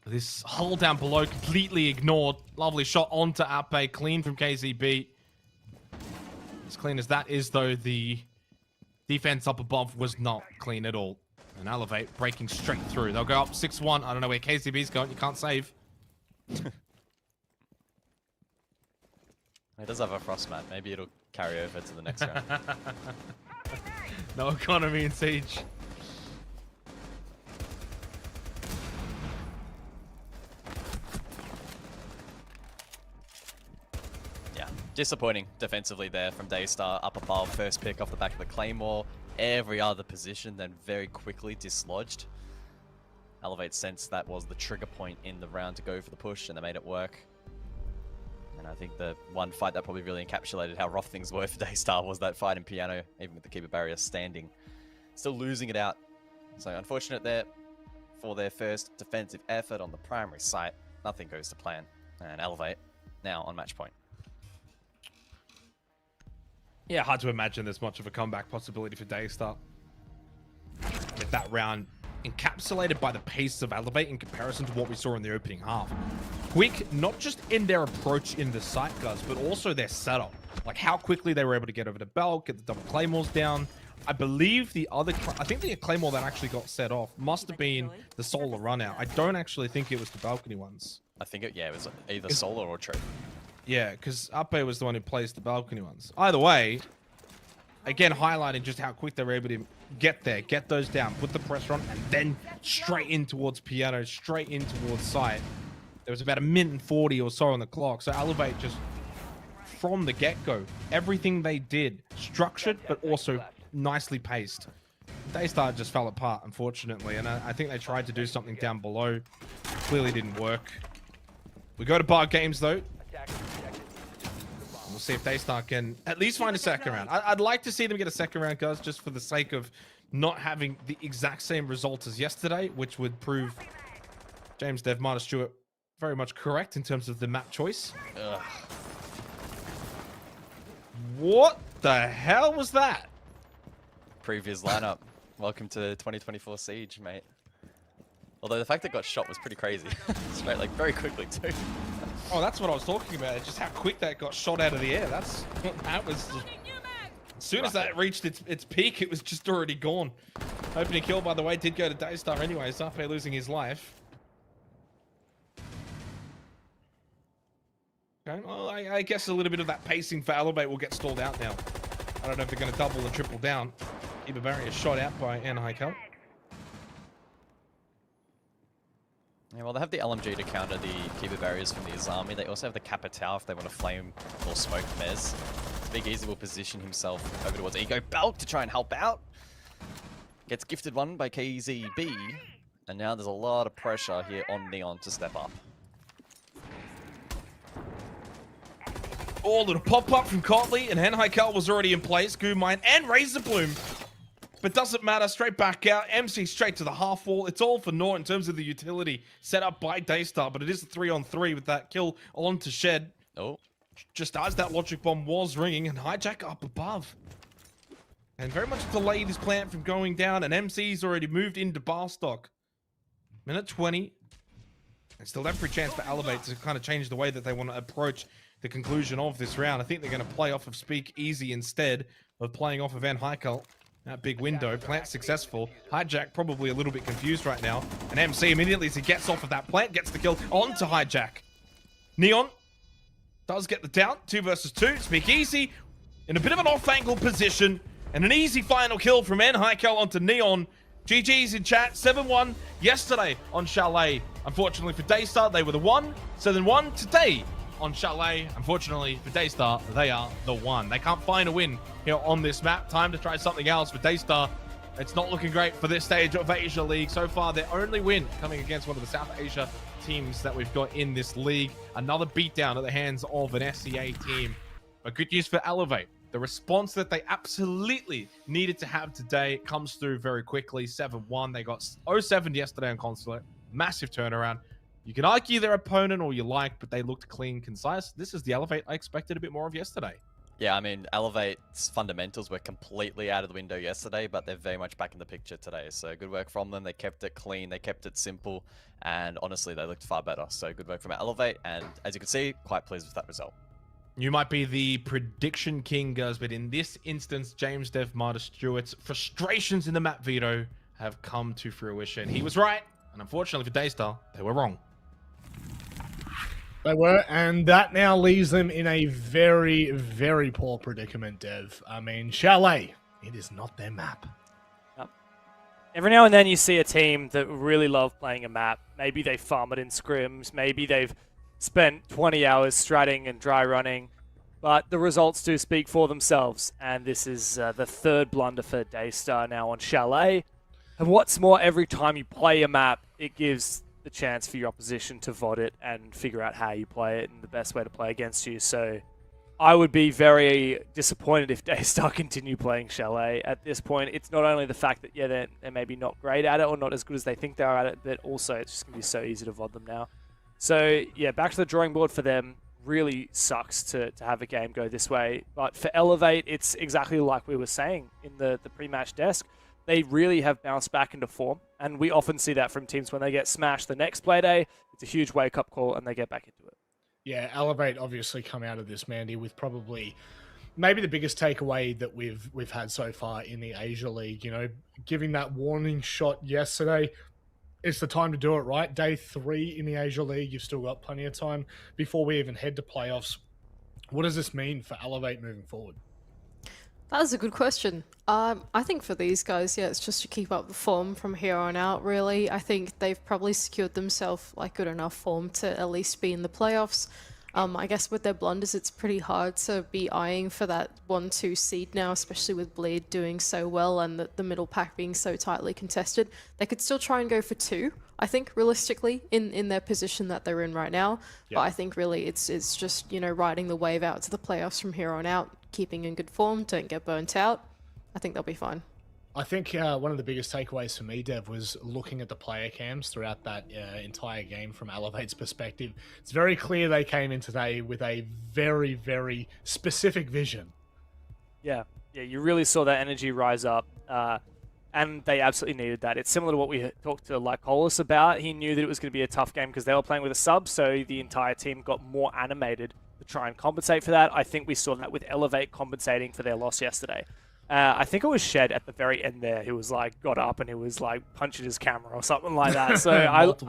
This hole down below completely ignored. Lovely shot onto Ape, clean from KZB. As clean as that is, though, the defense up above was not clean at all. And Elevate breaking straight through. They'll go up 6-1. I don't know where KZB's going. You can't save. He does have a frost mat. Maybe it'll carry over to the next round. No economy in Siege. Yeah, disappointing defensively there from Daystar. Up above, first pick off the back of the Claymore. Every other position, then very quickly dislodged. Elevate sensed that was the trigger point in the round to go for the push, and they made it work. And I think the one fight that probably really encapsulated how rough things were for Daystar was that fight in piano, even with the keeper barrier standing. Still losing it out. So unfortunate there for their first defensive effort on the primary site. Nothing goes to plan. And Elevate now on match point. Yeah, hard to imagine there's much of a comeback possibility for Daystar. With that round encapsulated by the pace of Elevate in comparison to what we saw in the opening half. Quick, not just in their approach in the site, guys, but also their setup. Like how quickly they were able to get over the belt, get the double claymores down. I believe I think the claymore that actually got set off must have been the solar run out. I don't actually think it was the balcony ones. I think it was either solar or true. Yeah, because Ape was the one who placed the balcony ones. Either way, again, highlighting just how quick they were able to get there, get those down, put the pressure on, and then straight in towards piano, straight in towards site. There was about 1:40 or so on the clock. So Elevate just, from the get-go, everything they did, structured, but also nicely paced. Daystar just fell apart, unfortunately, and I think they tried to do something down below. Clearly didn't work. We go to bar games, though. We'll see if Daystar can at least find a second round. I'd like to see them get a second round, guys, just for the sake of not having the exact same result as yesterday, which would prove James Dev Marta Stewart very much correct in terms of the map choice. Ugh. What the hell was that? Previous lineup. Welcome to 2024 Siege, mate. Although the fact that it got shot was pretty crazy. Straight, like, very quickly, too. Oh, that's what I was talking about. Just how quick that got shot out of the air. That was... As soon as that reached its peak, it was just already gone. Opening kill, by the way, did go to Daystar anyway. Zape losing his life. Okay, well, I guess a little bit of that pacing for Elevate will get stalled out now. I don't know if they're going to double or triple down. Keeper barrier shot out by Enheikel. Yeah, well, they have the LMG to counter the keeper barriers from the Azami. They also have the Capitao if they want to flame or smoke Mez. Big Easy will position himself over towards Ego Belt to try and help out. Gets gifted one by KZB. And now there's a lot of pressure here on Neon to step up. Oh, little pop-up from Cotley, and Enheikel was already in place. Goomine and Razorplume. But doesn't matter, straight back out. MC straight to the half wall. It's all for naught in terms of the utility set up by Daystar, but it is a 3-on-3 with that kill onto Shed. Oh. Just as that logic bomb was ringing, and Hijack up above. And very much delayed his plant from going down, and MC's already moved into bar stock. Minute 20. And still every chance for Elevate to kind of change the way that they want to approach the conclusion of this round. I think they're going to play off of Speak Easy instead of playing off of Enheikel. That big window, plant successful. Hijack probably a little bit confused right now. And MC immediately as he gets off of that plant, gets the kill onto Hijack. Neon does get the down, 2 versus 2. Speak easy in a bit of an off-angle position. And an easy final kill from N-Hykel onto Neon. GG's in chat, 7-1 yesterday on Chalet. Unfortunately for Daystar, they were the 1. 7-1 today on Chalet. Unfortunately for Daystar, they are the 1. They can't find a win here on this map. Time to try something else for Daystar. It's not looking great for this stage of Asia League. So far, their only win coming against one of the South Asia teams that we've got in this league. Another beatdown at the hands of an SEA team. But good news for Elevate. The response that they absolutely needed to have today comes through very quickly. 7-1. They got 0-7 yesterday on Consulate. Massive turnaround. You can argue their opponent all you like, but they looked clean, concise. This is the Elevate I expected a bit more of yesterday. Yeah, I mean, Elevate's fundamentals were completely out of the window yesterday, but they're very much back in the picture today. So good work from them. They kept it clean. They kept it simple. And honestly, they looked far better. So good work from Elevate. And as you can see, quite pleased with that result. You might be the prediction king, guys, but in this instance, James Dev Marta Stewart's frustrations in the map veto have come to fruition. He was right, and unfortunately for Daystar, they were wrong. They were, and that now leaves them in a very, very poor predicament, Dev. I mean, Chalet, it is not their map. Yep. Every now and then you see a team that really love playing a map. Maybe they farm it in scrims, maybe they've spent 20 hours stratting and dry running, but the results do speak for themselves, and this is the third blunder for Daystar now on Chalet. And what's more, every time you play a map, it gives the chance for your opposition to VOD it and figure out how you play it and the best way to play against you. So I would be very disappointed if Daystar continue playing Chalet. At this point, it's not only the fact that, yeah, they're maybe not great at it or not as good as they think they are at it, but also it's just going to be so easy to VOD them now. So, yeah, back to the drawing board for them. Really sucks to have a game go this way. But for Elevate, it's exactly like we were saying in the pre-match desk. They really have bounced back into form. And we often see that from teams when they get smashed the next play day. It's a huge wake-up call and they get back into it. Yeah, Elevate obviously come out of this, Mandy, with probably maybe the biggest takeaway that we've had so far in the Asia League. You know, giving that warning shot yesterday. It's the time to do it, right? Day 3 in the Asia League. You've still got plenty of time before we even head to playoffs. What does this mean for Elevate moving forward? That is a good question. I think for these guys, yeah, it's just to keep up the form from here on out, really. I think they've probably secured themselves like good enough form to at least be in the playoffs. I guess with their blunders, it's pretty hard to be eyeing for that 1-2 seed now, especially with Bleed doing so well and the middle pack being so tightly contested. They could still try and go for 2, I think, realistically, in their position that they're in right now. Yep. But I think really it's just, you know, riding the wave out to the playoffs from here on out, keeping in good form, don't get burnt out. I think they'll be fine. I think one of the biggest takeaways for me, Dev, was looking at the player cams throughout that entire game from Elevate's perspective. It's very clear they came in today with a very, very specific vision. Yeah, you really saw that energy rise up, and they absolutely needed that. It's similar to what we talked to Lycolis about. He knew that it was going to be a tough game because they were playing with a sub, so the entire team got more animated to try and compensate for that. I think we saw that with Elevate compensating for their loss yesterday. I think it was Shed at the very end there who was like, got up and he was like punching his camera or something like that. So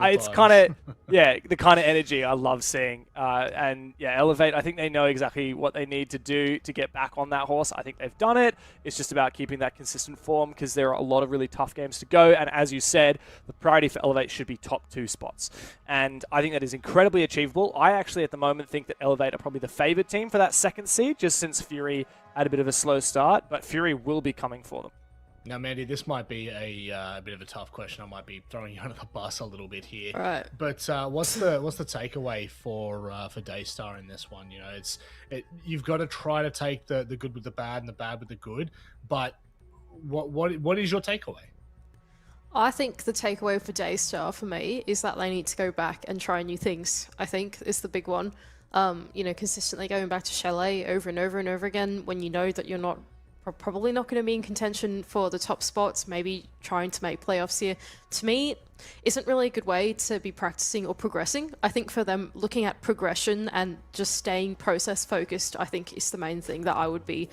it's kind of, yeah, the kind of energy I love seeing. And yeah, Elevate, I think they know exactly what they need to do to get back on that horse. I think they've done it. It's just about keeping that consistent form because there are a lot of really tough games to go. And as you said, the priority for Elevate should be top 2 spots. And I think that is incredibly achievable. I actually at the moment think that Elevate are probably the favored team for that 2nd seed, just since Fury had a bit of a slow start, but Fury will be coming for them. Now, Mandy, this might be a bit of a tough question. I might be throwing you under the bus a little bit here. All right. But what's the takeaway for Daystar in this one? You know, you've got to try to take the good with the bad and the bad with the good. But what is your takeaway? I think the takeaway for Daystar for me is that they need to go back and try new things. I think is the big one. You know, consistently going back to Chalet over and over and over again when you know that you're probably not going to be in contention for the top spots, maybe trying to make playoffs here. To me, isn't really a good way to be practicing or progressing. I think for them, looking at progression and just staying process focused, I think is the main thing that I would be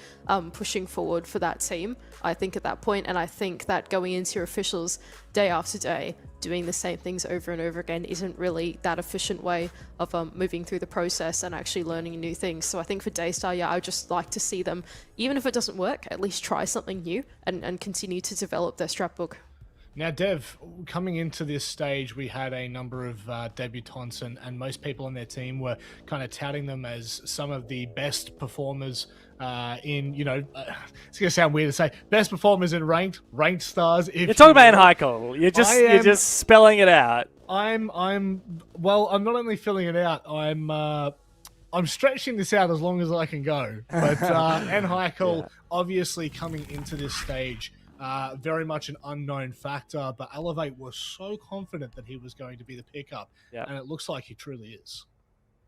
pushing forward for that team, I think at that point. And I think that going into your officials day after day, doing the same things over and over again isn't really that efficient way of moving through the process and actually learning new things. So I think for Daystar, yeah, I would just like to see them, even if it doesn't work, at least try something new and continue to develop their strat book. Now, Dev, coming into this stage, we had a number of debutants, and most people on their team were kind of touting them as some of the best performers in, it's going to sound weird to say, best performers in ranked stars. You're talking about Enhycle. You're just spelling it out. I'm not only filling it out, I'm stretching this out as long as I can go. But Enhycle, obviously coming into this stage, very much an unknown factor, but Elevate was so confident that he was going to be the pickup, and it looks like he truly is.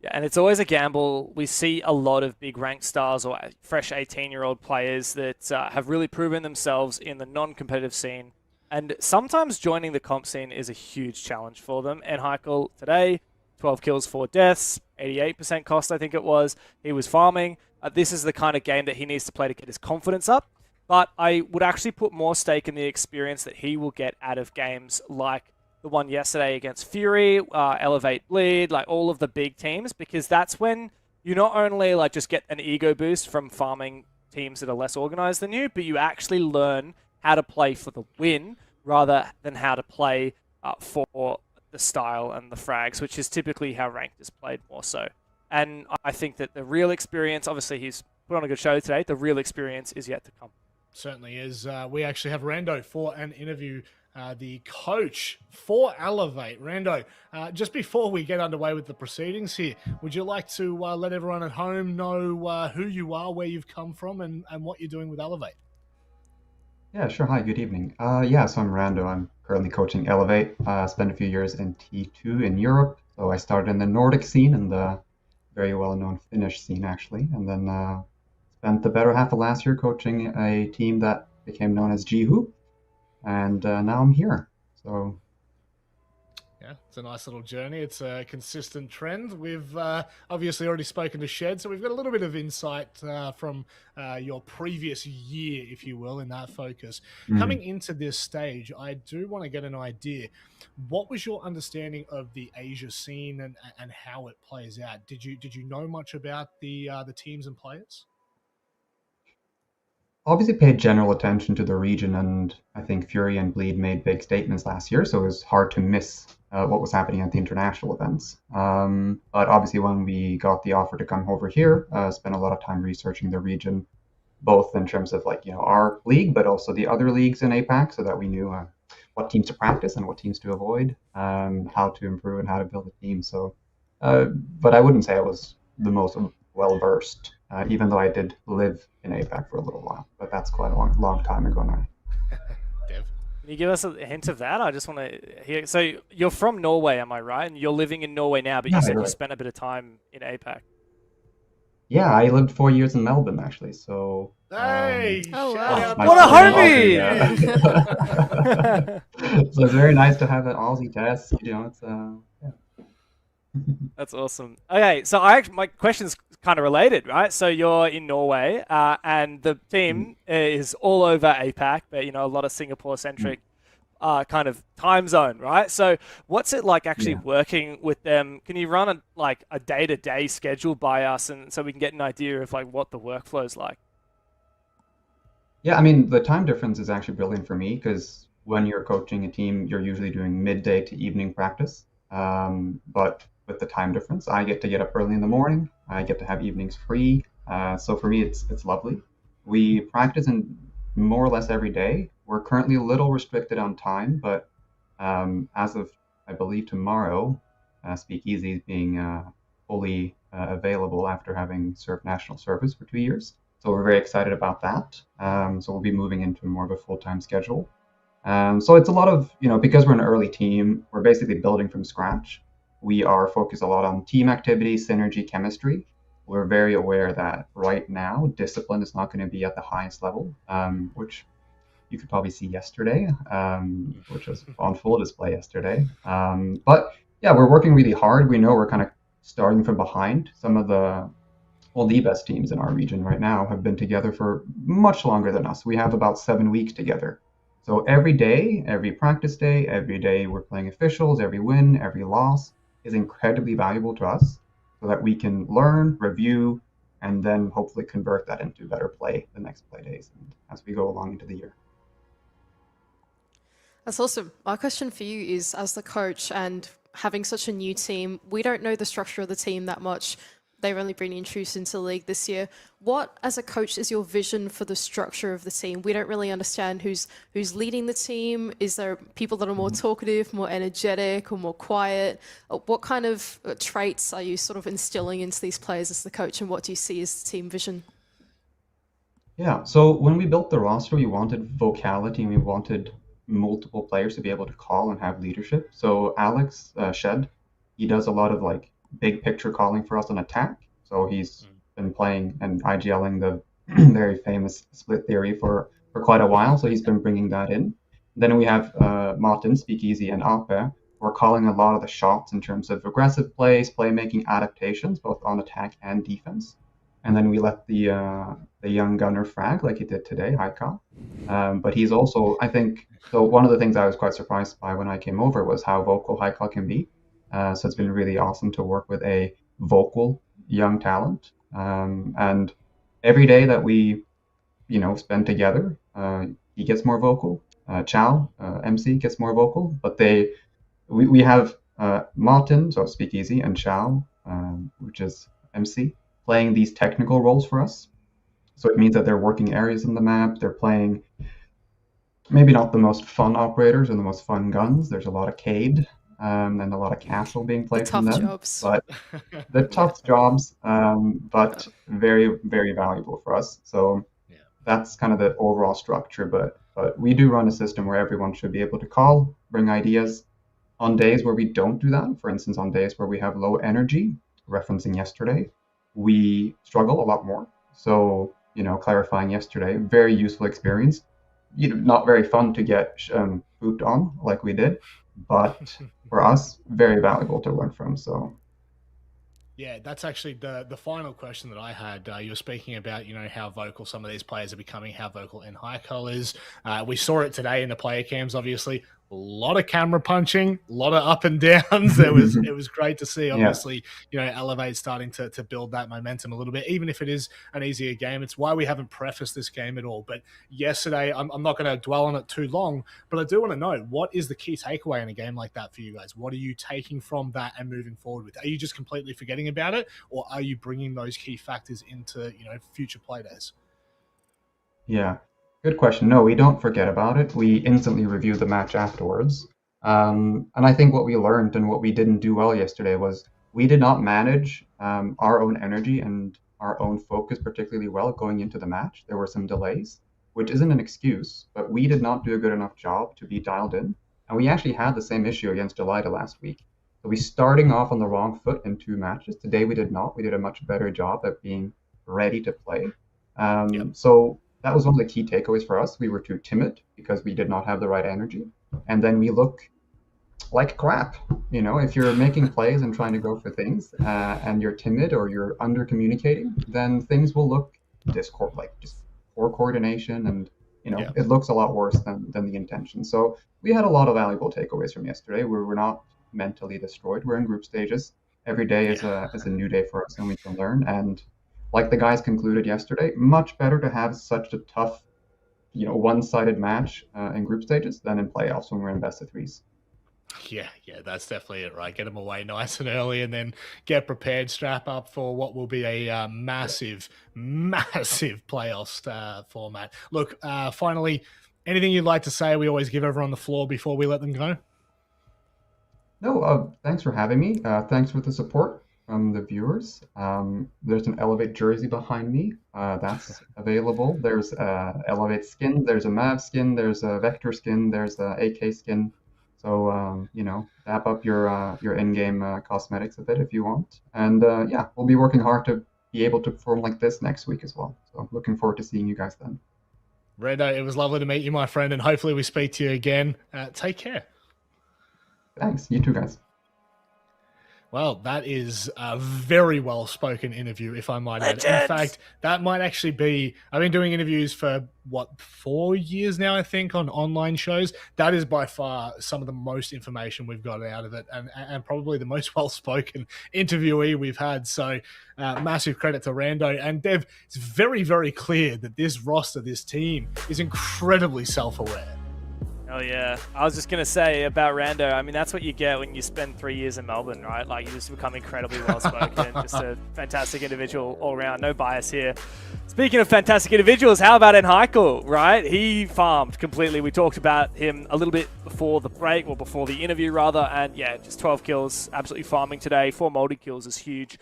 Yeah, and it's always a gamble. We see a lot of big ranked stars or fresh 18-year-old players that have really proven themselves in the non-competitive scene, and sometimes joining the comp scene is a huge challenge for them. Enhycle today, 12 kills, 4 deaths, 88% cost, I think it was. He was farming. This is the kind of game that he needs to play to get his confidence up. But I would actually put more stake in the experience that he will get out of games like the one yesterday against Fury, Elevate Bleed, like all of the big teams, because that's when you not only like just get an ego boost from farming teams that are less organized than you, but you actually learn how to play for the win rather than how to play for the style and the frags, which is typically how ranked is played more so. And I think that the real experience, obviously he's put on a good show today, the real experience is yet to come. Certainly is. We actually have Rando for an interview, the coach for Elevate. Rando, just before we get underway with the proceedings here, would you like to let everyone at home know who you are, where you've come from, and what you're doing with Elevate? Yeah, sure. Hi, good evening. So I'm Rando. I'm currently coaching Elevate. Spent a few years in T2 in Europe. So I started in the Nordic scene and the very well-known Finnish scene, actually, and then spent the better half of last year coaching a team that became known as Jihu, and now I'm here. So, yeah, it's a nice little journey. It's a consistent trend. We've obviously already spoken to Shed, so we've got a little bit of insight from your previous year, if you will, in that focus. Coming into this stage, I do want to get an idea. What was your understanding of the Asia scene and how it plays out? Did you know much about the teams and players? obviously paid general attention to the region, and I think Fury and Bleed made big statements last year, so it was hard to miss what was happening at the international events. But obviously when we got the offer to come over here, spent a lot of time researching the region, both in terms of our league, but also the other leagues in APAC, so that we knew what teams to practice and what teams to avoid, how to improve and how to build a team. So, but I wouldn't say I was the most well-versed, even though I did live in APAC for a little while, but that's quite a long time ago now. Can you give us a hint of that? I just want to hear. So you're from Norway, am I right? And you're living in Norway now, but you said you spent a bit of time in APAC. Yeah, I lived 4 years in Melbourne, actually. So. Hey! What a homie! So it's very nice to have an Aussie test. It's That's awesome. Okay, so my question's kind of related, right? So you're in Norway, and the team is all over APAC, but a lot of Singapore-centric kind of time zone, right? So what's it like actually working with them? Can you run a day-to-day schedule by us, and so we can get an idea of what the workflow's like? Yeah, I mean, the time difference is actually brilliant for me, because when you're coaching a team, you're usually doing midday to evening practice. But with the time difference, I get to get up early in the morning. I get to have evenings free. So for me, it's lovely. We practice in more or less every day. We're currently a little restricted on time, but as of, I believe, tomorrow, Speakeasy is being fully available after having served national service for 2 years. So we're very excited about that. So we'll be moving into more of a full-time schedule. So it's a lot of, because we're an early team, we're basically building from scratch. We are focused a lot on team activity, synergy, chemistry. We're very aware that right now, discipline is not going to be at the highest level, which you could probably see yesterday, which was on full display yesterday. But yeah, we're working really hard. We know we're kind of starting from behind. Some of the best teams in our region right now have been together for much longer than us. We have about 7 weeks together. So every day, every practice day, every day we're playing officials, every win, every loss is incredibly valuable to us so that we can learn, review, and then hopefully convert that into better play the next play days and as we go along into the year. That's awesome. My question for you is, as the coach and having such a new team, we don't know the structure of the team that much. They've only been introduced into the league this year. What, as a coach, is your vision for the structure of the team? We don't really understand who's leading the team. Is there people that are more talkative, more energetic, or more quiet? What kind of traits are you sort of instilling into these players as the coach, and what do you see as the team vision? Yeah, so when we built the roster, we wanted vocality and we wanted multiple players to be able to call and have leadership. So Alex Shed, he does a lot of like big picture calling for us on attack. So he's been playing and IGLing the very famous split theory for quite a while. So he's been bringing that in. Then we have Martin, Speakeasy, and Ape. We're calling a lot of the shots in terms of aggressive plays, playmaking adaptations, both on attack and defense. And then we let the young gunner frag like he did today, Haika. But he's also, I think, so one of the things I was quite surprised by when I came over was how vocal Haika can be. So it's been really awesome to work with a vocal young talent. And every day that we, spend together, he gets more vocal. Chow, MC, gets more vocal. But we have Martin, so Speakeasy, and Chow, which is MC, playing these technical roles for us. So it means that they're working areas in the map. They're playing maybe not the most fun operators or the most fun guns. There's a lot of Cade. And a lot of castle being played from them, jobs. But the tough jobs, but very, very valuable for us. So that's kind of the overall structure. But we do run a system where everyone should be able to call, bring ideas. On days where we don't do that, for instance, on days where we have low energy, referencing yesterday, we struggle a lot more. So clarifying yesterday, very useful experience. Not very fun to get pooped on like we did, but for us, very valuable to learn from. So, yeah, that's actually the final question that I had. You were speaking about, how vocal some of these players are becoming, how vocal Haika is. We saw it today in the player cams, obviously. A lot of camera punching, a lot of up and downs. It was great to see, obviously, Elevate starting to build that momentum a little bit, even if it is an easier game. It's why we haven't prefaced this game at all. But yesterday, I'm not going to dwell on it too long, but I do want to know, what is the key takeaway in a game like that for you guys? What are you taking from that and moving forward with? Are you just completely forgetting about it, or are you bringing those key factors into, future play days? Yeah. Good question. No, we don't forget about it. We instantly review the match afterwards. And I think what we learned and what we didn't do well yesterday was we did not manage our own energy and our own focus particularly well going into the match. There were some delays, which isn't an excuse, but we did not do a good enough job to be dialed in. And we actually had the same issue against Elida last week. So we starting off on the wrong foot in 2 matches. Today we did not. We did a much better job at being ready to play. So that was one of the key takeaways for us. We were too timid because we did not have the right energy. And then we look like crap. If you're making plays and trying to go for things and you're timid or you're under communicating, then things will look just poor coordination and, it looks a lot worse than the intention. So we had a lot of valuable takeaways from yesterday. We were not mentally destroyed. We're in group stages. Every day is a new day for us and we can learn. And like the guys concluded yesterday, much better to have such a tough, one-sided match in group stages than in playoffs when we're in best of threes. Yeah, that's definitely it, right? Get them away nice and early and then get prepared, strap up for what will be a massive playoffs format. Look, finally, anything you'd like to say? We always give everyone the floor before we let them go. No, thanks for having me. Thanks for the support from the viewers. There's an Elevate jersey behind me. That's available. There's Elevate skin. There's a Mav skin. There's a Vector skin. There's a AK skin. So dap up your in-game cosmetics a bit if you want. And we'll be working hard to be able to perform like this next week as well. So looking forward to seeing you guys then. Rando, it was lovely to meet you, my friend, and hopefully we speak to you again. Take care. Thanks. You too, guys. Well, that is a very well-spoken interview, if I might add. In fact, that might actually be... I've been doing interviews for, 4 years now, I think, on online shows. That is by far some of the most information we've got out of it, and probably the most well-spoken interviewee we've had. So, massive credit to Rando. And Dev, it's very, very clear that this roster, this team, is incredibly self-aware. Oh yeah, I was just gonna say about Rando. I mean, that's what you get when you spend 3 years in Melbourne, right? Like, you just become incredibly well-spoken, just a fantastic individual all around. No bias here. Speaking of fantastic individuals, how about Enheikel, right? He farmed completely. We talked about him a little bit before the break, or before the interview rather, and yeah, just 12 kills, absolutely farming today. 4 multi kills is huge.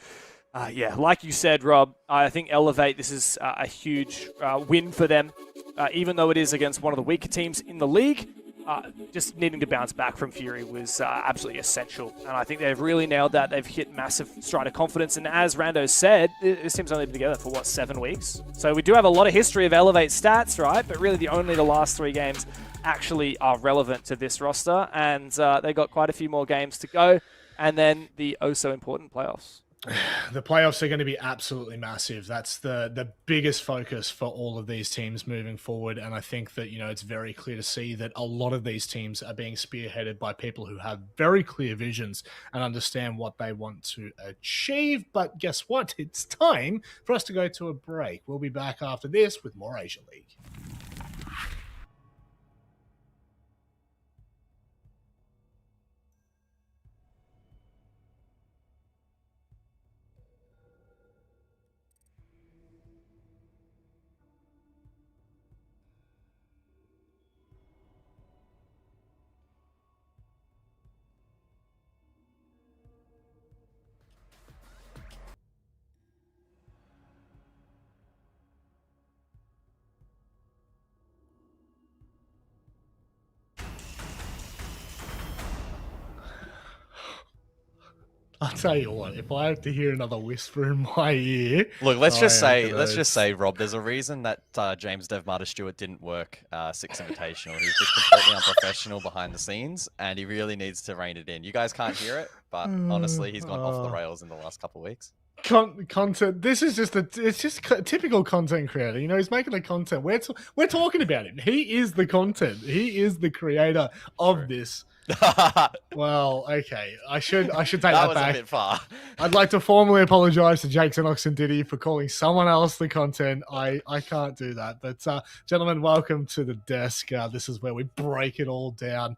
Yeah, like you said, Rob, I think Elevate, this is a huge win for them. Even though it is against one of the weaker teams in the league, just needing to bounce back from Fury was absolutely essential. And I think they've really nailed that. They've hit massive stride of confidence. And as Rando said, this team's only been together for, 7 weeks? So we do have a lot of history of Elevate stats, right? But really the last 3 games actually are relevant to this roster. And they got quite a few more games to go. And then the oh-so-important playoffs. The playoffs are going to be absolutely massive. That's the biggest focus for all of these teams moving forward. And I think that, it's very clear to see that a lot of these teams are being spearheaded by people who have very clear visions and understand what they want to achieve. But guess what? It's time for us to go to a break. We'll be back after this with more Asia League. I'll tell you what, if I have to hear another whisper in my ear... Look, let's just say, Rob, there's a reason that James Dev Martyr Stewart didn't work 6 Invitational. He's just completely unprofessional behind the scenes, and he really needs to rein it in. You guys can't hear it, but honestly, he's gone off the rails in the last couple of weeks. Content. This is just it's just typical content creator. He's making the content. We're talking about him. He is the content. He is the creator of this. Well, okay. I should take that back. A bit far. I'd like to formally apologize to Jake Xenox and Diddy for calling someone else the content. I can't do that. But gentlemen, welcome to the desk. This is where we break it all down.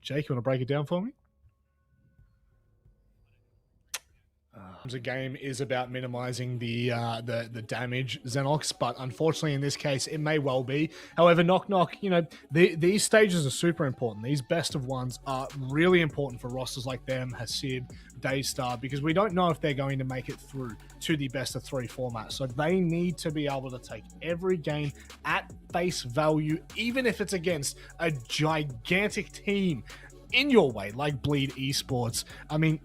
Jake, you want to break it down for me? The game is about minimizing the damage, Xenox, but unfortunately in this case it may well be. However, Knock Knock, these stages are super important. These best of ones are really important for rosters like them, Hasid, Daystar, because we don't know if they're going to make it through to the best of 3 format. So they need to be able to take every game at face value, even if it's against a gigantic team in your way, like Bleed Esports. I mean,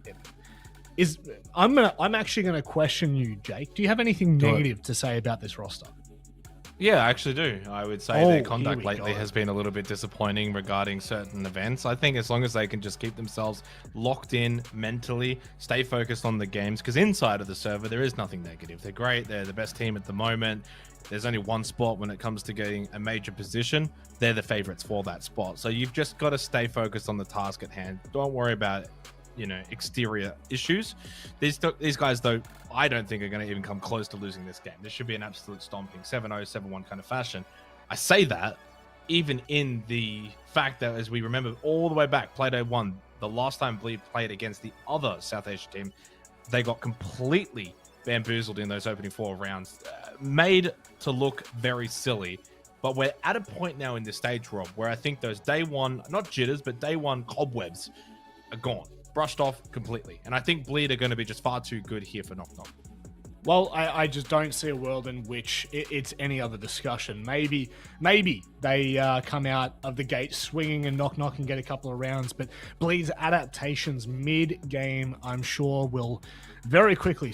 I'm actually going to question you, Jake. Do you have anything negative to say about this roster? Yeah, I actually do. I would say their conduct lately has been a little bit disappointing regarding certain events. I think as long as they can just keep themselves locked in mentally, stay focused on the games, because inside of the server, there is nothing negative. They're great. They're the best team at the moment. There's only one spot when it comes to getting a major position. They're the favorites for that spot. So you've just got to stay focused on the task at hand. Don't worry about exterior issues. These guys, though, I don't think are going to even come close to losing this game. This should be an absolute stomping 7-0, 7-1 kind of fashion. I say that even in the fact that, as we remember all the way back, Play-Doh 1, the last time Bleed played against the other South Asia team, they got completely bamboozled in those opening 4 rounds, made to look very silly. But we're at a point now in this stage, Rob, where I think those day one, not jitters, but day one cobwebs are gone. Brushed off completely. And I think Bleed are going to be just far too good here for Knock Knock. Well, I just don't see a world in which it's any other discussion. Maybe they come out of the gate swinging and Knock Knock and get a couple of rounds, but Bleed's adaptations mid-game, I'm sure, will very quickly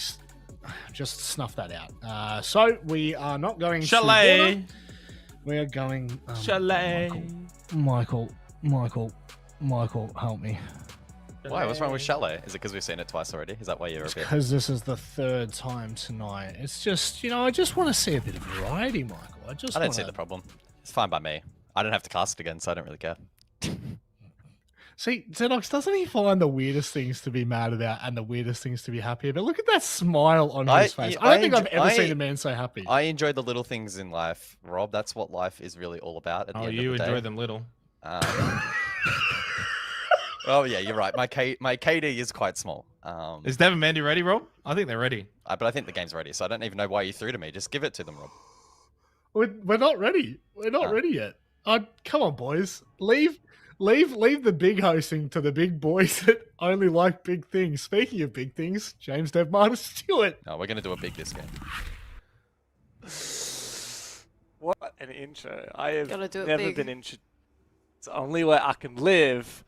just snuff that out. So we are not going Chalet. We are going. Chalet. Michael, help me. Why? What's wrong with Chalet? Is it because we've seen it twice already? Is that why you're a bit... Because this is the third time tonight. It's just, I just want to see a bit of variety, Michael. I don't see the problem. It's fine by me. I don't have to cast it again, so I don't really care. See, Xenox, doesn't he find the weirdest things to be mad about and the weirdest things to be happy about? Look at that smile on his face. I don't think I've ever seen a man so happy. I enjoy the little things in life, Rob. That's what life is really all about. At the end you of the enjoy day. them little. Oh yeah, you're right. My KD is quite small. Is Devin Mandy ready, Rob? I think they're ready. But I think the game's ready, so I don't even know why you threw to me. Just give it to them, Rob. We're not ready. We're not ready yet. Come on, boys. Leave the big hosting to the big boys that only like big things. Speaking of big things, James Devmartis Stewart. No, we're gonna do a big this game. What an intro. I have Gotta do it never big. been intro. It's only where I can live.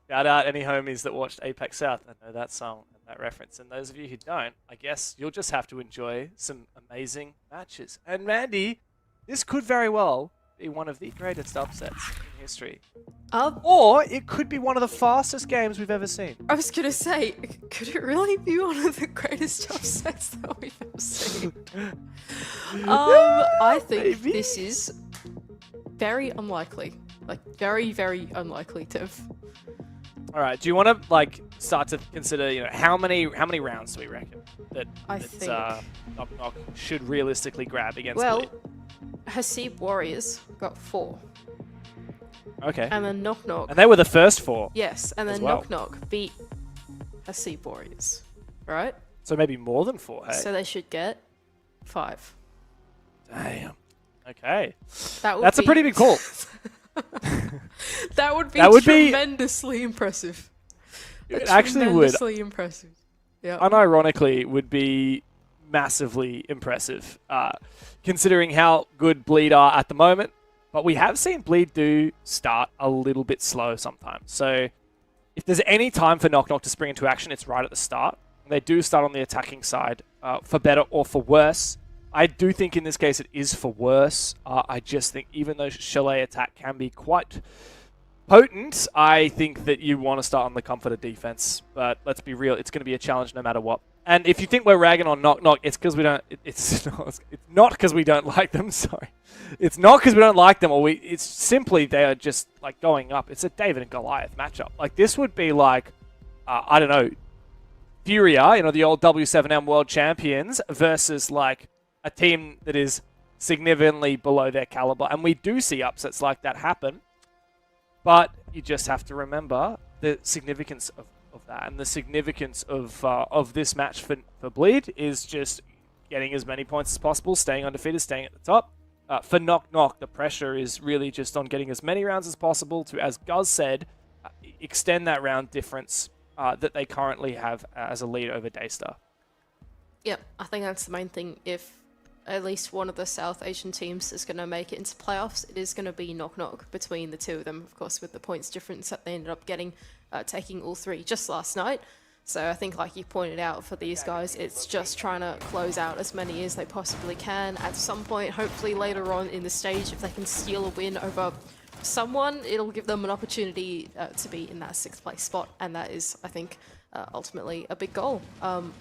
Shout out any homies that watched Apex South and know that song and that reference. And those of you who don't, I guess you'll just have to enjoy some amazing matches. And Mandy, this could very well be one of the greatest upsets in history. Or it could be one of the fastest games we've ever seen. I was gonna say, could it really be one of the greatest upsets that we've ever seen? I think this is very unlikely. Like, very, very unlikely, Tev. All right. Do you want to like start to consider, how many rounds do we reckon that Knock Knock should realistically grab against? Well, Bleed? Hasib Warriors got 4. Okay. And then Knock Knock. And they were the first 4. Yes, and then as well. Knock Knock beat Hasib Warriors. Right? So maybe more than 4. Hey. So they should get 5. Damn. Okay. That's a pretty big call. That would be tremendously impressive. It actually would. Tremendously impressive. Yeah. Unironically, would be massively impressive, considering how good Bleed are at the moment. But we have seen Bleed do start a little bit slow sometimes. So if there's any time for Knock Knock to spring into action, it's right at the start. They do start on the attacking side, for better or for worse. I do think in this case it is for worse. I just think even though Chalet attack can be quite potent, I think that you want to start on the comfort of defense. But let's be real, it's going to be a challenge no matter what. And if you think we're ragging on Knock Knock, it's because we don't. It's not because we don't like them. Sorry, it's not because we don't like them, or it's simply they are just like going up. It's a David and Goliath matchup. Like this would be like, I don't know, Furia, the old W7M world champions versus like a team that is significantly below their caliber. And we do see upsets like that happen. But you just have to remember the significance of that. And the significance of this match for Bleed is just getting as many points as possible, staying undefeated, staying at the top. For Knock Knock, the pressure is really just on getting as many rounds as possible to, as Guz said, extend that round difference that they currently have as a lead over Daystar. Yep, I think that's the main thing. If at least one of the South Asian teams is going to make it into playoffs, it is going to be Knock Knock between the two of them, of course, with the points difference that they ended up getting, taking all 3 just last night. So I think, like you pointed out, for these guys, it's just trying to close out as many as they possibly can. At some point, hopefully later on in the stage, if they can steal a win over someone, it'll give them an opportunity to be in that 6th place spot. And that is, I think, ultimately a big goal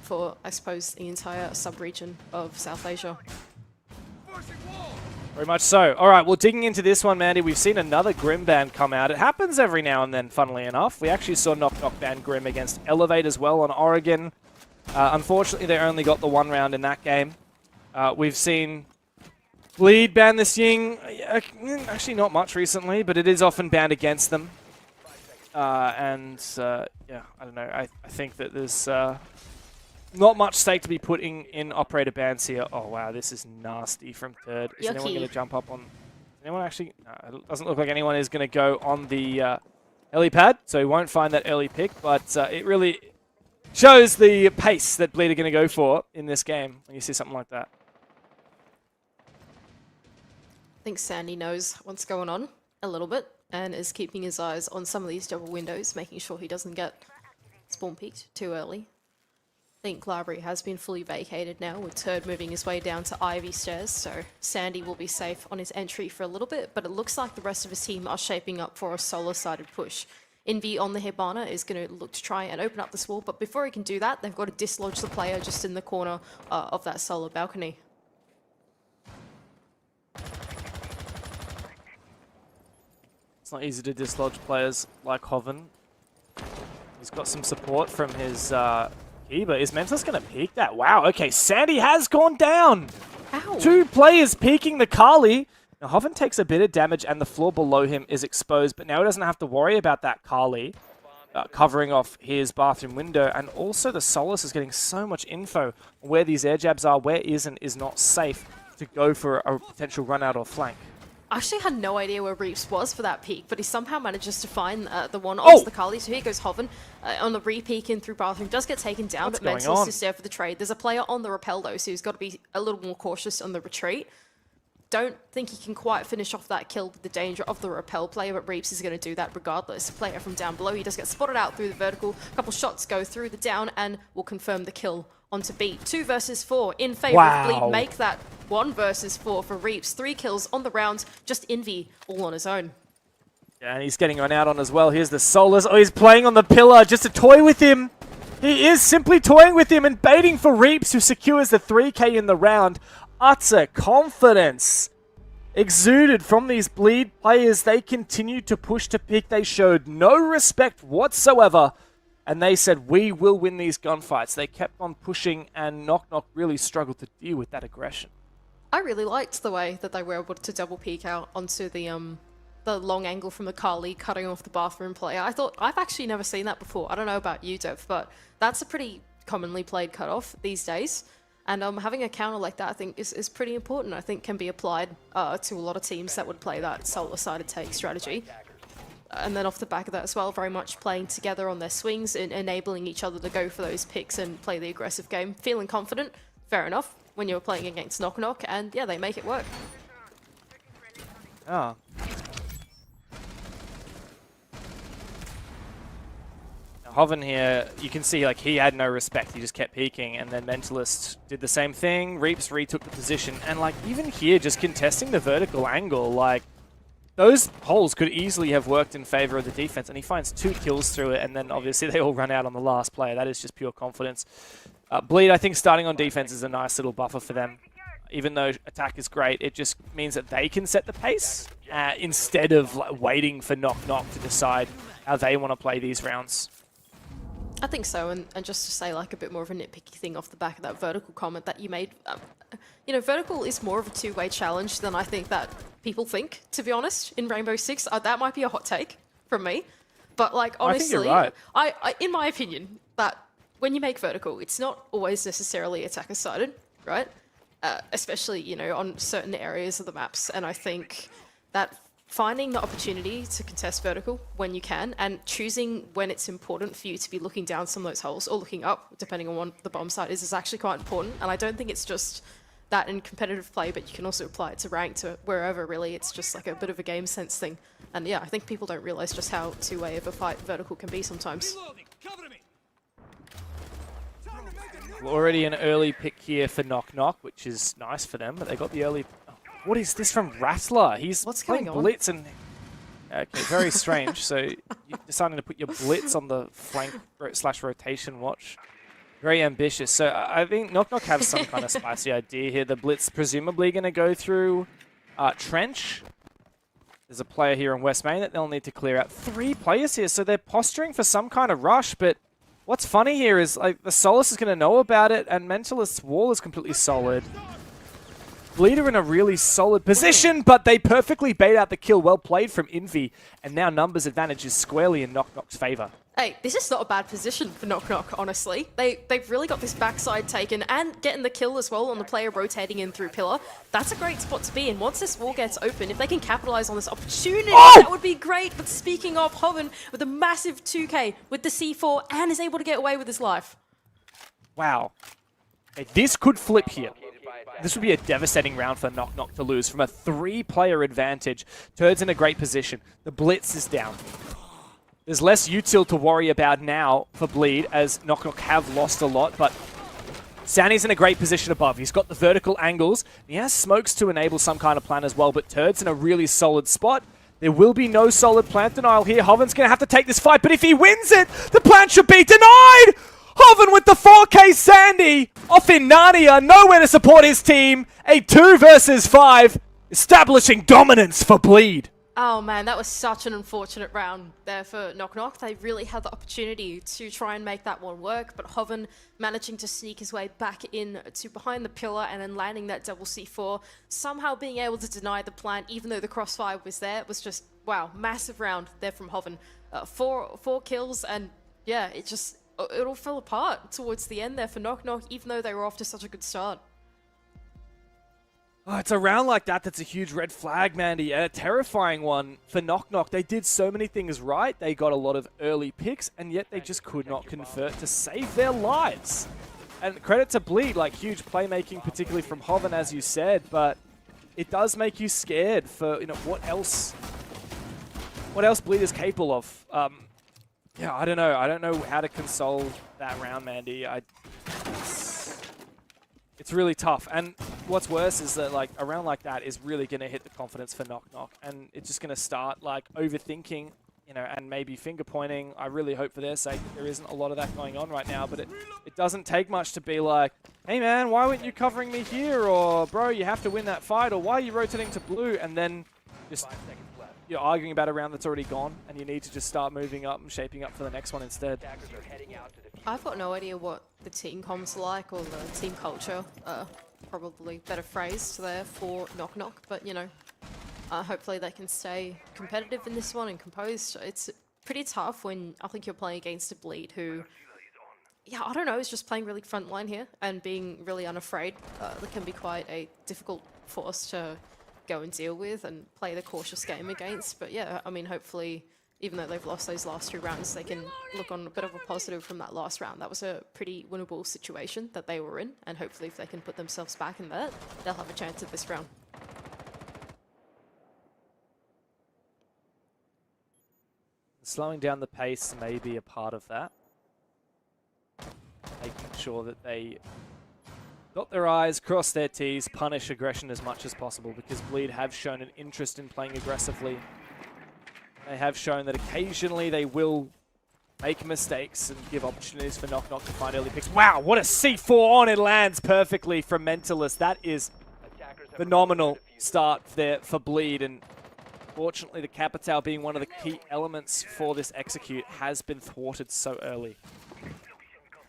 for, I suppose, the entire sub-region of South Asia. Very much so. All right, well, digging into this one, Mandy, we've seen another Grim ban come out. It happens every now and then, funnily enough. We actually saw Knock Knock ban Grim against Elevate as well on Oregon. Unfortunately, they only got the 1 round in that game. We've seen Bleed ban this Ying. Actually, not much recently, but it is often banned against them. Yeah, I don't know. I think that there's not much stake to be putting in operator bans here. Oh, wow, this is nasty from Third. Is anyone going to jump up on... Is anyone actually... No, it doesn't look like anyone is going to go on the helipad, so he won't find that early pick, but it really shows the pace that Bleed are going to go for in this game when you see something like that. I think Sandy knows what's going on a little bit and is keeping his eyes on some of these double windows, making sure he doesn't get spawn peeked too early. I think Library has been fully vacated now, with Turd moving his way down to Ivy stairs, so Sandy will be safe on his entry for a little bit, but it looks like the rest of his team are shaping up for a solo-sided push. Envy on the Hibana is going to look to try and open up this wall, but before he can do that, they've got to dislodge the player just in the corner of that solo balcony. It's not easy to dislodge players like Hoven. He's got some support from his key, but is Mentalist going to peek that? Wow, okay, Sandy has gone down! Ow. 2 players peeking the Kali. Now, Hoven takes a bit of damage and the floor below him is exposed, but now he doesn't have to worry about that Kali covering off his bathroom window, and also the Solus is getting so much info on where these air jabs are, where is and is not safe to go for a potential run out or flank. I actually had no idea where Reaps was for that peek, but he somehow manages to find the one onto the Kali. So here goes Hoven on the re-peek in through bathroom. Does get taken down, but Mentalist is there for the trade. There's a player on the rappel though, so he's got to be a little more cautious on the retreat. Don't think he can quite finish off that kill with the danger of the rappel player, but Reaps is going to do that regardless. Player from down below, he does get spotted out through the vertical. A couple shots go through the down and will confirm the kill onto B. 2 versus 4 in favor of Bleed. Make that 1 versus 4 for Reaps. 3 kills on the round, just Envy all on his own. Yeah, and he's getting run out on as well. Here's the Solus. Oh, he's playing on the pillar just to toy with him. He is simply toying with him and baiting for Reaps, who secures the 3k in the round. Utter confidence exuded from these Bleed players. They continued to push to pick. They showed no respect whatsoever. And they said, we will win these gunfights. They kept on pushing, and Knock Knock really struggled to deal with that aggression. I really liked the way that they were able to double peek out onto the long angle from the Kali, cutting off the bathroom player. I thought, I've actually never seen that before. I don't know about you, Dev, but that's a pretty commonly played cutoff these days. And having a counter like that, I think, is pretty important. I think can be applied to a lot of teams that would play that solo-sided take strategy. And then off the back of that as well, very much playing together on their swings and enabling each other to go for those picks and play the aggressive game. Feeling confident, fair enough, when you're playing against Knock Knock, and yeah, they make it work. Ah. Hoven here, you can see like he had no respect. He just kept peeking, and then Mentalist did the same thing. Reaps retook the position, and like even here, just contesting the vertical angle, like those holes could easily have worked in favor of the defense, and he finds 2 kills through it, and then obviously they all run out on the last player. That is just pure confidence. Bleed, I think starting on defense is a nice little buffer for them. Even though attack is great, it just means that they can set the pace instead of like, waiting for Knock Knock to decide how they want to play these rounds. I think so, and just to say like a bit more of a nitpicky thing off the back of that vertical comment that you made, you know, vertical is more of a 2-way challenge than I think that people think, to be honest, in Rainbow Six. That might be a hot take from me, but like honestly, I think you're right. I in my opinion, that when you make vertical, it's not always necessarily attacker-sided, right? Especially, you know, on certain areas of the maps, and I think that finding the opportunity to contest vertical when you can, and choosing when it's important for you to be looking down some of those holes, or looking up, depending on what the bomb site is actually quite important. And I don't think it's just that in competitive play, but you can also apply it to rank, to wherever really. It's just like a bit of a game sense thing. And yeah, I think people don't realize just how 2-way of a fight vertical can be sometimes. Already an early pick here for Knock Knock, which is nice for them, but they got the early... What is this from Rattler? He's playing Blitz and... Okay, very strange. So you're deciding to put your Blitz on the flank / rotation watch. Very ambitious. So I think Knock Knock have some kind of spicy idea here. The Blitz presumably going to go through Trench. There's a player here in West Main that they'll need to clear out. 3 players here, so they're posturing for some kind of rush, but what's funny here is like the Solus is going to know about it, and Mentalist's wall is completely solid. Bleeder in a really solid position, but they perfectly bait out the kill. Well played from Envy, and now numbers advantage is squarely in Knock Knock's favor. Hey, this is not a bad position for Knock Knock, honestly. They've really got this backside taken, and getting the kill as well on the player rotating in through Pillar. That's a great spot to be in. Once this wall gets open, if they can capitalize on this opportunity, that would be great. But speaking of, Hoven with a massive 2k with the C4 and is able to get away with his life. Wow. Okay, this could flip here. This would be a devastating round for Knock Knock to lose. From a 3-player advantage, Turd's in a great position. The Blitz is down. There's less util to worry about now for Bleed, as Knock Knock have lost a lot, but Sandy's in a great position above. He's got the vertical angles. He has smokes to enable some kind of plan as well, but Turd's in a really solid spot. There will be no solid plant denial here. Hoven's going to have to take this fight, but if he wins it, the plant should be denied! Hoven with the 4K Sandy off in Narnia, nowhere to support his team. A 2 versus 5, establishing dominance for Bleed. Oh man, that was such an unfortunate round there for Knock Knock. They really had the opportunity to try and make that one work, but Hoven managing to sneak his way back in to behind the pillar and then landing that double C4, somehow being able to deny the plant even though the crossfire was there. It was just, wow, massive round there from Hoven. Four kills, and yeah, it all fell apart towards the end there for Knock Knock, even though they were off to such a good start. Oh, it's a round like that that's a huge red flag, Mandy, and a terrifying one for Knock Knock. They did so many things right. They got a lot of early picks, and yet they just could not convert to save their lives. And credit to Bleed, like huge playmaking, particularly from Hoven, as you said, but it does make you scared for, you know, what else Bleed is capable of. Yeah, I don't know. I don't know how to console that round, Mandy. It's really tough, and what's worse is that like a round like that is really going to hit the confidence for Knock Knock, and it's just going to start like overthinking, you know, and maybe finger pointing. I really hope for their sake that there isn't a lot of that going on right now, but it doesn't take much to be like, hey man, why weren't you covering me here? Or bro, you have to win that fight, or why are you rotating to blue? And then just you're arguing about a round that's already gone, and you need to just start moving up and shaping up for the next one instead. I've got no idea what the team comms are like, or the team culture, probably better phrased there for Knock Knock, but you know, hopefully they can stay competitive in this one and composed. It's pretty tough when I think you're playing against a Bleed who, yeah, I don't know, is just playing really frontline here and being really unafraid. That can be quite a difficult force to go and deal with and play the cautious game against, but yeah, I mean, hopefully, even though they've lost those last 2 rounds, they can look on a bit of a positive from that last round. That was a pretty winnable situation that they were in, and hopefully if they can put themselves back in that, they'll have a chance at this round. Slowing down the pace may be a part of that. Making sure that they dot their I's, cross their T's, punish aggression as much as possible, because Bleed have shown an interest in playing aggressively. They have shown that occasionally they will make mistakes and give opportunities for Knock Knock to find early picks. Wow, what a C4 on! It lands perfectly from Mentalist. That is phenomenal start there for Bleed, and fortunately the Capitao being one of the key elements for this execute has been thwarted so early.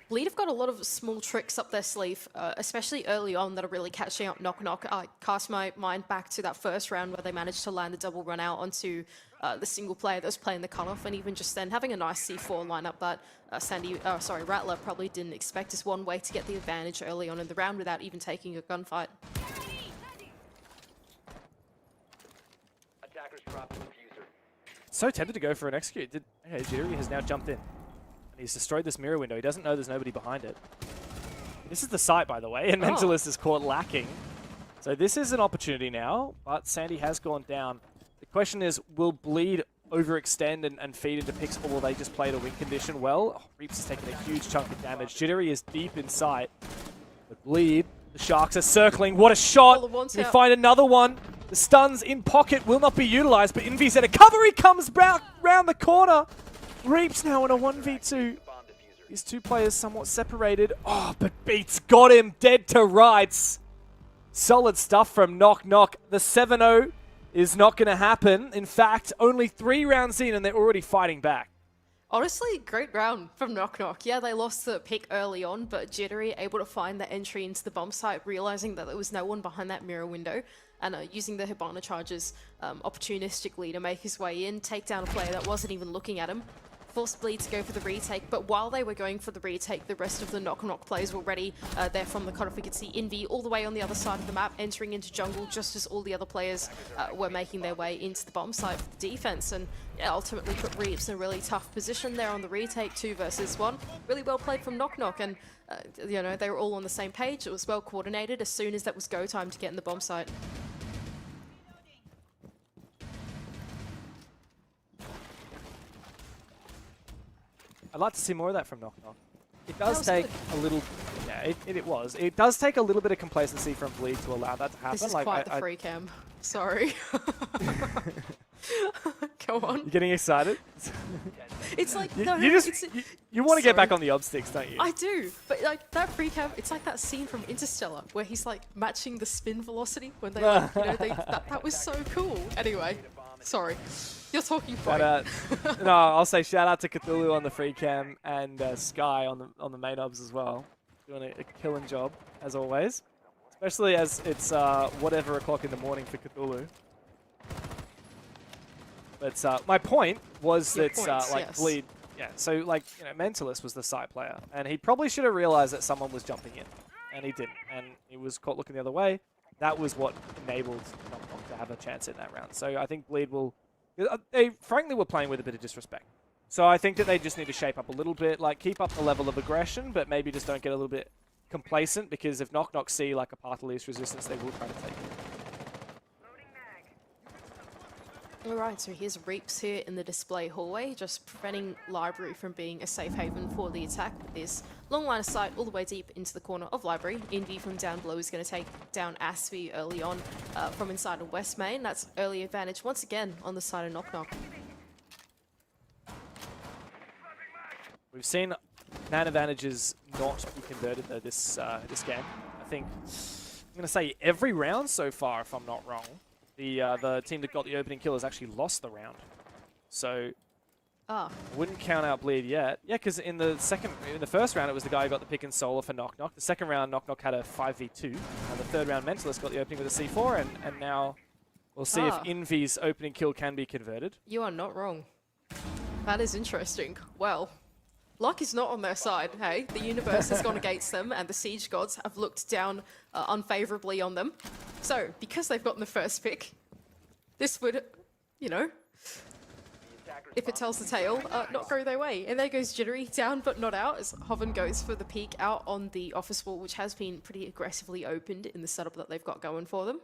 Bleed have got a lot of small tricks up their sleeve, especially early on, that are really catching up Knock Knock. I cast my mind back to that first round where they managed to land the double run out onto the single player that was playing the cutoff, and even just then having a nice C4 lineup that Rattler probably didn't expect is one way to get the advantage early on in the round without even taking a gunfight. So tempted to go for an execute. Okay, Jiri has now jumped in. He's destroyed this mirror window. He doesn't know there's nobody behind it. This is the site, by the way, and Mentalist is caught lacking. So this is an opportunity now, but Sandy has gone down. The question is, will Bleed overextend and feed into picks, or will they just play to win condition well? Oh, Reaps has taken a huge chunk of damage. Jittery is deep in sight. But Bleed, the Sharks are circling. What a shot! We find another one. The stuns in pocket will not be utilized, but Envy's at a cover. He comes back round the corner. Reaps now in a 1v2. These two players somewhat separated. Oh, but Beats got him dead to rights. Solid stuff from Knock Knock. The 7-0 is not going to happen. In fact, only 3 rounds in and they're already fighting back. Honestly, great round from Knock Knock. Yeah, they lost the pick early on, but Jittery able to find the entry into the bomb site, realizing that there was no one behind that mirror window, and using the Hibana charges opportunistically to make his way in, take down a player that wasn't even looking at him. Forced Bleed to go for the retake, but while they were going for the retake, the rest of the Knock Knock players were ready there from the cutoff. We could see Envy all the way on the other side of the map, entering into jungle just as all the other players were making their way into the bomb site for the defense, and yeah, ultimately put Reeves in a really tough position there on the retake, 2 versus 1. Really well played from Knock Knock, and you know, they were all on the same page. It was well coordinated as soon as that was go time to get in the bomb site. I'd like to see more of that from Knock Knock. It does take a little, Yeah, it was. It does take a little bit of complacency from Bleed to allow that to happen. This is like, quite the free cam. Sorry. Go on. You're getting excited? It's like you want to get back on the obsticks, don't you? I do, but like that free cam, it's like that scene from Interstellar where he's like matching the spin velocity when they, like, you know, that was so cool. Anyway, sorry, you're talking point. No, I'll say shout out to Cthulhu on the free cam and Sky on the main obs as well, doing a killing job as always, especially as it's whatever o'clock in the morning for Cthulhu. But my point was that yes. Bleed, yeah. So like Mentalist was the side player, and he probably should have realized that someone was jumping in, and he didn't, and he was caught looking the other way. That was what enabled Knock to have a chance in that round. So I think Bleed will. They frankly were playing with a bit of disrespect. So I think that they just need to shape up a little bit, like keep up the level of aggression, but maybe just don't get a little bit complacent, because if Knock see like a path to least resistance, they will try to take it. Alright, so here's Reaps here in the display hallway, just preventing Library from being a safe haven for the attack with this long line of sight all the way deep into the corner of Library. Envy from down below is going to take down Aspie early on from inside of West Main. That's early advantage once again on the side of Knock. We've seen man advantages not be converted though this game. I think I'm going to say every round so far, if I'm not wrong. The team that got the opening kill has actually lost the round. So I wouldn't count out Bleed yet. Yeah, because in the first round it was the guy who got the pick and solo for Knock. The second round Knock had a 5v2. And the third round Mentalist got the opening with a C4, and now we'll see if Envy's opening kill can be converted. You are not wrong. That is interesting. Well, luck is not on their side, hey? The universe has gone against them, and the Siege gods have looked down unfavorably on them. So, because they've gotten the first pick, this would, you know, if it tells the tale, not go their way. And there goes Jittery, down but not out, as Hoven goes for the peek out on the office wall, which has been pretty aggressively opened in the setup that they've got going for them.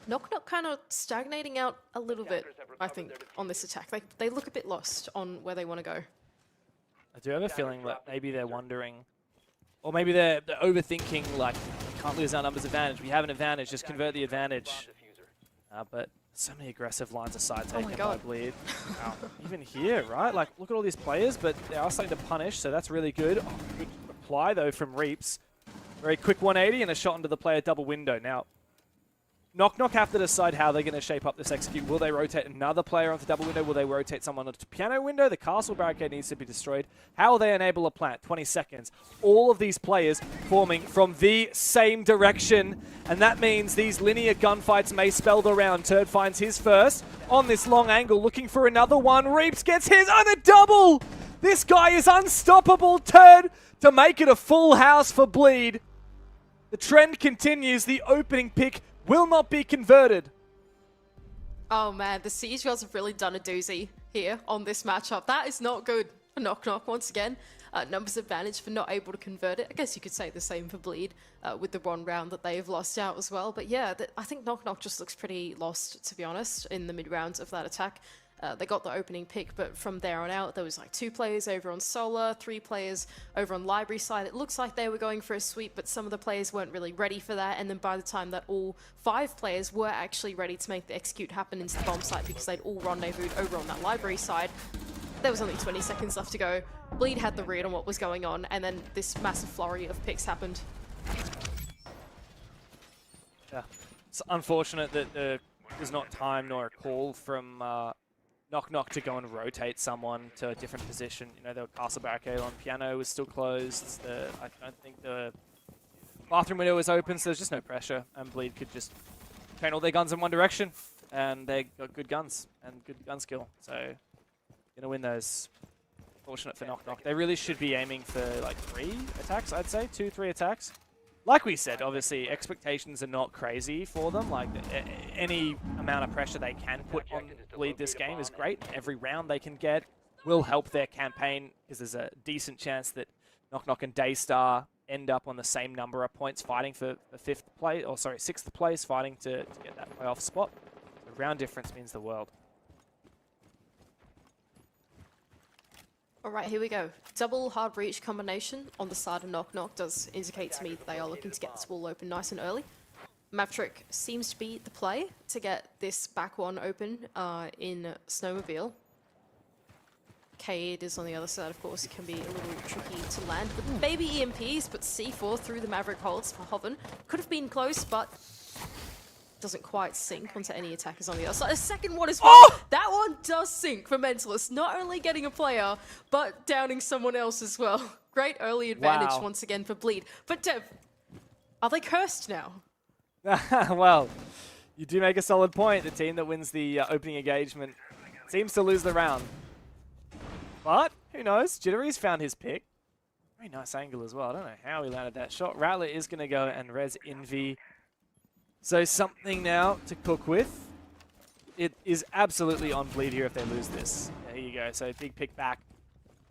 Knock kind of stagnating out a little bit, I think, on this attack. They look a bit lost on where they want to go. I do have a feeling that maybe they're wondering, or maybe they're overthinking, like, we can't lose our numbers advantage. We have an advantage, just convert the advantage. But so many aggressive lines of sight taken by Bleed. Even here, right? Like, look at all these players, but they are starting to punish, so that's really good. Oh, good reply, though, from Reaps. Very quick 180 and a shot into the player double window. Now, Knock have to decide how they're going to shape up this execute. Will they rotate another player onto double window? Will they rotate someone onto piano window? The castle barricade needs to be destroyed. How will they enable a plant? 20 seconds. All of these players forming from the same direction. And that means these linear gunfights may spell the round. Turd finds his first on this long angle, looking for another one. Reaps gets his on a double! This guy is unstoppable. Turd to make it a full house for Bleed. The trend continues. The opening pick will not be converted. Oh man, the Siege gods have really done a doozy here on this matchup. That is not good for Knock once again. Numbers advantage for not able to convert it. I guess you could say the same for Bleed with the one round that they've lost out as well. But yeah, I think Knock just looks pretty lost, to be honest, in the mid-rounds of that attack. They got the opening pick, but from there on out, there was like 2 players over on Solar, 3 players over on Library side. It looks like they were going for a sweep, but some of the players weren't really ready for that. And then by the time that all 5 players were actually ready to make the execute happen into the bomb site, because they'd all rendezvoused over on that Library side, there was only 20 seconds left to go. Bleed had the read on what was going on, and then this massive flurry of picks happened. Yeah, it's unfortunate that there's not time nor a call from Knock to go and rotate someone to a different position. You know, the castle barricade on piano was still closed. I don't think the bathroom window was open, so there's just no pressure. And Bleed could just train all their guns in one direction. And they got good guns and good gun skill. So, gonna win those. Fortunate for Knock. They really should be aiming for like 3 attacks, I'd say. 2-3 attacks. Like we said, obviously, expectations are not crazy for them. Like, any amount of pressure they can put on Bleed this game is great. Every round they can get will help their campaign, because there's a decent chance that Knock and Daystar end up on the same number of points, fighting for the 6th place, fighting to get that playoff spot. The round difference means the world. Alright, here we go. Double hard breach combination on the side of Knock Knock does indicate to me that they are looking to get this wall open nice and early. Maverick seems to be the play to get this back one open in Snowmobile. Cade is on the other side, of course, can be a little tricky to land. But maybe EMPs, but C4 through the Maverick holds for Hoven. Could have been close, but doesn't quite sink onto any attackers on the other side. A second one as well. Oh! That one does sink for Mentalist. Not only getting a player, but downing someone else as well. Great early advantage once again for Bleed. But Dev, are they cursed now? Well, you do make a solid point. The team that wins the opening engagement seems to lose the round. But, who knows? Jittery's found his pick. Very nice angle as well. I don't know how he landed that shot. Rattler is going to go and res Envy. So something now to cook with. It is absolutely on Bleed here if they lose this. There you go. So big pick back.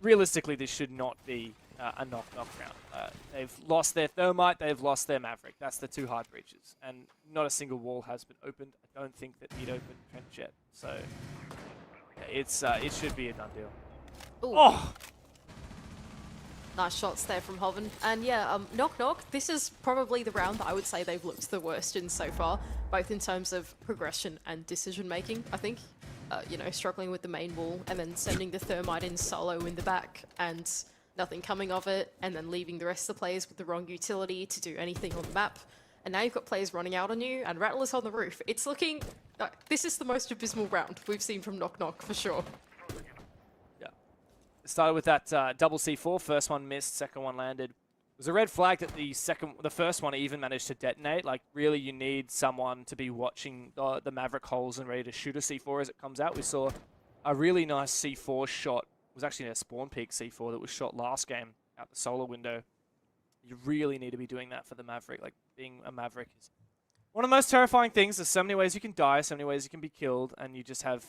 Realistically, this should not be a knock-knock round. They've lost their Thermite. They've lost their Maverick. That's the 2 hard breaches. And not a single wall has been opened. I don't think that he'd opened Trench yet. So yeah, it should be a done deal. Ooh. Oh! Nice shots there from Hoven. And yeah, Knock Knock, this is probably the round that I would say they've looked the worst in so far, both in terms of progression and decision making, I think. You know, struggling with the main wall and then sending the Thermite in solo in the back and nothing coming of it, and then leaving the rest of the players with the wrong utility to do anything on the map. And now you've got players running out on you and Rattler's on the roof. It's looking... this is the most abysmal round we've seen from Knock Knock, for sure. Started with that double C4. First one missed, second one landed. It was a red flag that the first one even managed to detonate. Like, really, you need someone to be watching the Maverick holes and ready to shoot a C4 as it comes out. We saw a really nice C4 shot. It was actually a spawn peak C4 that was shot last game out the solar window. You really need to be doing that for the Maverick. Like, being a Maverick is one of the most terrifying things. There's so many ways you can die, so many ways you can be killed, and you just have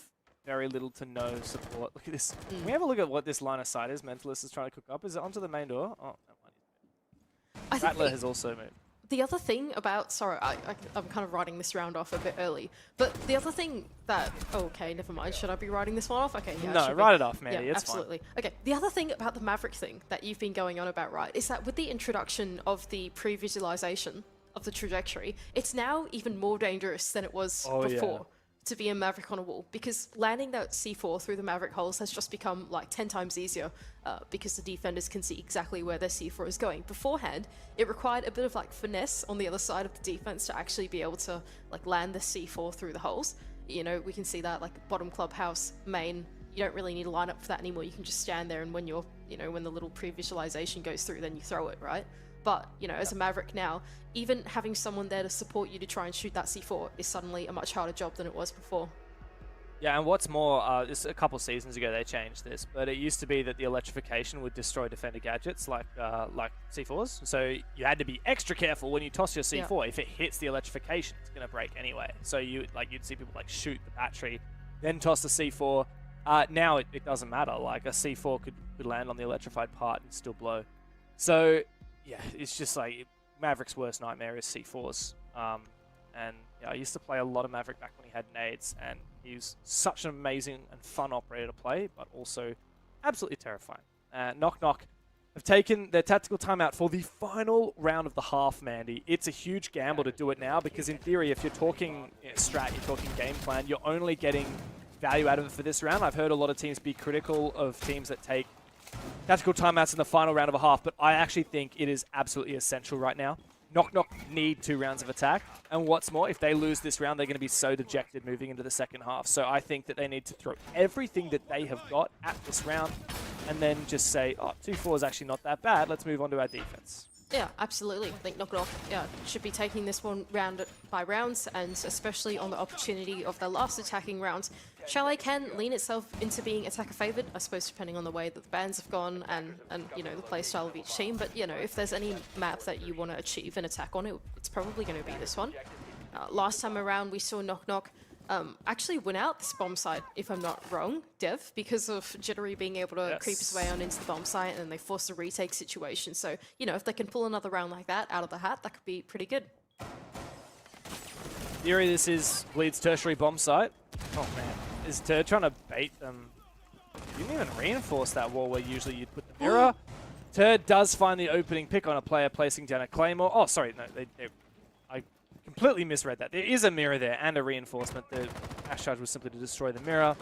very little to no support. Look at this. Can we have a look at what this line of sight is? Mentalist is trying to cook up. Is it onto the main door? Oh, no. Rattler has also moved. The other thing about... Sorry, I'm kind of writing this round off a bit early. But the other thing that... Oh, okay, never mind. Should I be writing this one off? Okay, yeah. No, write it off, Mandy. Yeah, it's absolutely. fine. Okay, the other thing about the Maverick thing that you've been going on about, right, is that with the introduction of the pre-visualization of the trajectory, it's now even more dangerous than it was before. To be a Maverick on a wall, because landing that C4 through the Maverick holes has just become like 10 times easier because the defenders can see exactly where their C4 is going. Beforehand, it required a bit of like finesse on the other side of the defense to actually be able to like land the C4 through the holes. You know, we can see that like bottom clubhouse, main, you don't really need to line up for that anymore. You can just stand there, and when you're, you know, when the little pre-visualization goes through, then you throw it, right? But, you know, as a Maverick now, even having someone there to support you to try and shoot that C4 is suddenly a much harder job than it was before. Yeah, and what's more, this a couple seasons ago they changed this, but it used to be that the electrification would destroy defender gadgets like C4s. So you had to be extra careful when you toss your C4. Yeah. If it hits the electrification, it's going to break anyway. So you'd see people like shoot the battery, then toss the C4. Now it doesn't matter. Like a C4 could land on the electrified part and still blow. So yeah, it's just like Maverick's worst nightmare is C4s. And yeah, I used to play a lot of Maverick back when he had nades, and he was such an amazing and fun operator to play, but also absolutely terrifying. Knock Knock have taken their tactical timeout for the final round of the half, Mandy. It's a huge gamble to do it now, because in theory, if you're talking strat, you're talking game plan, you're only getting value out of it for this round. I've heard a lot of teams be critical of teams that take tactical timeouts in the final round of a half, but I actually think it is absolutely essential right now. Knock Knock need 2 rounds of attack, and what's more, if they lose this round, they're going to be so dejected moving into the second half. So I think that they need to throw everything that they have got at this round, and then just say, oh, 2-4 is actually not that bad, let's move on to our defense. Yeah, absolutely. I think Knock Knock should be taking this one round by rounds, and especially on the opportunity of the last attacking rounds. Chalet can lean itself into being attacker favored, I suppose, depending on the way that the bans have gone and you know, the play style of each team. But you know, if there's any map that you want to achieve an attack on, it's probably going to be this one. Last time around, we saw Knock Knock actually win out this bomb site, if I'm not wrong, Dev, because of Jittery being able to creep his way on into the bomb site, and they forced a retake situation. So, you know, if they can pull another round like that out of the hat, that could be pretty good. Theory, this is Bleed's tertiary bomb site. Oh man, is Turd trying to bait them You didn't even reinforce that wall where usually you'd put the mirror. Turd does find the opening pick on a player placing down a claymore. Oh, sorry, no, I completely misread that. There is a mirror there and a reinforcement. The Ash Charge was simply to destroy the mirror.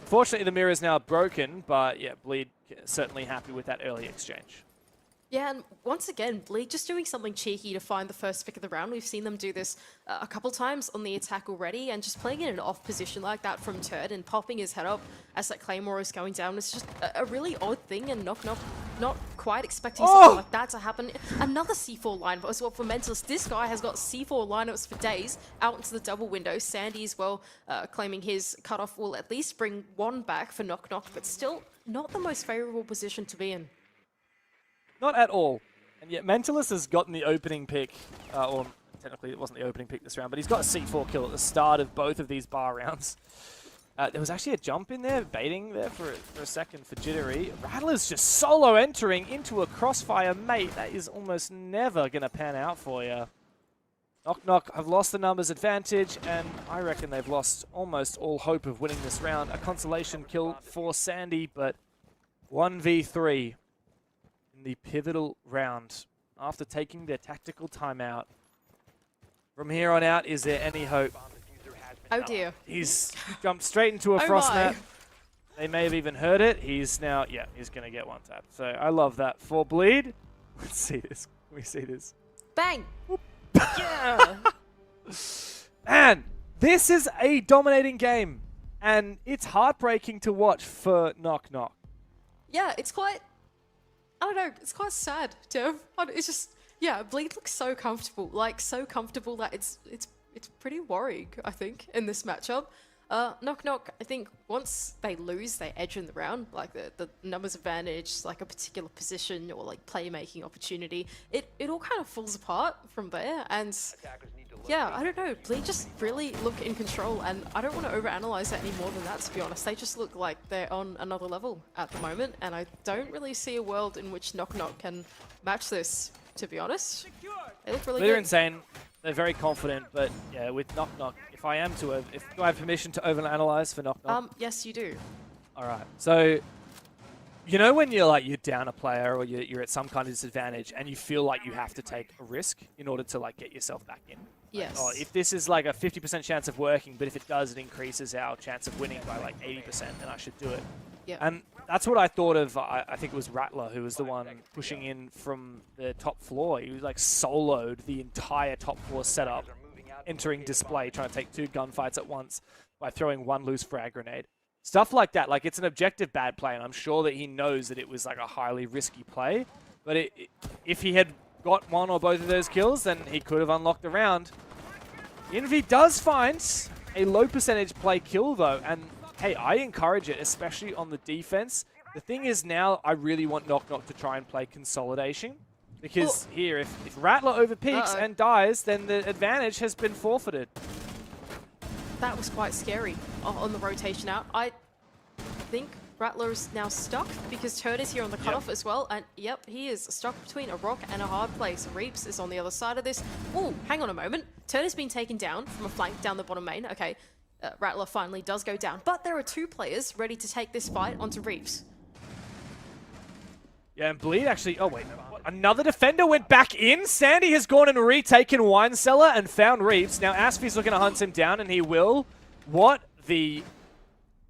Fortunately, the mirror is now broken, but yeah, Bleed certainly happy with that early exchange. Yeah, and once again, Bleed just doing something cheeky to find the first pick of the round. We've seen them do this a couple times on the attack already, and just playing in an off position like that from Turd and popping his head up as that Claymore is going down. It's just a really odd thing, and Knock Knock not quite expecting something like that to happen. Another C4 lineup as well for Mentalist. This guy has got C4 lineups for days out into the double window. Sandy as well claiming his cutoff will at least bring one back for Knock Knock, but still not the most favorable position to be in. Not at all. And yet Mentalist has gotten the opening pick, or technically it wasn't the opening pick this round, but he's got a C4 kill at the start of both of these bar rounds. There was actually a jump in there, baiting there for a second for Jittery. Rattler's just solo entering into a crossfire, mate. That is almost never going to pan out for you. Knock Knock have lost the numbers advantage, and I reckon they've lost almost all hope of winning this round. A consolation kill for Sandy, but 1v3 in the pivotal round after taking their tactical timeout. From here on out, is there any hope? Oh dear. He's jumped straight into a frost map. They may have even heard it. He's now, yeah, he's going to get one tap. So I love that for Bleed. Let's see this. Can we see this? Bang! Yeah! Man, this is a dominating game. And it's heartbreaking to watch for Knock Knock. Yeah, it's quite... I don't know, it's quite sad, Dev. It's just, yeah, Bleed looks so comfortable. Like, so comfortable that it's pretty worrying, I think, in this matchup. Knock Knock, I think once they lose, they edge in the round, like the numbers advantage, like a particular position or like playmaking opportunity. It all kind of falls apart from there, and yeah, I don't know, Bleed just really look in control, and I don't want to overanalyze that any more than that, to be honest. They just look like they're on another level at the moment, and I don't really see a world in which Knock Knock can match this, to be honest. They look really good. They're insane. They're very confident, but yeah, with Knock Knock, do I have permission to overanalyze for Knock Knock? Yes, you do. All right. So, you know when you're down a player or you're at some kind of disadvantage and you feel like you have to take a risk in order to get yourself back in? Yes. Oh, if this is like a 50% chance of working, but if it does, it increases our chance of winning by 80%, then I should do it. Yeah. And that's what I thought of. I think it was Rattler who was the one pushing in from the top floor. He was soloed the entire top floor setup, entering display, trying to take 2 gunfights at once by throwing 1 loose frag grenade. Stuff like that. It's an objective bad play, and I'm sure that he knows that it was a highly risky play. But if he had got 1 or both of those kills, then he could have unlocked the round. Envy does find a low percentage play kill though, and hey, I encourage it, especially on the defense. The thing is now, I really want Knock Knock to try and play consolidation. Because here, if Rattler overpeaks and dies, then the advantage has been forfeited. That was quite scary on the rotation out. I think Rattler is now stuck because Turd is here on the cutoff as well. And yep, he is stuck between a rock and a hard place. Reaps is on the other side of this. Oh, hang on a moment. Turd has been taken down from a flank down the bottom main. Okay. Rattler finally does go down, but there are 2 players ready to take this fight onto Reaps. Yeah, and Bleed actually... Oh, wait. Another defender went back in. Sandy has gone and retaken Wine Cellar and found Reaps. Now, Asphy's looking to hunt him down, and he will. What the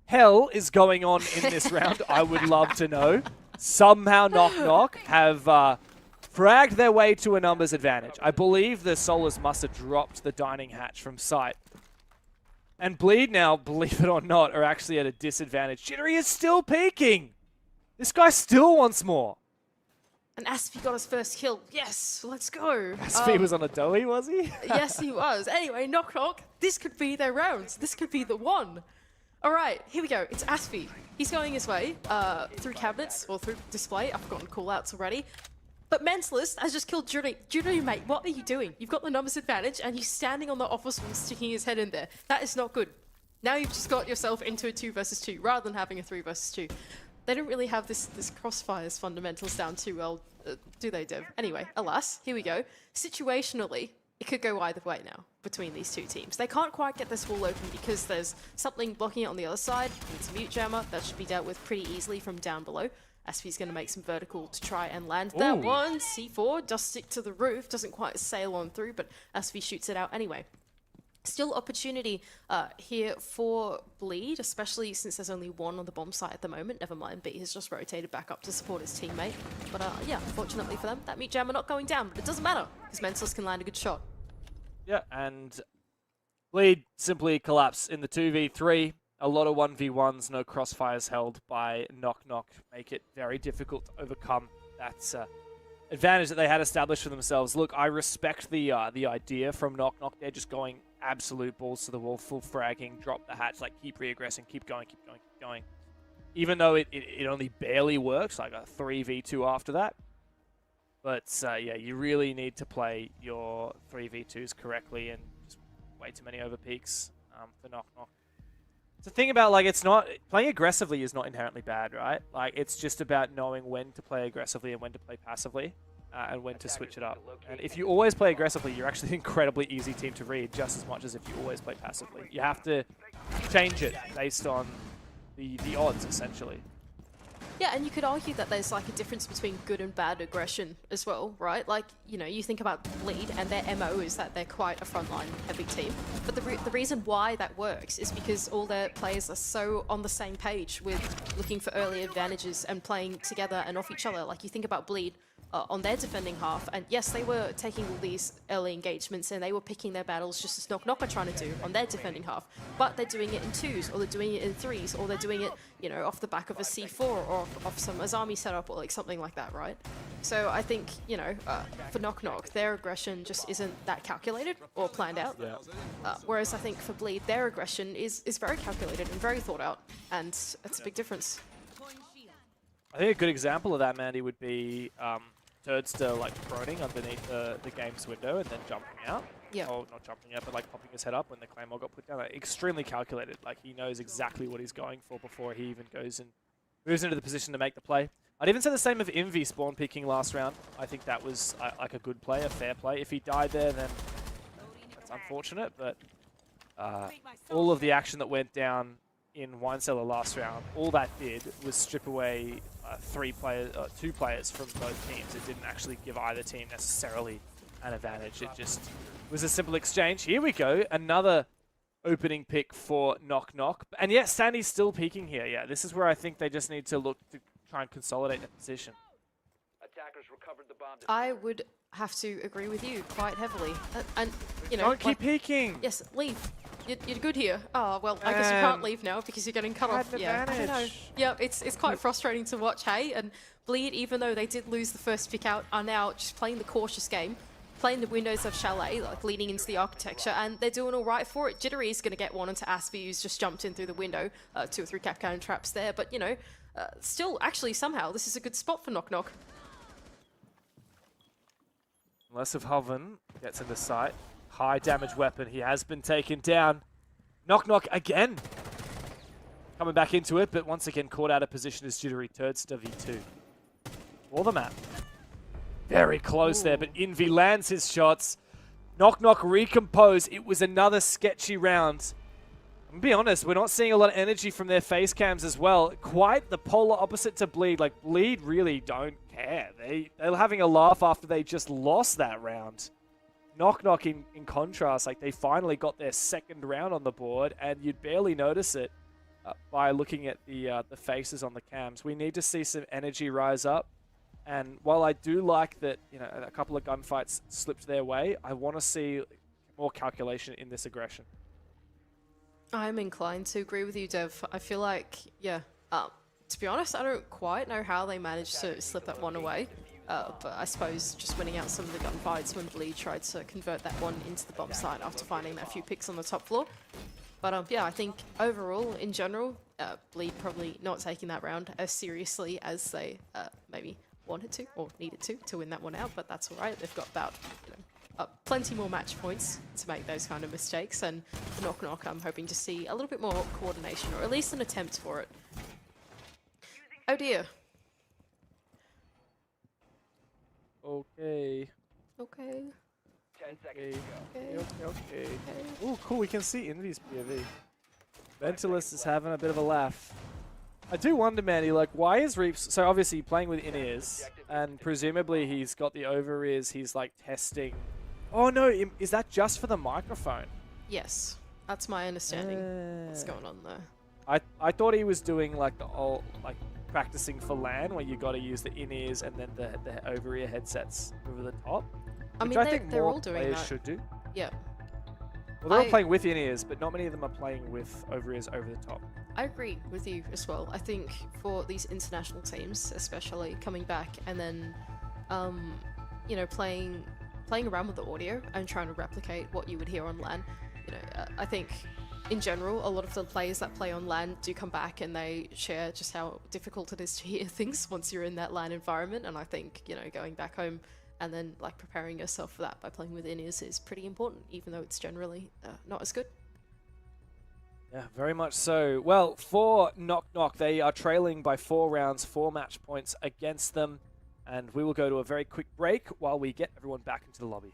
hell is going on in this round? I would love to know. Somehow Knock Knock have fragged their way to a numbers advantage. I believe the Solars must have dropped the dining hatch from sight. And Bleed now, believe it or not, are actually at a disadvantage. Jittery is still peeking. This guy still wants more. And Asphy got his first kill. Yes, let's go. Asphy was on a doughy, was he? Yes, he was. Anyway, Knock Knock, this could be their round. This could be the one. All right, here we go. It's Asphy. He's going his way through cabinets or through display. I've forgotten callouts already. But Mentalist has just killed Jittery. Jittery, mate, what are you doing? You've got the numbers advantage and he's standing on the office wall sticking his head in there. That is not good. Now you've just got yourself into a 2 versus 2 rather than having a 3 versus 2. They don't really have this crossfire's fundamentals down too well, do they, Dev? Anyway, alas, here we go. Situationally, it could go either way now between these two teams. They can't quite get this wall open because there's something blocking it on the other side. It's a mute jammer that should be dealt with pretty easily from down below. SV's going to make some vertical to try and land that one. C4 does stick to the roof, doesn't quite sail on through, but SV shoots it out anyway. Still opportunity here for Bleed, especially since there's only one on the bomb site at the moment. Never mind, B has just rotated back up to support his teammate. But yeah, unfortunately for them, that mute jammer not going down, but it doesn't matter, because Mentalist can land a good shot. Yeah, and Bleed simply collapse in the 2v3. A lot of 1v1s, no crossfires held by Knock Knock, make it very difficult to overcome that advantage that they had established for themselves. Look, I respect the idea from Knock Knock. They're just going absolute balls to the wall, full fragging, drop the hatch, like keep re-aggressing, keep going, keep going, keep going. Even though it only barely works, like a 3v2 after that. But yeah, you really need to play your 3v2s correctly, and just way too many over peaks for Knock Knock. The thing about, like, it's not playing aggressively is not inherently bad, right? Like, it's just about knowing when to play aggressively and when to play passively, and when to switch it up. And if you always play aggressively, you're actually an incredibly easy team to read, just as much as if you always play passively. You have to change it based on the odds, essentially. Yeah, and you could argue that there's like a difference between good and bad aggression as well, right? Like, you know, you think about Bleed and their MO is that they're quite a frontline heavy team. But the reason why that works is because all their players are so on the same page with looking for early advantages and playing together and off each other. Like, you think about Bleed on their defending half, and yes, they were taking all these early engagements and they were picking their battles just as Knock Knock are trying to do on their defending half, but they're doing it in 2s, or they're doing it in 3s, or they're doing it, you know, off the back of a C4 or off some Azami setup or like something like that, right? So I think, you know, for Knock Knock, their aggression just isn't that calculated or planned out. Yeah. Whereas I think for Bleed, their aggression is very calculated and very thought out, and it's a big difference. I think a good example of that, Mandy, would be Turdster like proning underneath the game's window and then jumping out. Yeah. Or not jumping out, but like popping his head up when the Claymore got put down. Like, extremely calculated. Like, he knows exactly what he's going for before he even goes and moves into the position to make the play. I'd even say the same of Envy spawn picking last round. I think that was like a good play, a fair play. If he died there, then that's unfortunate. But all of the action that went down in Wine Cellar last round, all that did was strip away two players from both teams. It didn't actually give either team necessarily an advantage. It just was a simple exchange. Here we go, another opening pick for Knock Knock. And yes, Sandy's still peeking here. Yeah, this is where I think they just need to look to try and consolidate the position. Attackers recovered the bomb. I would have to agree with you quite heavily. And you know, Don't keep peeking. Yes, leave. You're good here. Oh, well, I guess you can't leave now because you're getting cut off. Yeah, I don't know. Yeah, it's quite frustrating to watch, hey? And Bleed, even though they did lose the first pick out, are now just playing the cautious game, playing the windows of Chalet, like leading into the architecture, and they're doing all right for it. Jittery is going to get one onto Aspie, who's just jumped in through the window. 2 or 3 cap cannon traps there, but, you know, still, actually, somehow, this is a good spot for Knock Knock. Unless if Hoven gets into sight. High damage weapon. He has been taken down. Knock Knock again. Coming back into it, but once again caught out of position as Jittery Turdster v2. For the map. Very close there, but Envy lands his shots. Knock Knock recompose. It was another sketchy round. I'm gonna be honest, we're not seeing a lot of energy from their face cams as well. Quite the polar opposite to Bleed. Like, Bleed really don't care. They're having a laugh after they just lost that round. Knock Knock, in contrast, like, they finally got their second round on the board, and you'd barely notice it by looking at the faces on the cams. We need to see some energy rise up, and while I do like that, you know, a couple of gunfights slipped their way, I want to see more calculation in this aggression. I'm inclined to agree with you, Dev. I feel like, yeah, to be honest, I don't quite know how they managed to slip that one away. But I suppose just winning out some of the gunfights when Bleed tried to convert that one into the bomb site after finding that few picks on the top floor. But yeah, I think overall, in general, Bleed probably not taking that round as seriously as they maybe wanted to or needed to win that one out. But that's all right. They've got about, you know, plenty more match points to make those kind of mistakes. And for Knock Knock, I'm hoping to see a little bit more coordination, or at least an attempt for it. Oh dear. Okay. Okay. Okay. Ooh, cool. We can see Envy's POV. Ventilus is having a bit of a laugh. I do wonder, Manny, like, why is Reaps... So, obviously, playing with in-ears, and presumably he's got the over-ears, he's, like, testing... Oh, no, is that just for the microphone? Yes, that's my understanding. What's going on there? I thought he was doing, like, the old, like, practicing for LAN, where you got to use the in-ears and then the over-ear headsets over the top. I mean, which I think they're more all doing players that. should do. Yeah. Well, they're all playing with in-ears, but not many of them are playing with over-ears over the top. I agree with you as well. I think for these international teams, especially coming back and then, you know, playing around with the audio and trying to replicate what you would hear on LAN. You know, I think in general, a lot of the players that play on LAN do come back and they share just how difficult it is to hear things once you're in that LAN environment. And I think, you know, going back home and then like preparing yourself for that by playing with in-ears is pretty important, even though it's generally not as good. Yeah, very much so. Well, for Knock Knock, they are trailing by 4 rounds, 4 match points against them. And we will go to a very quick break while we get everyone back into the lobby.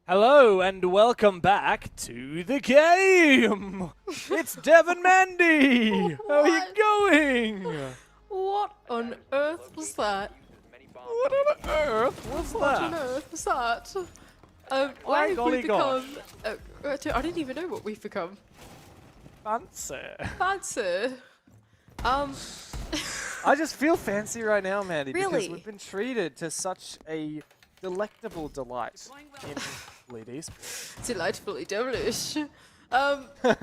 Hello and welcome back to the game! It's Devin Mandy! How are you going? What on earth was that? What on earth was What on that? earth was that? Why have golly we become... I didn't even know what we've become. Fancy. Fancy. I just feel fancy right now, Mandy, because Really? we've been treated to such a delectable delight in ladies. Delightfully devilish. Did you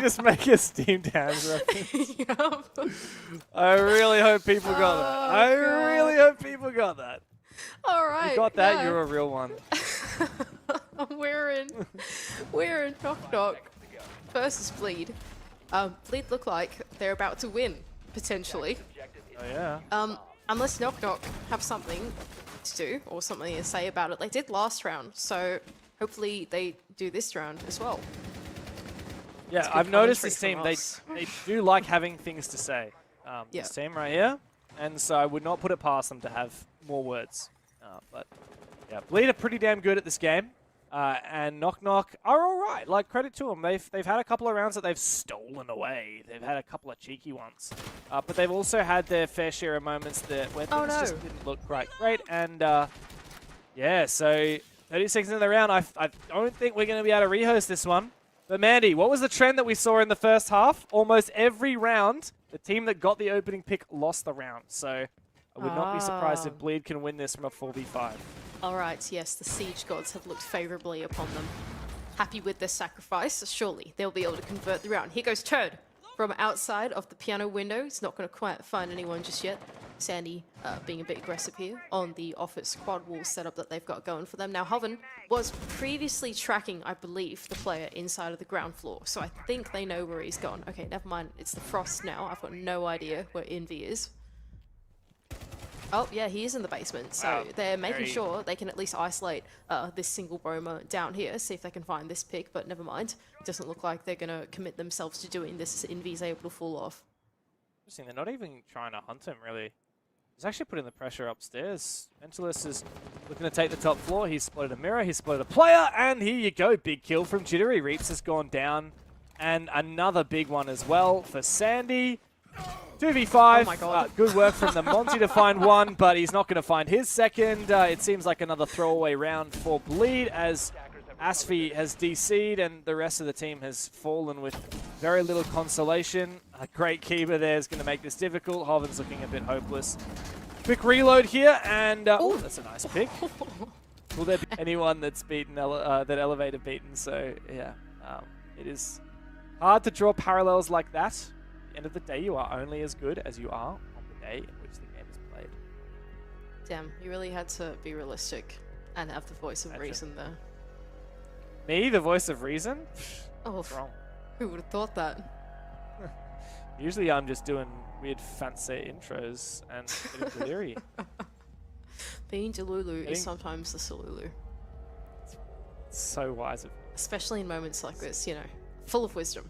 just make a steamed hands reference? Yup. I really hope people got that. I really hope people got that. Alright. You got that, yeah. you're a real one. We're in Knock Knock versus Bleed. Bleed look like they're about to win, potentially. Oh yeah. Unless Knock Knock have something to do or something to say about it. They did last round, so hopefully they do this round as well. Yeah, I've noticed this team, they do like having things to say. This team right here. And so I would not put it past them to have more words. But yeah, Bleed are pretty damn good at this game. And Knock Knock are alright. Like, credit to them. They've had a couple of rounds that they've stolen away. They've had a couple of cheeky ones. But they've also had their fair share of moments where things just didn't look quite great. And yeah, so 30 seconds in the round. I don't think we're going to be able to rehost this one. But Mandy, what was the trend that we saw in the first half? Almost every round, the team that got the opening pick lost the round. So I would not be surprised if Bleed can win this from a 4v5. Alright, yes, the Siege gods have looked favorably upon them. Happy with their sacrifice, surely they'll be able to convert the round. Here goes Turd from outside of the piano window. He's not going to quite find anyone just yet. Sandy being a bit aggressive here on the office quad wall setup that they've got going for them. Now, Hoven was previously tracking, I believe, the player inside of the ground floor. So I think they know where he's gone. Okay, never mind. It's the Frost now. I've got no idea where Envy is. Oh, yeah, he is in the basement. So they're making sure they can at least isolate this single roamer down here, see if they can find this pick, but never mind. It doesn't look like they're going to commit themselves to doing this as Envy's able to fall off. Interesting, they're not even trying to hunt him, really. He's actually putting the pressure upstairs. Ventilus is looking to take the top floor. He's spotted a mirror, he's spotted a player, and here you go. Big kill from Jittery. Reaps has gone down. And another big one as well for Sandy. 2v5. Oh my God. Good work from the Monty to find one, but he's not going to find his second. It seems like another throwaway round for Bleed as Asfi has DC'd and the rest of the team has fallen with very little consolation. A great keeper there is going to make this difficult. Hoven's looking a bit hopeless. Quick reload here, and oh, that's a nice pick. Will there be anyone that's beaten that Elevator beaten? So yeah, it is hard to draw parallels like that. At the end of the day, you are only as good as you are on the day in which the game is played. Damn, you really had to be realistic and have the voice of reason there. Me, the voice of reason? Oh, What's wrong? who would have thought that? Usually I'm just doing weird fancy intros and getting delirious. Being Delulu Getting- is sometimes the Salulu. So wise of Especially in moments like this, you know, full of wisdom.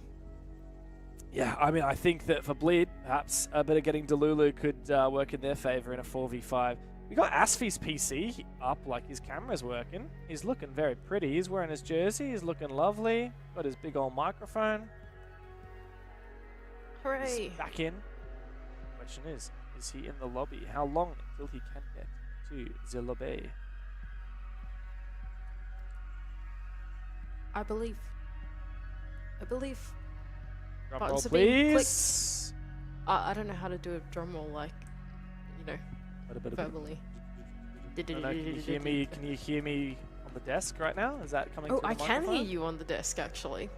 Yeah, I mean, I think that for Bleed, perhaps a bit of getting Delulu could work in their favor in a 4v5. We got Asfi's PC up, like his camera's working. He's looking very pretty. He's wearing his jersey. He's looking lovely. Got his big old microphone. Hooray! He's back in. Question is he in the lobby? How long until he can get to the lobby? I believe. Drum Buttons roll, are being please. I don't know how to do a drum roll like, you know, verbally. Can you hear me? Can you hear me on the desk right now? Is that coming? Oh, through I the can hear microphone? you on the desk actually.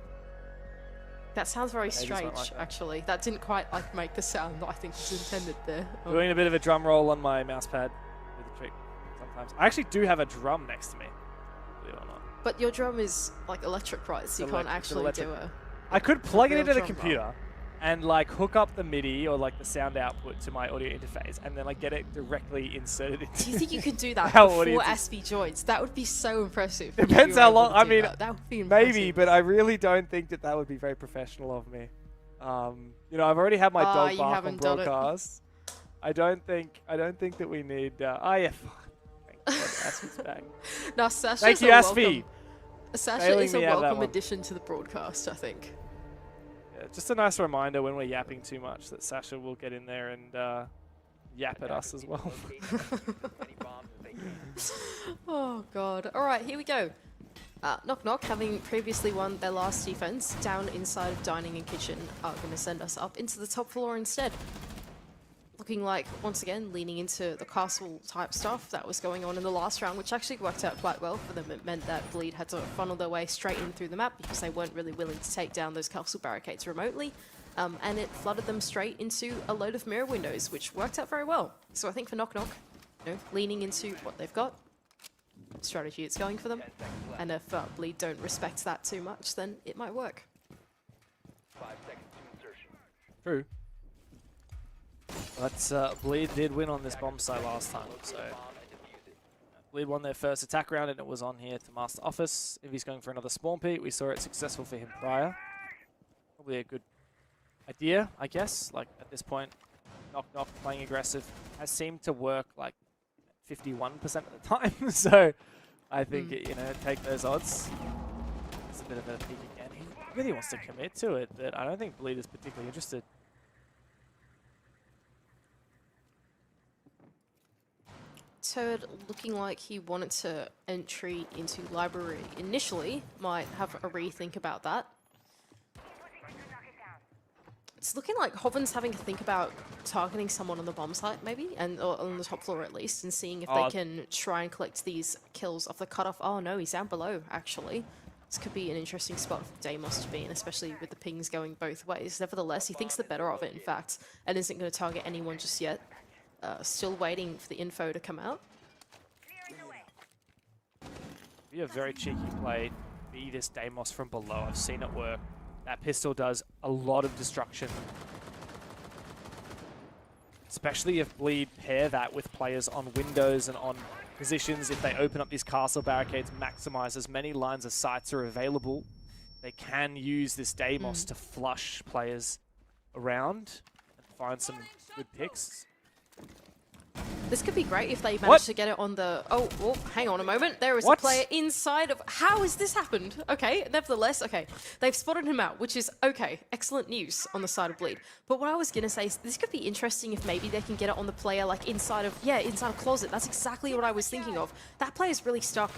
That sounds very Okay, just went strange, like that. actually. That didn't quite like make the sound that I think was intended there. Oh. Doing a bit of a drum roll on my mouse pad with the trick sometimes. I actually do have a drum next to me, believe it or not. But your drum is like electric, right? So you can't actually electric. do a. I could plug it real into the drum roll. computer and like hook up the MIDI or like the sound output to my audio interface and then like get it directly inserted into. Do you think you could do that our before audiences. Aspi joins? That would be so impressive. if Depends you were how able long. to I do mean, that. That would be maybe, impressive. but I really don't think that that would be very professional of me. You know, I've already had my dog you bark on haven't done it. broadcast. I don't think that we need. Oh yeah, thank God, Aspi's back. Now, Sasha's Thank you, a Aspi. welcome. Sasha Bailing is a me out of that welcome one. addition to the broadcast, I think. Yeah, just a nice reminder when we're yapping too much that Sasha will get in there and yap at us as well. Oh god. Alright, here we go. Knock Knock, having previously won their last defense, down inside of Dining and Kitchen, are going to send us up into the top floor instead. Looking like, once again, leaning into the castle type stuff that was going on in the last round, which actually worked out quite well for them. It meant that Bleed had to funnel their way straight in through the map because they weren't really willing to take down those castle barricades remotely. And it flooded them straight into a load of mirror windows, which worked out very well. So I think for Knock Knock, you know, leaning into what they've got, strategy it's going for them, and if Bleed don't respect that too much, then it might work. True. But Bleed did win on this bomb site last time, so Bleed won their first attack round and it was on here to Master Office. If he's going for another spawn peak, we saw it successful for him prior. Probably a good idea, I guess. Like at this point, Knock Knock playing aggressive has seemed to work like 51% of the time. So I think, you know, take those odds. It's a bit of a peek again. He really wants to commit to it, but I don't think Bleed is particularly interested. Turd looking like he wanted to entry into library initially, might have a rethink about that. It's looking like Hoven's having to think about targeting someone on the bomb site, maybe, or on the top floor at least, and seeing if they can try and collect these kills off the cutoff. Oh no, he's down below, actually. This could be an interesting spot for Deimos to be in, especially with the pings going both ways. Nevertheless, he thinks the better of it, in fact, and isn't going to target anyone just yet. Still waiting for the info to come out. Be a very cheeky play. Be this Deimos from below. I've seen it work. That pistol does a lot of destruction. Especially if Bleed pair that with players on windows and on positions. If they open up these castle barricades, maximize as many lines of sights are available. They can use this Deimos to flush players around and find some good picks. This could be great if they manage to get it on the... Oh, hang on a moment. There is a player inside of... How has this happened? Okay, nevertheless, okay. They've spotted him out, which is okay. Excellent news on the side of Bleed. But what I was going to say is this could be interesting if maybe they can get it on the player like inside of... Yeah, inside a closet. That's exactly what I was thinking of. That player's really stuck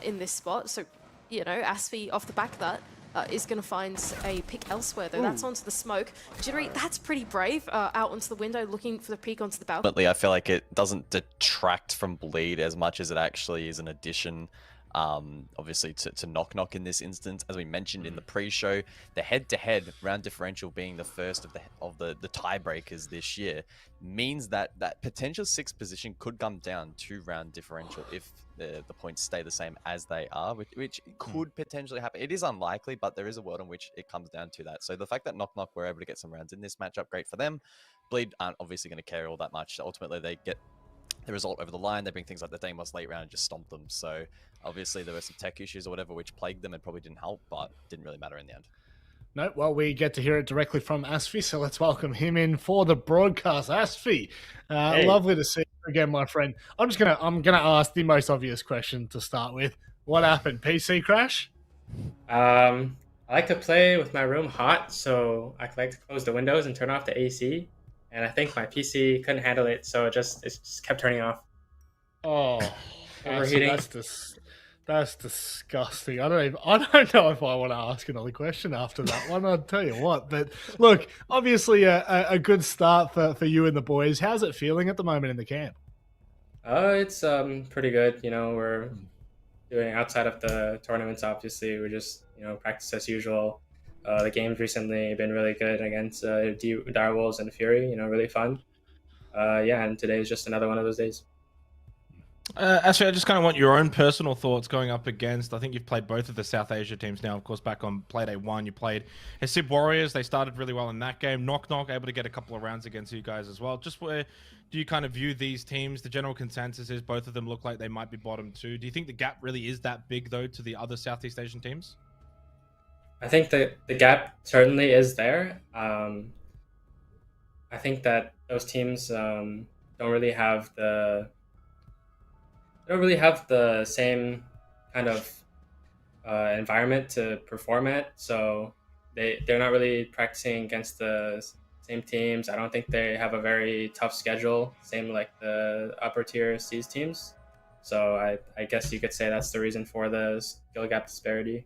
in this spot. So, you know, Asfi off the back of that is going to find a pick elsewhere, though. That's onto the smoke. Jittery, that's pretty brave. Out onto the window, looking for the peek onto the balcony. I feel like it doesn't detract from Bleed as much as it actually is an addition. obviously to Knock Knock in this instance. As we mentioned in the pre-show, the head-to-head round differential being the first of the tiebreakers this year means that that potential 6th position could come down to round differential if the points stay the same as they are, which could potentially happen. It is unlikely, but there is a world in which it comes down to that. So the fact that Knock Knock were able to get some rounds in this matchup, great for them. Bleed aren't obviously going to care all that much. Ultimately, they get the result over the line. They bring things like the Deimos late round and just stomp them. So obviously there were some tech issues or whatever which plagued them and probably didn't help, but didn't really matter in the end. No, well, we get to hear it directly from Asfi, so let's welcome him in for the broadcast. Asfi, Hey. lovely to see you again, my friend. I'm gonna ask the most obvious question to start with. What happened? PC crash? I like to play with my room hot, so I like to close the windows and turn off the AC. And I think my PC couldn't handle it, so it just kept turning off. Oh, Overheating. That's disgusting. I don't know if I want to ask another question after that one. I'll tell you what. But look, obviously a good start for you and the boys. How's it feeling at the moment in the camp? It's pretty good. You know, we're doing outside of the tournaments. Obviously, we're just practice as usual. The games recently been really good against Direwolves and Fury. Really fun. Yeah, and today is just another one of those days. Actually, I just kind of want your own personal thoughts going up against. I think you've played both of the South Asia teams now. Of course, back on Playday 1, you played Hesib Warriors. They started really well in that game. Knock Knock able to get a couple of rounds against you guys as well. Just where do you kind of view these teams? The general consensus is both of them look like they might be bottom 2. Do you think the gap really is that big, though, to the other Southeast Asian teams? I think that the gap certainly is there. I think that those teams don't really have the same kind of environment to perform at. So they're not really practicing against the same teams. I don't think they have a very tough schedule, same like the upper tier C's teams. So I guess you could say that's the reason for the skill gap disparity.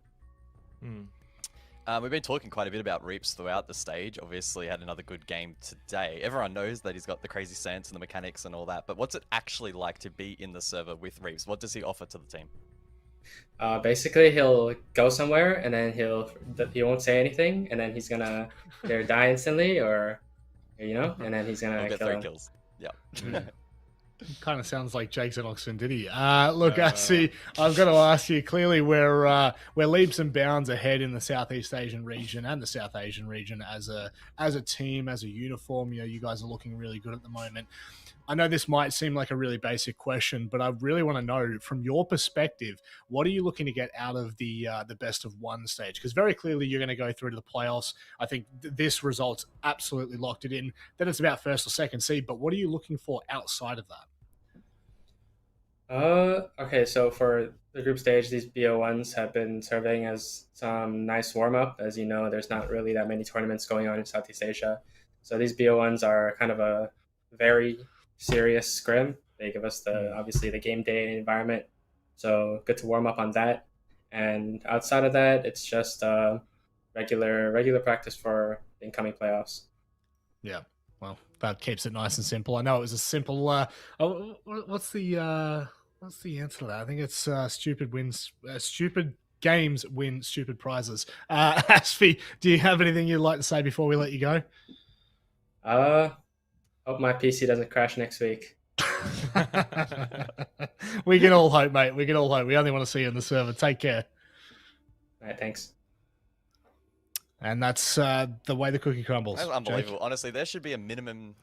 We've been talking quite a bit about Reaps throughout the stage. Obviously had another good game today. Everyone knows that he's got the crazy sense and the mechanics and all that, but what's it actually like to be in the server with Reaps? What does he offer to the team? Basically, he'll go somewhere and then he won't say anything, and then he's gonna either die instantly or and then he's gonna get kill 3 him. kills. Yeah. Kind of sounds like Jake Xenoxon, did he? Look, Asfi, I've got to ask you. Clearly, we're leaps and bounds ahead in the Southeast Asian region and the South Asian region as a team, as a uniform. You guys are looking really good at the moment. I know this might seem like a really basic question, but I really want to know, from your perspective, what are you looking to get out of the best of 1 stage? Because very clearly you're going to go through to the playoffs. I think this result's absolutely locked it in. Then it's about first or second seed, but what are you looking for outside of that? Okay, so for the group stage, these BO1s have been serving as some nice warm-up. As you know, there's not really that many tournaments going on in Southeast Asia. So these BO1s are kind of a very serious scrim. They give us obviously the game day environment. So good to warm up on that. And outside of that, it's just regular practice for the incoming playoffs. Yeah, well, that keeps it nice and simple. I know it was a simple. What's the answer to that? I think it's stupid games win stupid prizes. Asfi, do you have anything you'd like to say before we let you go? Hope my PC doesn't crash next week. We can all hope, mate. We can all hope. We only want to see you in the server. Take care. All right, thanks. And that's the way the cookie crumbles. That's unbelievable. Jake. Honestly, there should be a maximum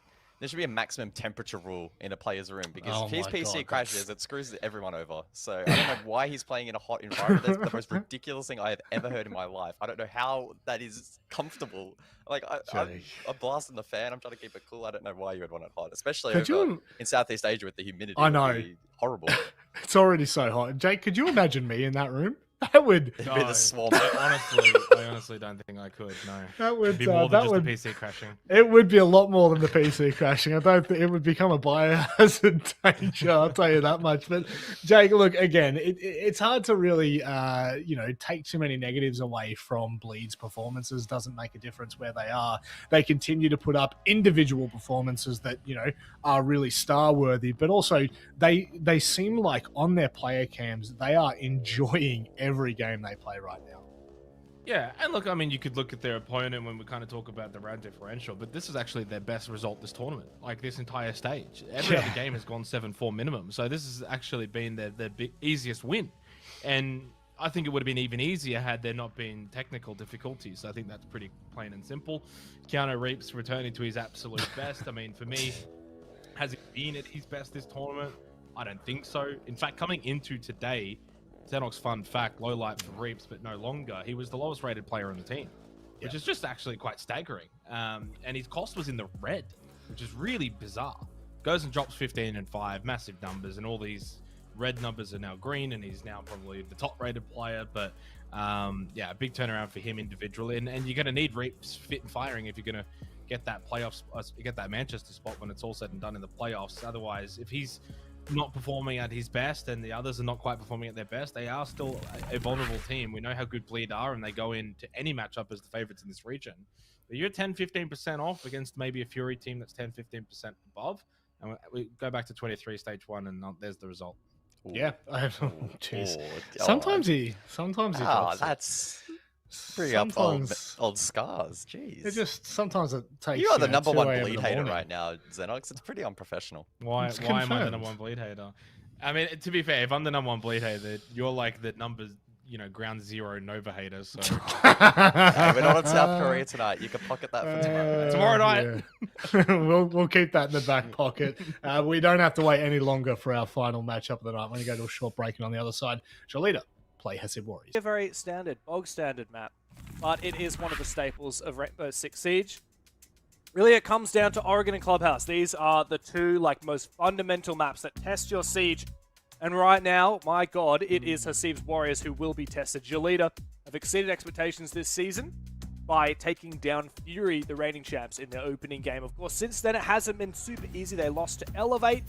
temperature rule in a player's room, because if his PC crashes, it screws everyone over. So I don't know why he's playing in a hot environment. That's the most ridiculous thing I have ever heard in my life. I don't know how that is comfortable. Like, I'm blasting the fan. I'm trying to keep it cool. I don't know why you would want it hot, especially in Southeast Asia with the humidity. I know. It'd be horrible. It's already so hot. Jake, could you imagine me in that room? That would It'd be the swarm. I honestly don't think I could. No, that would It'd be more than that just would the PC crashing. It would be a lot more than the PC crashing. I don't think it would become a biohazard danger. I'll tell you that much. But Jake, look, again, it's hard to really take too many negatives away from Bleed's performances. Doesn't make a difference where they are. They continue to put up individual performances that are really star worthy, but also they seem like on their player cams they are enjoying every game they play right now. Yeah, and look, I mean, you could look at their opponent when we kind of talk about the round differential, but this is actually their best result this tournament, like this entire stage. Every other game has gone 7-4 minimum, so this has actually been their easiest win. And I think it would have been even easier had there not been technical difficulties. I think that's pretty plain and simple. Keanu Reeves returning to his absolute best. I mean, for me, has he been at his best this tournament? I don't think so. In fact, coming into today, Xenox fun fact, low light for Reeps, but no longer. He was the lowest rated player on the team, which is just actually quite staggering. And his cost was in the red, which is really bizarre. Goes and drops 15 and 5, massive numbers, and all these red numbers are now green, and he's now probably the top rated player. But yeah, a big turnaround for him individually. And you're going to need Reeps fit and firing if you're going to get that playoffs, get that Manchester spot when it's all said and done in the playoffs. Otherwise, if he's not performing at his best and the others are not quite performing at their best, they are still a vulnerable team. We know how good Bleed are, and they go into any matchup as the favorites in this region. But you're 10-15% off against maybe a Fury team that's 10-15% above, and we go back to 23 stage 1, and there's the result. Yeah, jeez. Sometimes he that's bring up old scars. Jeez. It just sometimes it takes. You are the number one Bleed hater right now, Xenox. It's pretty unprofessional. Why am I the number one Bleed hater? I mean, to be fair, if I'm the number one Bleed hater, you're like the numbers, ground zero Nova hater. So hey, we're not in South Korea tonight. You can pocket that for tomorrow. Tomorrow night. Yeah. we'll keep that in the back pocket. We don't have to wait any longer for our final matchup of the night. We're going to go to a short break, and on the other side, Jolita play Hesed Warriors. A very bog standard map, but it is one of the staples of Rainbow Six Siege. Really, it comes down to Oregon and Clubhouse. These are the two most fundamental maps that test your Siege. And right now, my God, it is Hesed Warriors who will be tested. Jolita have exceeded expectations this season by taking down Fury, the reigning champs, in their opening game. Of course, since then, it hasn't been super easy. They lost to Elevate,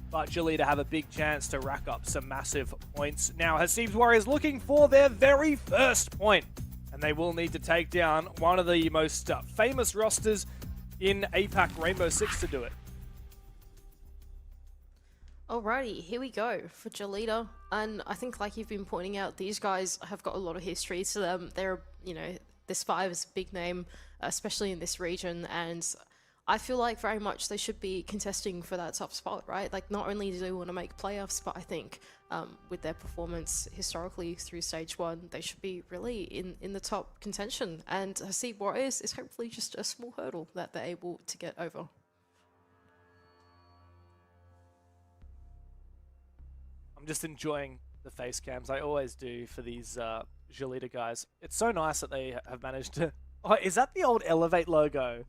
but Jolita have a big chance to rack up some massive points. Now, Hesed Warriors looking for their very first point, and they will need to take down one of the most famous rosters in APAC Rainbow Six to do it. Alrighty, here we go for Jolita. And I think, like you've been pointing out, these guys have got a lot of history to them. They're, this 5 is a big name, especially in this region, and I feel like very much they should be contesting for that top spot, right? Like, not only do they want to make playoffs, but I think with their performance historically through stage 1, they should be really in the top contention. And Hesed Warriors is hopefully just a small hurdle that they're able to get over. I'm just enjoying the face cams. I always do for these Jolita guys. It's so nice that they have managed to... Oh, is that the old Elevate logo?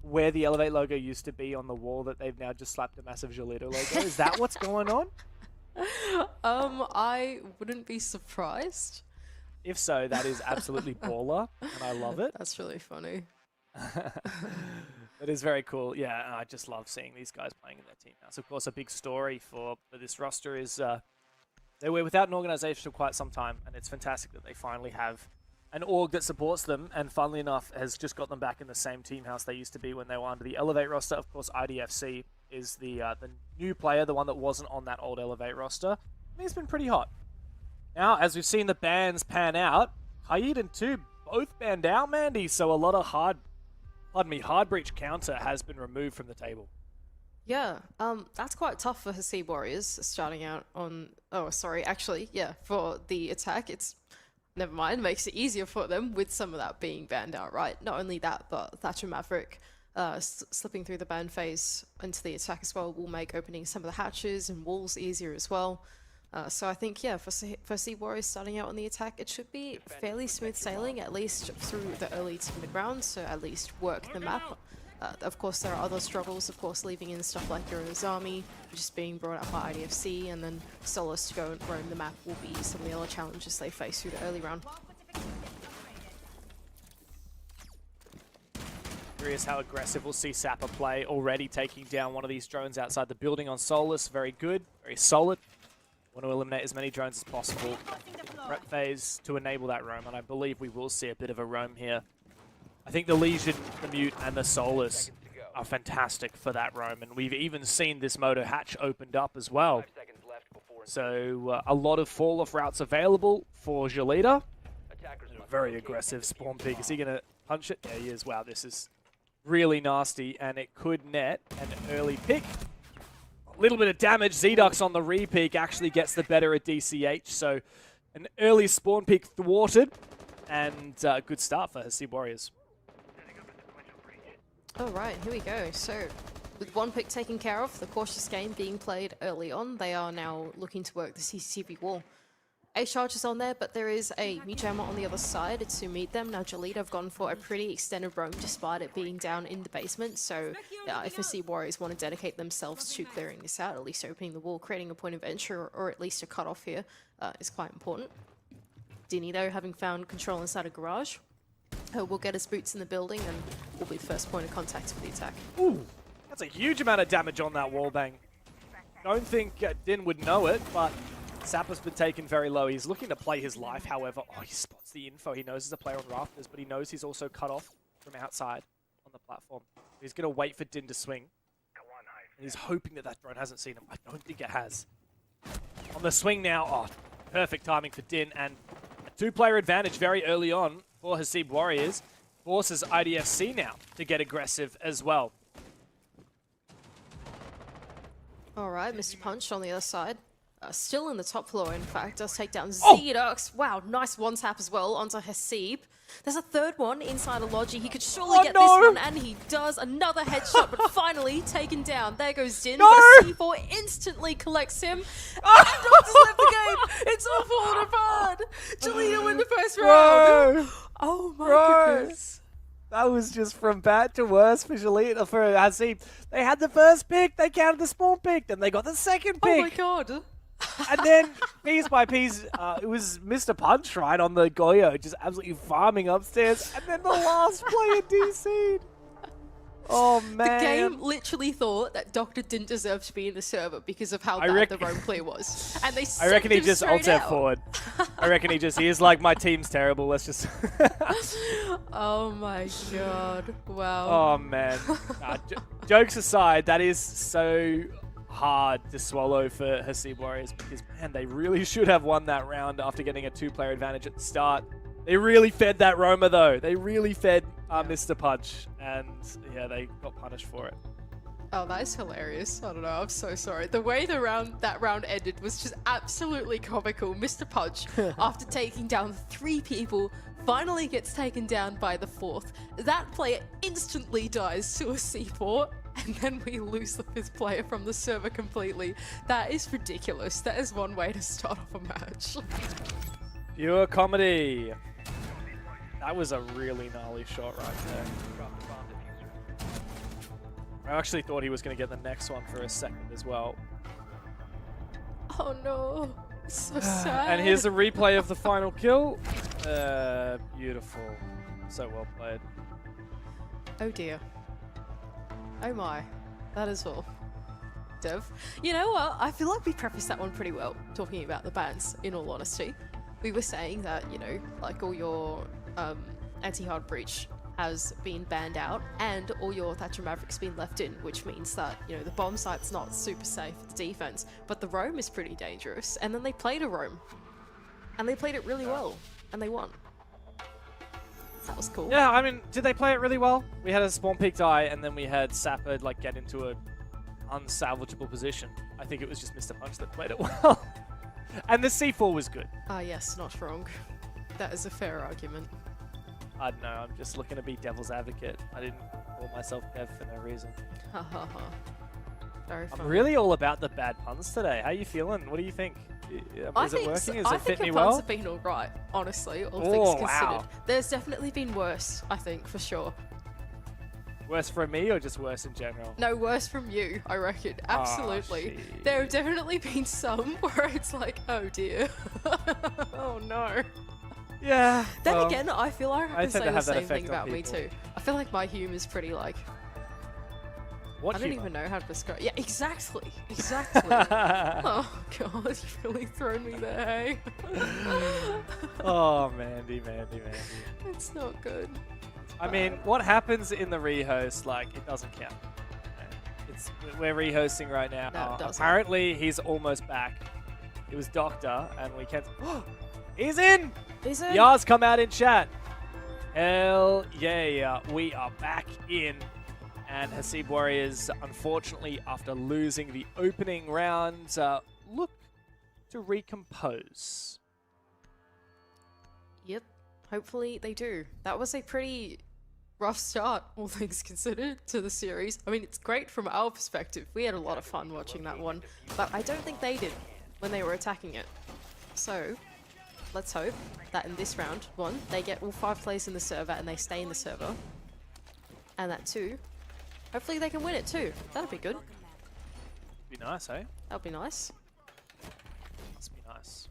Where the Elevate logo used to be on the wall that they've now just slapped a massive Jolita logo? Is that what's going on? I wouldn't be surprised. If so, that is absolutely baller, and I love it. That's really funny. That is very cool. Yeah, and I just love seeing these guys playing in their team house. Of course, a big story for this roster is they were without an organization for quite some time, and it's fantastic that they finally have an org that supports them, and funnily enough, has just got them back in the same team house they used to be when they were under the Elevate roster. Of course, IDFC is the new player, the one that wasn't on that old Elevate roster. And he's been pretty hot. Now, as we've seen the bans pan out, Haid and Tube both banned out, Mandy, so a lot of hard breach counter has been removed from the table. Yeah, that's quite tough for Hesed Warriors starting out on... Oh, sorry, actually, yeah, for the attack, it's... Never mind, makes it easier for them with some of that being banned out, right? Not only that, but Thatcher Maverick slipping through the ban phase into the attack as well will make opening some of the hatches and walls easier as well. So I think, yeah, for Hesed Warriors starting out on the attack, it should be fairly smooth sailing, at least through the early to mid round, so at least work the map Of course, there are other struggles, of course, leaving in stuff like Eurozami, which is being brought up by IDFC, and then solos to go and roam the map will be some of the other challenges they face through the early round. Curious how aggressive we'll see Sapper play, already taking down one of these drones outside the building on Solus. Very good, very solid. Want to eliminate as many drones as possible. Prep phase to enable that roam, and I believe we will see a bit of a roam here. I think the Legion, the Mute, and the Solus are fantastic for that roam, and we've even seen this motor hatch opened up as well. So a lot of fall-off routes available for Jolita. Very aggressive spawn peek. Is he going to punch it? Yeah, he is. Wow, this is really nasty, and it could net an early pick. A little bit of damage. Zdux on the re-peek actually gets the better at DCH, so an early spawn peek thwarted, and good start for Hasib Warriors. Alright, here we go. So, with one pick taken care of, the cautious game being played early on, they are now looking to work the CCTV wall. 8 charges on there, but there is a Mujammer on the other side to meet them. Now, Jolita have gone for a pretty extended roam despite it being down in the basement, so if Hasib Warriors want to dedicate themselves to clearing this out, at least opening the wall, creating a point of entry, or at least a cutoff here, is quite important. Dinny, though, having found control inside a garage, will get his boots in the building and will be the first point of contact for the attack. Ooh, that's a huge amount of damage on that wallbang. Don't think Din would know it, but Sapper's been taken very low. He's looking to play his life, however. Oh, he spots the info. He knows there's a player on rafters, but he knows he's also cut off from outside on the platform. He's going to wait for Din to swing. And he's hoping that that drone hasn't seen him. I don't think it has. On the swing now. Oh, perfect timing for Din, and a 2-player advantage very early on for Hasib Warriors. Forces IDFC now to get aggressive as well. Alright, Mr. Punch on the other side. Still in the top floor, in fact, does take down Zdux. Wow, nice one-tap as well onto Hasib. There's a third one inside a Logi. He could surely get this one, and he does. Another headshot, but finally taken down. There goes Din, but a C4 instantly collects him. And Doctor's left the game. It's all falling apart. Jolita win the first round. Oh my goodness. That was just from bad to worse for Jolita, for Hasib. They had the first pick, they counted the spawn pick, then they got the second pick. Oh my god. And then, piece by piece, it was Mr. Punch, right, on the Goyo, just absolutely farming upstairs. And then the last player DC'd. Oh, man. The game literally thought that Doctor didn't deserve to be in the server because of how bad the roam clear was. And they I reckon he just alt alt forward. I reckon he is like, my team's terrible, let's just... Oh my god. Wow. Oh, man. Jokes aside, that is so hard to swallow for Hasib Warriors because, man, they really should have won that round after getting a 2-player advantage at the start. They really fed that Roma, though. They really fed Mr. Punch, and yeah, they got punished for it. Oh, that is hilarious. I don't know, I'm so sorry. The way that round ended was just absolutely comical. Mr. Punch, after taking down 3 people, finally gets taken down by the 4th. That player instantly dies to a C4, and then we lose the 5th player from the server completely. That is ridiculous. That is one way to start off a match. Pure comedy. That was a really gnarly shot right there. I actually thought he was going to get the next one for a second as well. Oh no, so sad. And here's a replay of the final kill. Beautiful. So well played. Oh dear. Oh my. That is all. Dev. You know what? I feel like we prefaced that one pretty well, talking about the bans, in all honesty. We were saying that, you know, like all your anti-hard breach has been banned out and all your Thatcher Mavericks been left in, which means that, you know, the bomb site's not super safe for the defense, but the roam is pretty dangerous. And then they played a roam. And they played it really well. And they won. That was cool. Yeah, I mean, did they play it really well? We had a spawn peak die and then we had Sapper like get into an unsalvageable position. I think it was just Mr. Punch that played it well. And the C4 was good. Ah, yes, not wrong. That is a fair argument. I don't know, I'm just looking to be devil's advocate. I didn't call myself Dev for no reason. Ha ha ha. Very fun. I'm really all about the bad puns today. How are you feeling? What do you think? Is it working? Is it fit me well? I think your puns have been alright, honestly, all things considered. Wow. There's definitely been worse, I think, for sure. Worse from me or just worse in general? No, worse from you, I reckon. Absolutely. shit. There have definitely been some where it's like, oh dear. Oh no. Yeah. Then well, again, I feel like I I can tend say to the have that same effect thing on about me people. too. I feel like my humor's pretty like, What I don't humor? even know how to describe. Yeah, exactly. Exactly. Oh god, you've really thrown me there, hey? Oh, Mandy. It's not good. I mean, what happens in the rehost, like, it doesn't count. We're rehosting right now. No, it doesn't. Apparently, he's almost back. It was Doctor, and we can't... He's in! Is it? Yars come out in chat. Hell yeah, we are back in. And Hasib Warriors, unfortunately, after losing the opening round, look to recompose. Yep. Hopefully they do. That was a pretty rough start, all things considered, to the series. I mean, it's great from our perspective. We had a lot of fun watching that one, but I don't think they did when they were attacking it. So, let's hope that in this round, 1, they get all 5 players in the server and they stay in the server. And that 2, hopefully they can win it too. That'd be good. Be nice, eh? That'd be nice. Must be nice.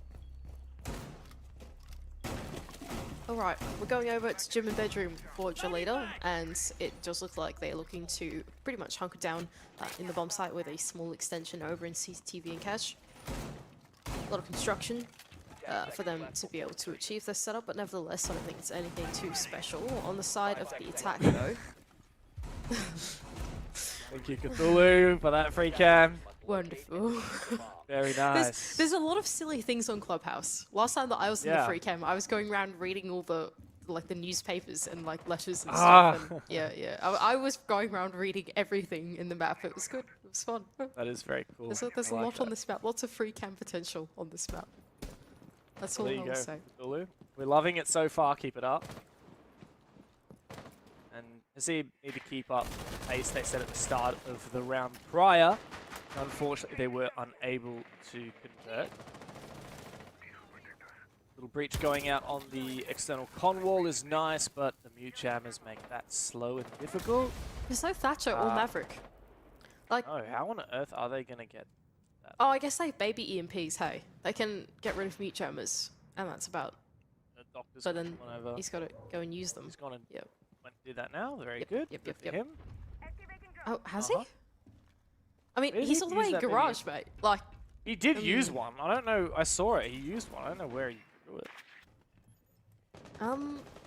Alright, we're going over to gym and bedroom for Jolita, and it does look like they're looking to pretty much hunker down in the bomb site with a small extension over in Scythetube and cache. A lot of construction for them to be able to achieve this setup, but nevertheless I don't think it's anything too special. On the side of the attack though... Thank you, Cthulhu, for that free cam. Wonderful. Very nice. There's a lot of silly things on Clubhouse. Last time that I was in the Yeah. free cam, I was going around reading all the like the newspapers and like letters and Ah. stuff. And yeah. I was going around reading everything in the map. It was good. It was fun. That is very cool. There's a I like lot on that. this map. Lots of free cam potential on this map. That's all There I you will go, say. Cthulhu. We're loving it so far. Keep it up. And Hasib need to keep up the pace they set at the start of the round prior. Unfortunately, they were unable to convert. Little breach going out on the external con wall is nice, but the mute jammers make that slow and difficult. There's no Thatcher or Maverick. Like, Oh, how on earth are they going to get that? oh, I guess they have baby EMPs. Hey, they can get rid of mute jammers, and that's about. The doctor's But then gone over. he's got to go and use them. He's gone and Yep. went to do that now. Very Yep, good. yep, Good yep, for him. Oh, has Uh-huh. he? I mean, Where did he's he all the use way in that baby garage, EMP? mate. Like, He did use one. I don't know. I saw it. He used one. I don't know where he threw it.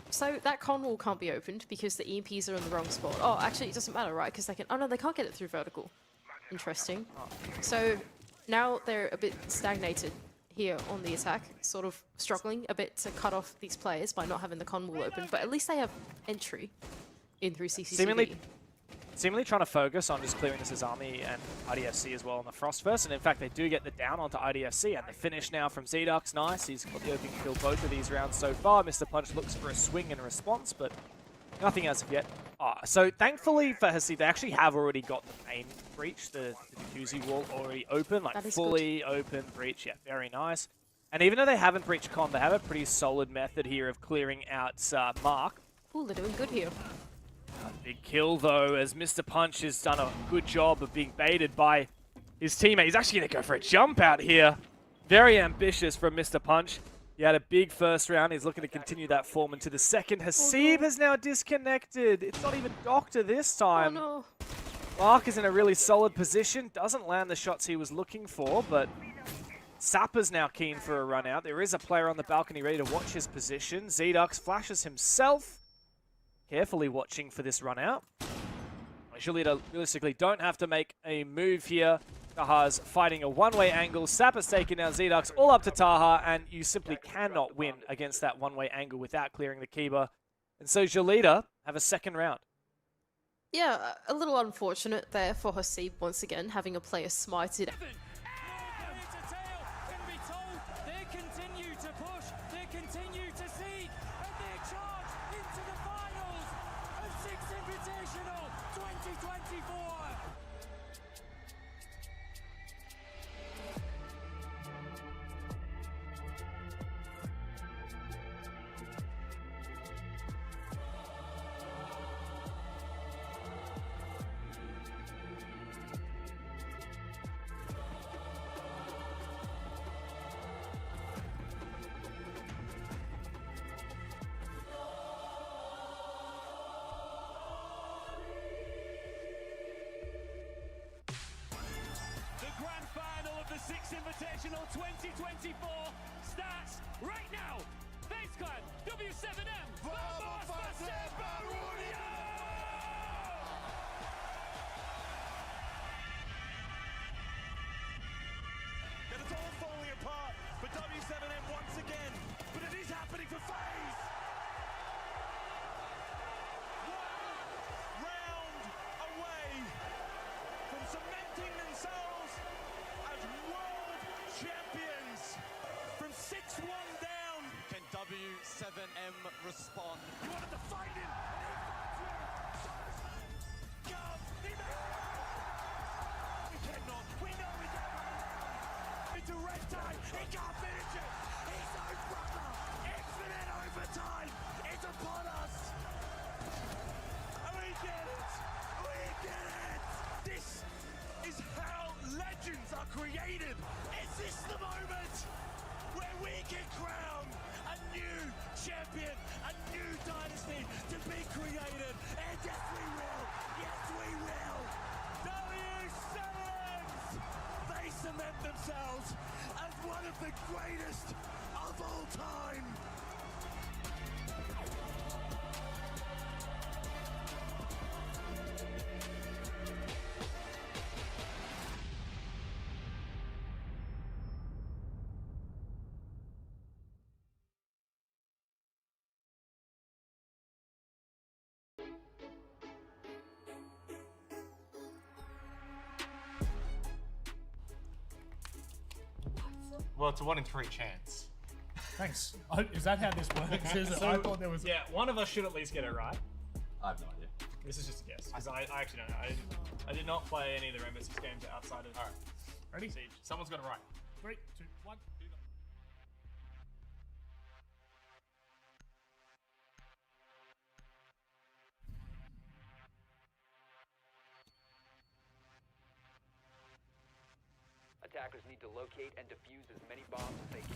so that con wall can't be opened because the EMPs are in the wrong spot. Oh, actually, it doesn't matter, right? Because they can. Oh no, they can't get it through vertical. Interesting. So now they're a bit stagnated here on the attack, sort of struggling a bit to cut off these players by not having the con wall open. But at least they have entry in through CCTV. Seemingly trying to focus on just clearing this as Army and IDFC as well on the Frostverse, and in fact they do get the down onto IDFC, and the finish now from Zedux, nice. He's got the opening to kill both of these rounds so far. Mr. Punch looks for a swing in response, but nothing as of yet. So thankfully for Hasib, they actually have already got the main breach, the jacuzzi wall already open, like fully open breach. Yeah, very nice. And even though they haven't breached con, they have a pretty solid method here of clearing out Mark. Ooh, they're doing good here. Big kill though, as Mr. Punch has done a good job of being baited by his teammate. He's actually going to go for a jump out here. Very ambitious from Mr. Punch. He had a big first round. He's looking to continue that form into the second. Hasib has now disconnected. It's not even Doctor this time. Oh no. Mark is in a really solid position. Doesn't land the shots he was looking for, but Sapper's now keen for a run out. There is a player on the balcony ready to watch his position. Zedux flashes himself. Carefully watching for this run out. Julita realistically don't have to make a move here. Taha's fighting a one-way angle. Sapper's taking down Zedux all up to Taha, and you simply cannot win against that one-way angle without clearing the Kiba. And so Julita have a second round. Yeah, a little unfortunate there for Hasib once again, having a player smited. Invitational 2024 starts right now. FaZe Clan, W7M, Vamos Fazer Barulho! That is all falling apart for W7M once again, but it is happening for FaZe. One round away from cementing themselves as world champions. From 6-1 down. Can W7M respond? You wanted to fight him, and he fights you. We cannot. We know we don't. Into red time. He can't finish it. He's no brother. Infinite overtime. It's upon us. We get it. We get it. This is how legends are created. Is this the moment where we can crown a new champion, a new dynasty to be created? And yes, we will. Yes, we will. W7s, they cement themselves as one of the greatest of all time. Well, it's a 1 in 3 chance. Thanks. Is that how this works? Is it? So, I thought there was. Yeah, one of us should at least get it right. I have no idea. This is just a guess, because I actually don't know. I did not play any of the Rainbow Six games outside of Ready? Siege. Someone's got it right. 3, 2, 1. Attackers need to locate and defuse as many bombs as they can.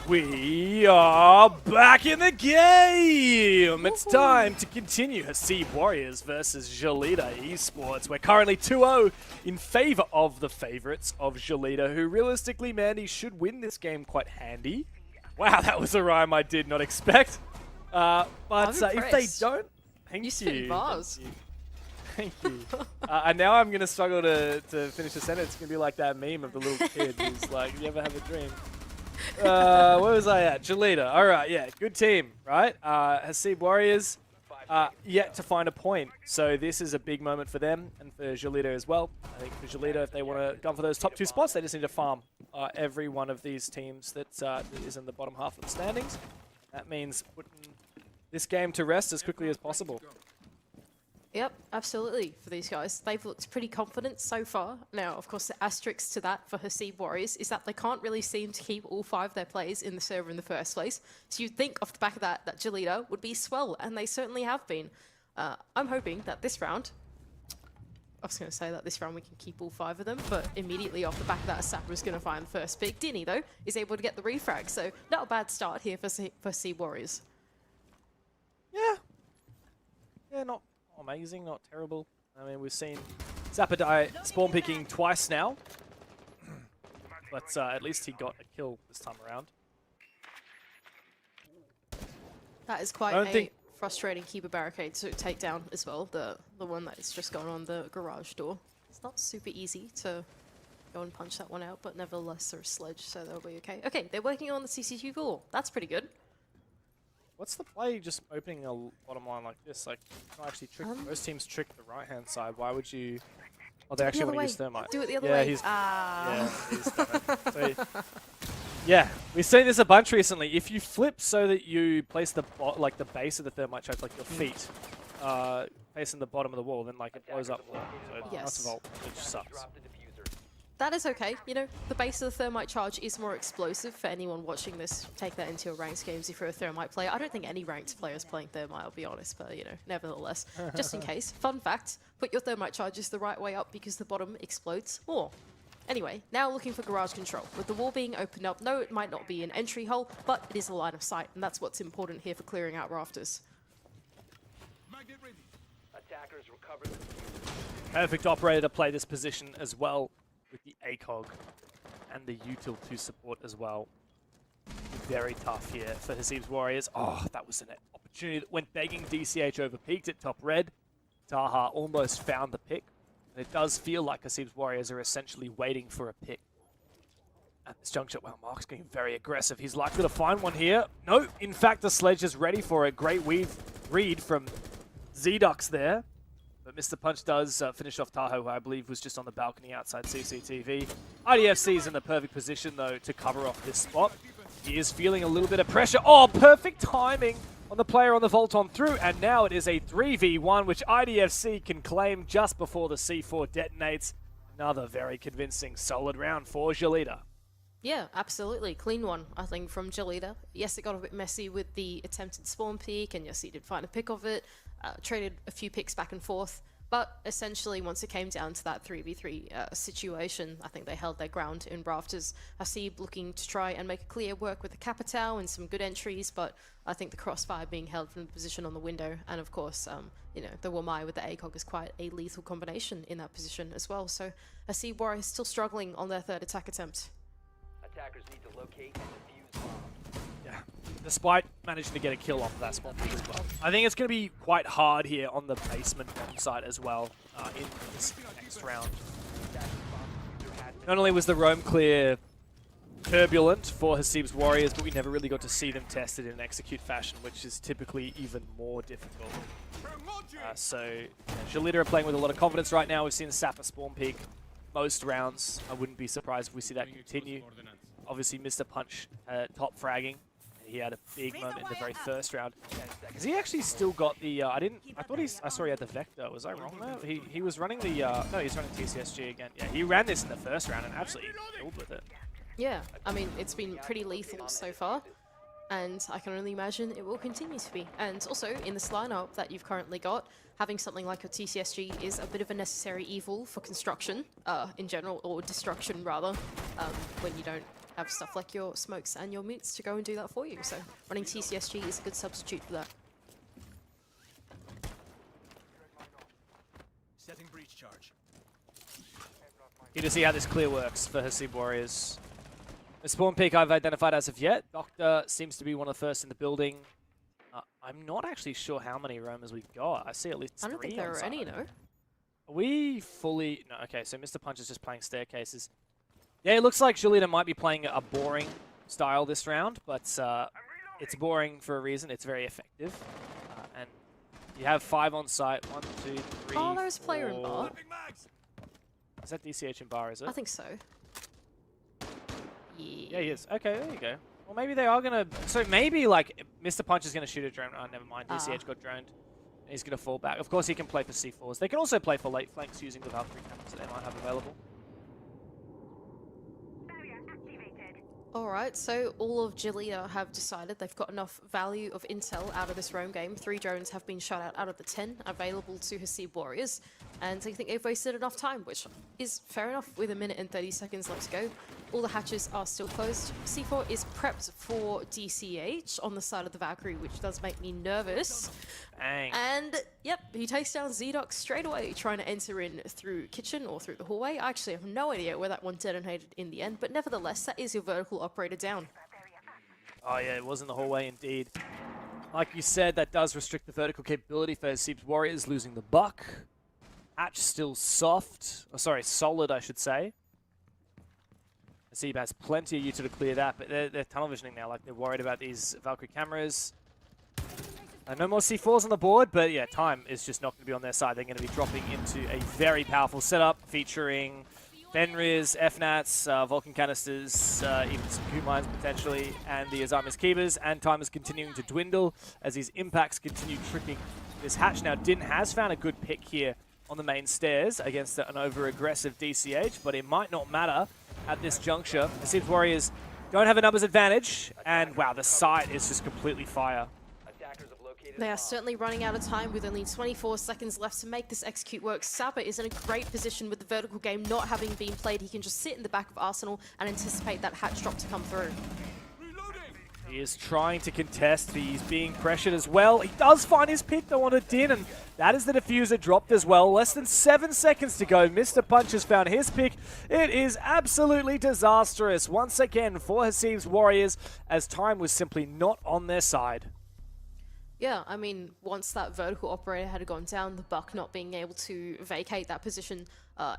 We are back in the game! It's time to continue Hasib Warriors versus Jolita Esports. We're currently 2-0 in favor of the favorites of Jolita, who realistically, Mandy, should win this game quite handy. Wow, that was a rhyme I did not expect. But if they don't... Thank you. spit bars. Thank you. And now I'm going to struggle to finish the sentence. It's going to be like that meme of the little kid who's like, you ever have a dream? Where was I at? Jolita. All right, yeah, good team, right? Hasib Warriors yet to find a point. So this is a big moment for them and for Jolita as well. I think for Jolita, if they want to go for those top 2 spots, they just need to farm every one of these teams that is in the bottom half of the standings. That means putting this game to rest as quickly as possible. Yep, absolutely, for these guys. They've looked pretty confident so far. Now, of course, the asterisk to that for Hasib Warriors is that they can't really seem to keep all 5 of their players in the server in the first place. So you'd think off the back of that Jolita would be swell, and they certainly have been. I'm hoping that this round, I was going to say that this round we can keep all 5 of them, but immediately off the back of that, Sapra's going to find the first pick. Dinny, though, is able to get the refrag, so not a bad start here for Hasib Warriors. Yeah, not amazing, not terrible. I mean, we've seen Zappa die spawn picking twice now. But at least he got a kill this time around. That is quite a frustrating keeper barricade to take down as well. The one that's just gone on the garage door. It's not super easy to go and punch that one out, but nevertheless they're a sledge, so they'll be okay. Okay, they're working on the CC2 wall. That's pretty good. What's the play just opening a bottom line like this? Like, you can actually trick, most teams trick the right-hand side. Why would you... Oh, they actually want to use thermite. Do it the other way. Yeah, he's done it. So, yeah, we've seen this a bunch recently. If you flip so that you place the the base of the thermite charge, like your feet, facing the bottom of the wall, then like it blows up. So Yes. not vault, which sucks. That is okay. You know, the base of the thermite charge is more explosive. For anyone watching this, take that into your ranked games if you're a thermite player. I don't think any ranked player is playing thermite, I'll be honest, but you know, nevertheless. Just in case, fun fact, put your thermite charges the right way up because the bottom explodes more. Anyway, now looking for garage control. With the wall being opened up, no, it might not be an entry hole, but it is a line of sight, and that's what's important here for clearing out rafters. Attackers recover the Perfect operator to play this position as well. with the ACOG and the util to support as well. Very tough here for Hasib's Warriors. Oh, that was an opportunity that went begging. DCH overpeaked at top red. Taha almost found the pick. And it does feel like Hasib's Warriors are essentially waiting for a pick at this juncture. Wow, Mark's getting very aggressive. He's likely to find one here. No, in fact, the Sledge is ready for it. Great read from Zdux there. But Mr. Punch does finish off Tahoe, who I believe was just on the balcony outside CCTV. IDFC is in the perfect position, though, to cover off this spot. He is feeling a little bit of pressure. Oh, perfect timing on the player on the vault on through. And now it is a 3v1, which IDFC can claim just before the C4 detonates. Another very convincing, solid round for Jolita. Yeah, absolutely. Clean one, I think, from Jolita. Yes, it got a bit messy with the attempted spawn peek, and yes, he did find a pick of it. Traded a few picks back and forth. But essentially, once it came down to that 3v3 situation, I think they held their ground in Rafters. Hasib looking to try and make a clear work with the Capitao and some good entries, but I think the crossfire being held from the position on the window, and of course, you know, the Wamai with the ACOG is quite a lethal combination in that position as well. So Hasib Warriors still struggling on their third attack attempt. Attackers need to locate and defuse bombs. Yeah, despite managing to get a kill off of that spawn pick as well. I think it's going to be quite hard here on the basement bomb site as well in this next round. Not only was the roam clear turbulent for Hasib's Warriors, but we never really got to see them tested in an execute fashion, which is typically even more difficult. So, yeah, Jolita are playing with a lot of confidence right now. We've seen the Sapper spawn peak most rounds. I wouldn't be surprised if we see that continue. Obviously, Mr. Punch top fragging. He had a big moment in the very first round. Has he actually still got the? I saw he had the Vector. Was I wrong there? He was running the. No, he's running TCSG again. Yeah, he ran this in the first round and absolutely killed with it. Yeah, I mean, it's been pretty lethal so far, and I can only imagine it will continue to be. And also, in this lineup that you've currently got, having something like a TCSG is a bit of a necessary evil for construction, in general, or destruction rather, when you don't have stuff like your smokes and your mutes to go and do that for you. So running TCSG is a good substitute for that. Setting breach charge. Here to see how this clear works for Hasib Warriors. The spawn peak I've identified as of yet. Doctor seems to be one of the first in the building. I'm not actually sure how many roamers we've got. I see at least 3. I don't think there are any, no? Are we fully... No, okay, so Mr. Punch is just playing staircases. Yeah, it looks like Jolita might be playing a boring style this round, but it's boring for a reason. It's very effective. And you have 5 on site. 1, 2, 3, Oh, there's a player in bar. Is that DCH in bar, is it? I think so. Yeah, he is. Okay, there you go. Well, maybe they are going to... So maybe, like, Mr. Punch is going to shoot a drone. Oh, never mind. DCH got droned. He's going to fall back. Of course, he can play for C4s. They can also play for late flanks using the Valkyrie cameras that they might have available. Alright, so all of Jolita have decided they've got enough value of intel out of this roam game. 3 drones have been shot out of the 10 available to Hasib Warriors, and they think they've wasted enough time, which is fair enough with 1 minute and 30 seconds left to go. All the hatches are still closed. C4 is prepped for DCH on the side of the Valkyrie, which does make me nervous. Dang. And, yep, he takes down Zdux straight away, trying to enter in through kitchen or through the hallway. I actually have no idea where that one detonated in the end, but nevertheless, that is your vertical operator down. Oh yeah, it was in the hallway indeed. Like you said, that does restrict the vertical capability for Hasib's Warriors, losing the buck. Hatch still soft. Oh, sorry, solid, I should say. Hasib has plenty of util to clear that, but they're tunnel visioning now, like they're worried about these Valkyrie cameras. No more C4s on the board, but yeah, time is just not going to be on their side. They're going to be dropping into a very powerful setup featuring Fenris, FNATs, Vulcan canisters, even some Q mines potentially, and the Azamis Keepers, and time is continuing to dwindle as these impacts continue tripping this hatch. Now, Din has found a good pick here on the main stairs against an over-aggressive DCH, but it might not matter at this juncture. Hasib's Warriors don't have a numbers advantage, and wow, the site is just completely fire. They are certainly running out of time with only 24 seconds left to make this execute work. Saba is in a great position with the vertical game not having been played. He can just sit in the back of Arsenal and anticipate that hatch drop to come through. He is trying to contest. He's being pressured as well. He does find his pick though on a Din, and that is the diffuser dropped as well. Less than 7 seconds to go. Mr. Punch has found his pick. It is absolutely disastrous once again for Hasib's Warriors, as time was simply not on their side. Yeah, I mean, once that vertical operator had gone down, the Buck not being able to vacate that position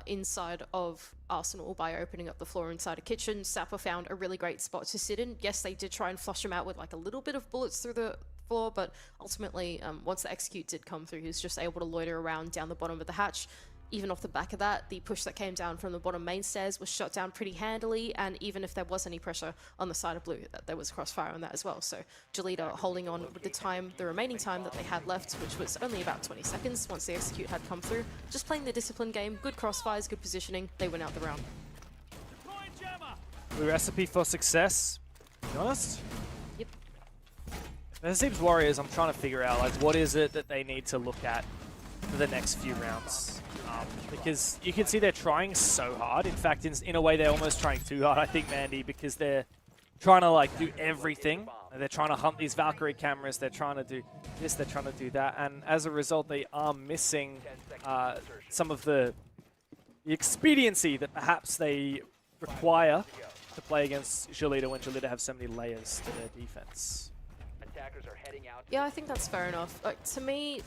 inside of Arsenal by opening up the floor inside a kitchen, Sapper found a really great spot to sit in. Yes, they did try and flush him out with like a little bit of bullets through the floor, but ultimately, once the execute did come through, he was just able to loiter around down the bottom of the hatch. Even off the back of that, the push that came down from the bottom main stairs was shot down pretty handily, and even if there was any pressure on the side of blue, there was crossfire on that as well. So Jolita holding on with the remaining time that they had left, which was only about 20 seconds once the execute had come through. Just playing the discipline game, good crossfires, good positioning, they win out the round. The recipe for success, to be honest? Yep. For Hasib's Warriors, I'm trying to figure out like what is it that they need to look at for the next few rounds. Because you can see they're trying so hard. In fact, in a way, they're almost trying too hard, I think, Mandy, because they're trying to like do everything. They're trying to hunt these Valkyrie cameras. They're trying to do this. They're trying to do that. And as a result, they are missing some of the expediency that perhaps they require to play against Jolita when Jolita have so many layers to their defense. Yeah, I think that's fair enough. Like, to me,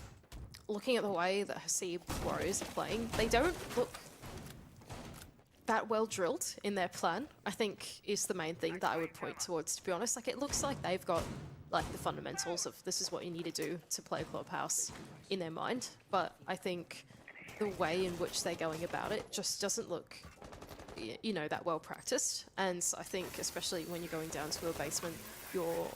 looking at the way that Hasib Warriors are playing, they don't look that well drilled in their plan, I think is the main thing that I would point towards, to be honest. Like, it looks like they've got like the fundamentals of this is what you need to do to play Clubhouse in their mind, but I think the way in which they're going about it just doesn't look, you know, that well practiced. And I think especially when you're going down to a basement, you're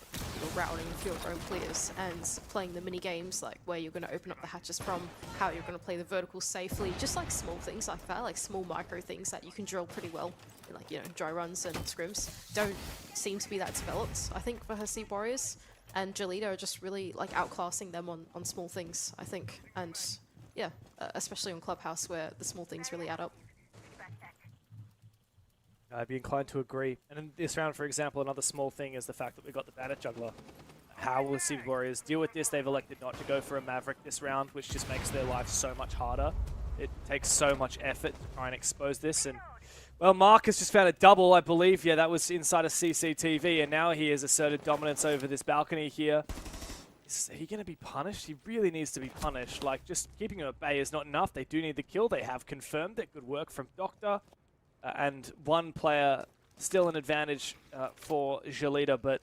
routing a few of your own players and playing the mini games, like where you're going to open up the hatches from, how you're going to play the verticals safely, just like small things like that, like small micro things that you can drill pretty well, like, you know, dry runs and scrims, don't seem to be that developed, I think, for Hasib Warriors. And Jolita are just really like outclassing them on small things, I think. And yeah, especially on Clubhouse where the small things really add up. I'd be inclined to agree. And in this round, for example, another small thing is the fact that we got the Bandit Juggler. How will Hasib Warriors deal with this? They've elected not to go for a Maverick this round, which just makes their life so much harder. It takes so much effort to try and expose this. And, well, Mark has just found a double, I believe. Yeah, that was inside of CCTV, and now he has asserted dominance over this balcony here. Is he going to be punished? He really needs to be punished. Like, just keeping him at bay is not enough. They do need the kill. They have confirmed it. Good work from Doctor. And one player still an advantage for Jolita, but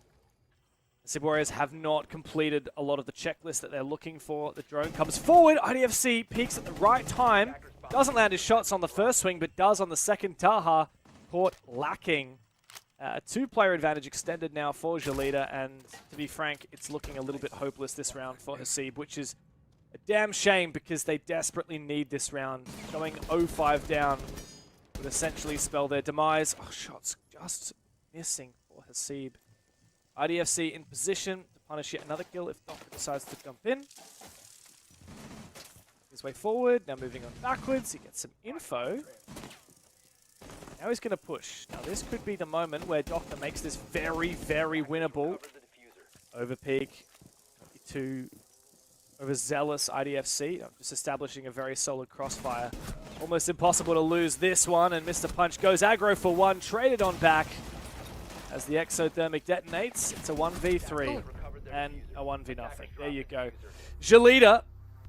Hasib Warriors have not completed a lot of the checklist that they're looking for. The drone comes forward. IDFC peaks at the right time. Doesn't land his shots on the first swing, but does on the second. Taha caught lacking. A two-player advantage extended now for Jolita, and to be frank, it's looking a little bit hopeless this round for Hasib, which is a damn shame because they desperately need this round. Going 0-5 down would essentially spell their demise. Oh, shots just missing for Hasib. IDFC in position to punish yet another kill if Doctor decides to jump in. His way forward, now moving on backwards, he gets some info. Now he's going to push. Now this could be the moment where Doctor makes this very, very winnable. Over peak, to overzealous IDFC. I'm just establishing a very solid crossfire. Almost impossible to lose this one, and Mr. Punch goes aggro for one, traded on back. As the exothermic detonates, it's a 1v3 and a 1v0. There you go. Jolita,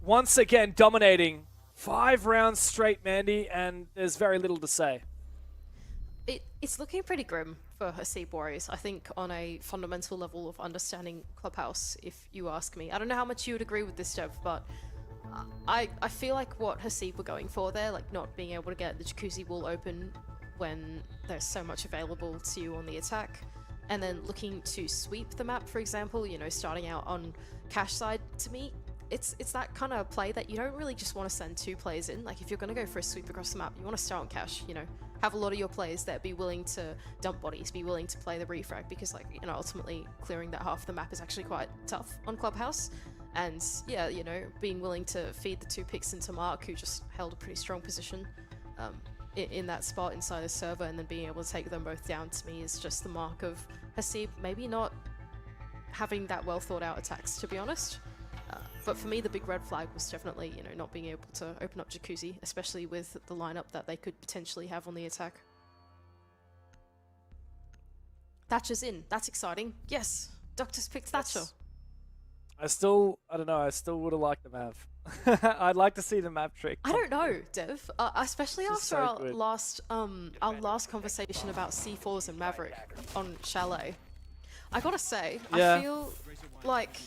once again, dominating 5 rounds straight, Mandy, and there's very little to say. It's looking pretty grim for Hasib Warriors, I think, on a fundamental level of understanding Clubhouse, if you ask me. I don't know how much you would agree with this, Dev, but I feel like what Hasib were going for there, like not being able to get the jacuzzi wall open when there's so much available to you on the attack, and then looking to sweep the map, for example, you know, starting out on cash side, to me, it's that kind of play that you don't really just want to send 2 players in. Like, if you're going to go for a sweep across the map, you want to start on cash, you know, have a lot of your players that be willing to dump bodies, be willing to play the refrag, because, like, you know, ultimately clearing that half of the map is actually quite tough on Clubhouse. And yeah, you know, being willing to feed the 2 picks into Mark, who just held a pretty strong position in that spot inside the server, and then being able to take them both down, to me is just the mark of Hasib maybe not having that well thought out attacks, to be honest. But for me, the big red flag was definitely, you know, not being able to open up Jacuzzi, especially with the lineup that they could potentially have on the attack. Thatcher's in. That's exciting. Yes, Doctor's picked Thatcher. I don't know, I still would have liked the map. I'd like to see the map trick. I don't know, Dev. Especially This is after so our last conversation about C4s and Maverick on Chalet. I gotta say, Yeah. I feel like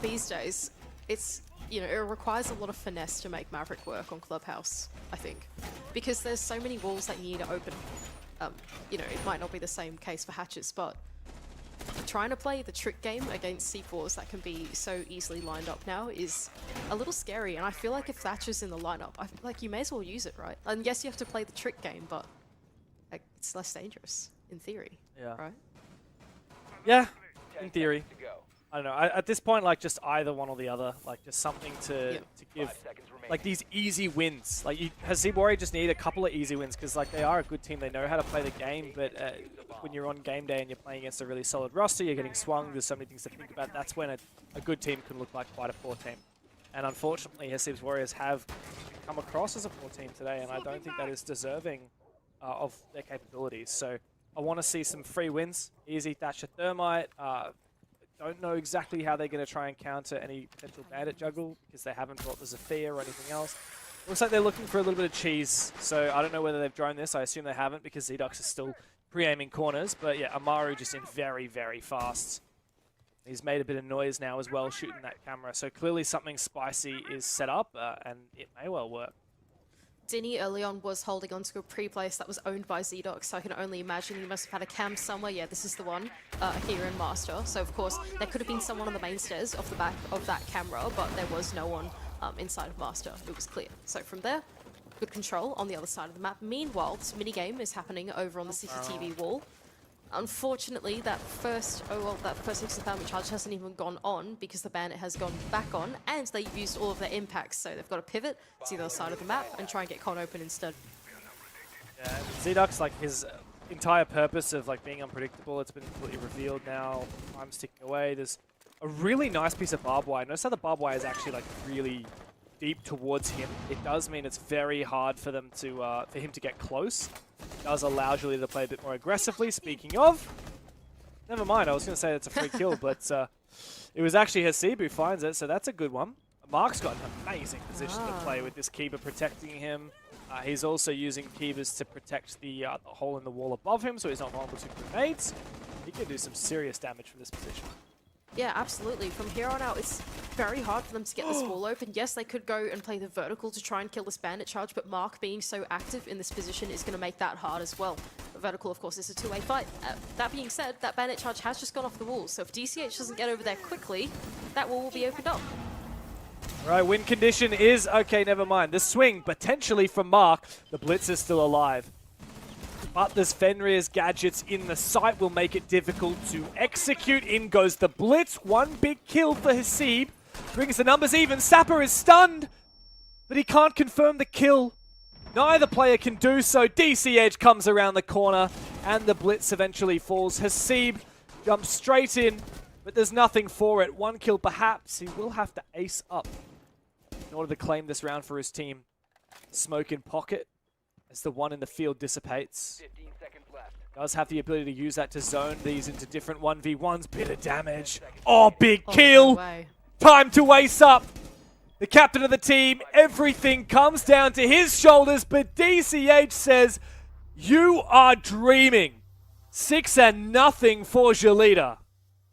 these days, it's, you know, it requires a lot of finesse to make Maverick work on Clubhouse, I think. Because there's so many walls that you need to open. You know, it might not be the same case for hatches, but trying to play the trick game against C4s that can be so easily lined up now is a little scary, and I feel like if Thatcher's in the lineup, I feel like you may as well use it, right? And yes, you have to play the trick game, but like, it's less dangerous, in theory, Yeah. right? Yeah, in theory. I don't know. At this point, like, just either one or the other. Like, just something to give, like, these easy wins. Like, Hasib Warrior just need a couple of easy wins because, like, they are a good team. They know how to play the game, but when you're on game day and you're playing against a really solid roster, you're getting swung. There's so many things to think about. That's when a good team can look like quite a poor team. And unfortunately, Hasib's Warriors have come across as a poor team today, and I don't think that is deserving of their capabilities. So I want to see some free wins. Easy Thatcher Thermite. Don't know exactly how they're going to try and counter any potential bandit juggle because they haven't brought the Zafir or anything else. Looks like they're looking for a little bit of cheese, so I don't know whether they've drone this. I assume they haven't because Zedux is still pre-aiming corners. But yeah, Amaru just in very, very fast. He's made a bit of noise now as well, shooting that camera. So clearly something spicy is set up, and it may well work. Dinny early on was holding onto a pre-place that was owned by Zdox, so I can only imagine he must have had a cam somewhere. Yeah, this is the one here in Master. So of course, there could have been someone on the main stairs off the back of that camera, but there was no one inside of Master. It was clear. So from there, good control on the other side of the map. Meanwhile, this minigame is happening over on the CCTV wall. Unfortunately, that first extra thermal charge hasn't even gone on because the bandit has gone back on, and they've used all of their impacts, so they've got to pivot to the other side of the map and try and get con open instead. Yeah, Zedux, like, his entire purpose of, like, being unpredictable, it's been completely revealed now. Time's ticking away. There's a really nice piece of barbed wire. Notice how the barbed wire is actually, like, really deep towards him. It does mean it's very hard for them to for him to get close. It does allow Julie to play a bit more aggressively. Speaking of, never mind. I was going to say it's a free kill, but it was actually Hasib who finds it, so that's a good one. Mark's got an amazing position to play with this Kiba protecting him. He's also using Kibas to protect the hole in the wall above him, so he's not vulnerable to grenades. He can do some serious damage from this position. Yeah, absolutely. From here on out, it's very hard for them to get this wall open. Yes, they could go and play the vertical to try and kill this bandit charge, but Mark being so active in this position is going to make that hard as well. The vertical, of course, is a two-way fight. That being said, that bandit charge has just gone off the wall, so if DCH doesn't get over there quickly, that wall will be opened up. Right, win condition is... Okay, never mind. The swing, potentially from Mark. The Blitz is still alive. But this Fenrir's gadgets in the site will make it difficult to execute. In goes the Blitz. One big kill for Hasib. Brings the numbers even. Sapper is stunned, but he can't confirm the kill. Neither player can do so. DCH comes around the corner, and the Blitz eventually falls. Hasib jumps straight in, but there's nothing for it. One kill perhaps. He will have to ace up in order to claim this round for his team. Smoke in pocket as the one in the field dissipates. 15 seconds left. Does have the ability to use that to zone these into different 1v1s. Bit of damage. Oh, big kill. No Time to ace up. The captain of the team, everything comes down to his shoulders, but DCH says, you are dreaming. 6-0 for Jolita.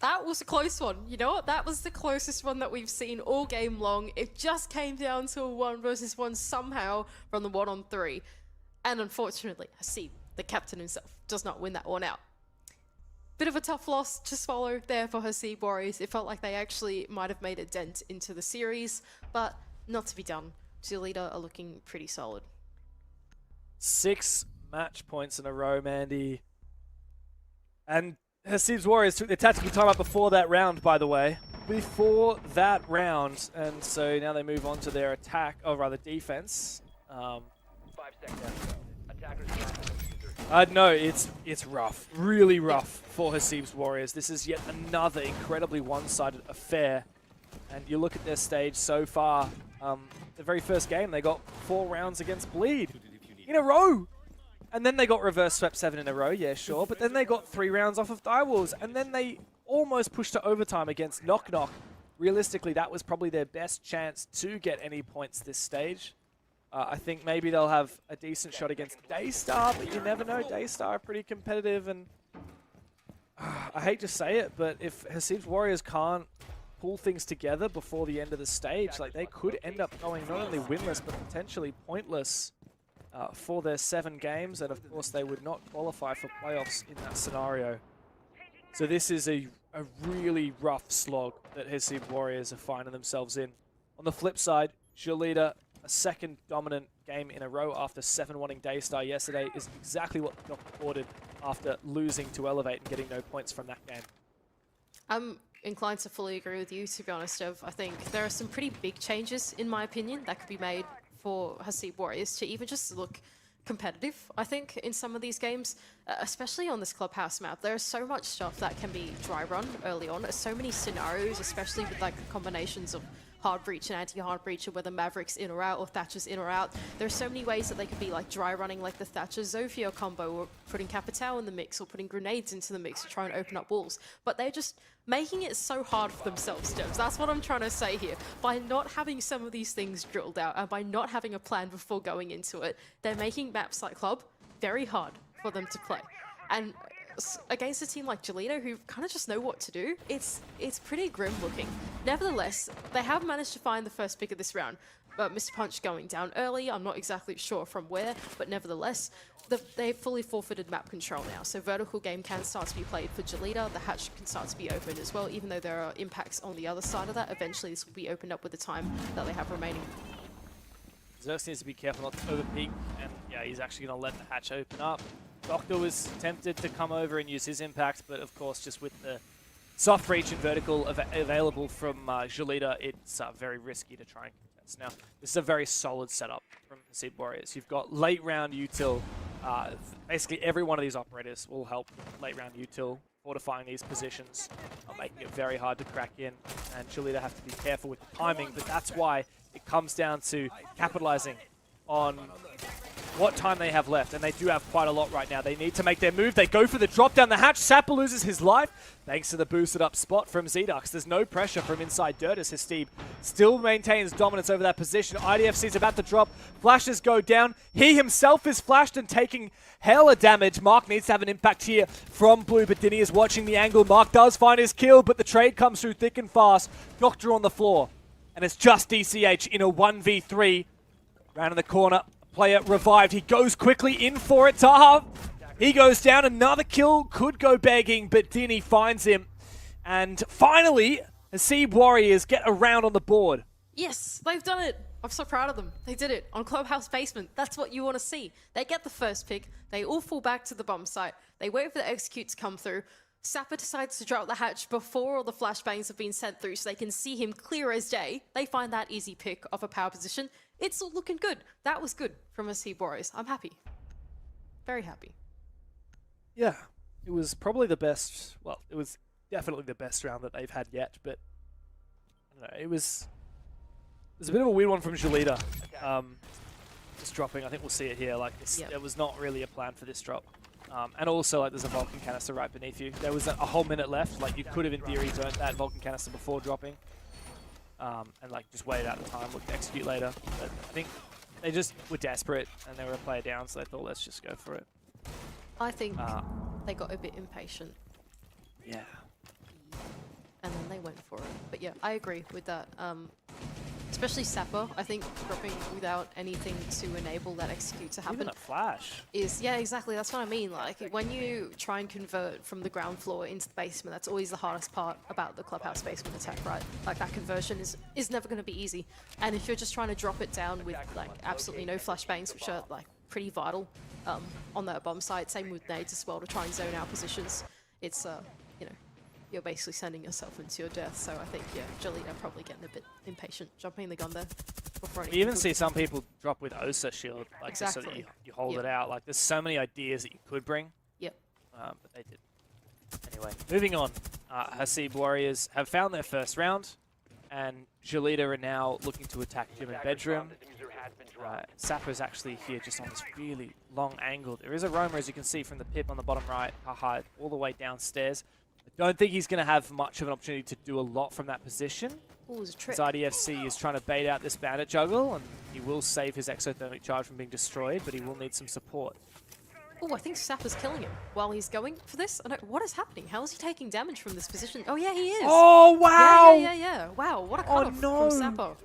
That was a close one. You know what? That was the closest one that we've seen all game long. It just came down to a 1 versus 1 somehow from the 1-on-3. And unfortunately, Hasib, the captain himself, does not win that one out. Bit of a tough loss to swallow there for Hasib Warriors. It felt like they actually might have made a dent into the series, but not to be done. Zulita are looking pretty solid. 6 match points in a row, Mandy. And Hasib's Warriors took their tactical timeout before that round, by the way. Before that round, and so now they move on to their attack, or rather defense. 5 seconds. Attackers. No, it's rough. Really rough for Hasib's Warriors. This is yet another incredibly one-sided affair. And you look at their stage so far, the very first game, they got 4 rounds against Bleed in a row. And then they got reverse swept 7 in a row, yeah, sure. But then they got 3 rounds off of Direwolves. And then they almost pushed to overtime against Knock Knock. Realistically, that was probably their best chance to get any points this stage. I think maybe they'll have a decent shot against Daystar, but you never know. Daystar are pretty competitive, and I hate to say it, but if Hasib's Warriors can't pull things together before the end of the stage, like they could end up going not only winless, but potentially pointless for their 7 games, and of course they would not qualify for playoffs in that scenario. So this is a really rough slog that Hasib Warriors are finding themselves in. On the flip side, Julita, a second dominant game in a row after 7-1ing Daystar yesterday, is exactly what got ordered after losing to Elevate and getting no points from that game. I'm inclined to fully agree with you, to be honest, Dev. I think there are some pretty big changes, in my opinion, that could be made for Hasib Warriors to even just look competitive, I think, in some of these games, especially on this Clubhouse map. There's so much stuff that can be dry run early on. There's so many scenarios, especially with like the combinations of hard breach and anti-hard breach, or whether Maverick's in or out or Thatcher's in or out. There's so many ways that they could be like dry running like the Thatcher Zofia combo, or putting Capitao in the mix, or putting grenades into the mix to try and open up walls. But they're just making it so hard for themselves, Devs. That's what I'm trying to say here. By not having some of these things drilled out, and by not having a plan before going into it, they're making maps like Club very hard for them to play. And against a team like Julita, who kind of just know what to do, it's pretty grim looking. Nevertheless, they have managed to find the first pick of this round. But Mr. Punch going down early, I'm not exactly sure from where, but nevertheless, they've fully forfeited map control now. So vertical game can start to be played for Julita. The hatch can start to be opened as well, even though there are impacts on the other side of that. Eventually, this will be opened up with the time that they have remaining. Xerxes needs to be careful not to overpeak, and yeah, he's actually going to let the hatch open up. Doctor was tempted to come over and use his impact, but of course, just with the soft breach and vertical available from Julita, it's very risky to try and contest. Now, this is a very solid setup from Hasib Warriors. You've got late round util. Basically, every one of these operators will help late round util, fortifying these positions, making it very hard to crack in, and Julita have to be careful with the timing, but that's why it comes down to capitalizing on what time they have left, and they do have quite a lot right now. They need to make their move. They go for the drop down the hatch. Sapper loses his life thanks to the boosted up spot from Zedux. There's no pressure from inside dirt as Hasib still maintains dominance over that position. IDFC's about to drop. Flashes go down. He himself is flashed and taking hella damage. Mark needs to have an impact here from Blue, but Dinny is watching the angle. Mark does find his kill, but the trade comes through thick and fast. Doctor on the floor, and it's just DCH in a 1v3. Round in the corner. Player revived. He goes quickly in for it. Taha, he goes down. Another kill could go begging, but Dinny finds him. And finally, Hasib Warriors get a round on the board. Yes, they've done it. I'm so proud of them. They did it on Clubhouse Basement. That's what you want to see. They get the first pick. They all fall back to the bomb site. They wait for the execute to come through. Sapper decides to drop the hatch before all the flashbangs have been sent through so they can see him clear as day. They find that easy pick of a power position. It's all looking good. That was good from Hasib Warriors. I'm happy. Very happy. Yeah, it was probably the best, well, it was definitely the best round that they've had yet, but I don't know, it was a bit of a weird one from Julita. Just dropping, I think we'll see it here, like this, There was not really a plan for this drop. And also, like, there's a Vulcan canister right beneath you. There was a whole minute left, like, you could have in theory burnt that Vulcan canister before dropping. And like just waited out the time, look to execute later. But I think they just were desperate and they were a player down, so they thought, let's just go for it. I think they got a bit impatient. Yeah. And then they went for it. But yeah, I agree with that. Especially Sapper, I think dropping without anything to enable that execute to happen. Even a flash. Yeah, exactly. That's what I mean. Like, when you try and convert from the ground floor into the basement, that's always the hardest part about the Clubhouse basement attack, right? Like, that conversion is never going to be easy. And if you're just trying to drop it down with, like, absolutely no flashbangs, which are, like, pretty vital on that bomb site, same with nades as well, to try and zone out positions, it's, you know, you're basically sending yourself into your death. So I think, yeah, Jolita probably getting a bit impatient, jumping the gun there. We even see some people drop with Osa shield, like just so that Exactly. you hold Yep. it out. Like there's so many ideas that you could bring. Yep. But they didn't. Anyway, moving on. Hasib Warriors have found their first round, and Jolita are now looking to attack Gym and Bedroom. Sapper's actually here just on this really long angle. There is a roamer, as you can see from the pip on the bottom right, haha, all the way downstairs. I don't think he's going to have much of an opportunity to do a lot from that position. Ooh, there's a trick. As IDFC is trying to bait out this bandit juggle, and he will save his exothermic charge from being destroyed, but he will need some support. Oh, I think Sapper's killing him while he's going for this. What is happening? How is he taking damage from this position? Oh, yeah, he is. Oh, wow! Yeah. Wow, what a cutoff no. from Sapper.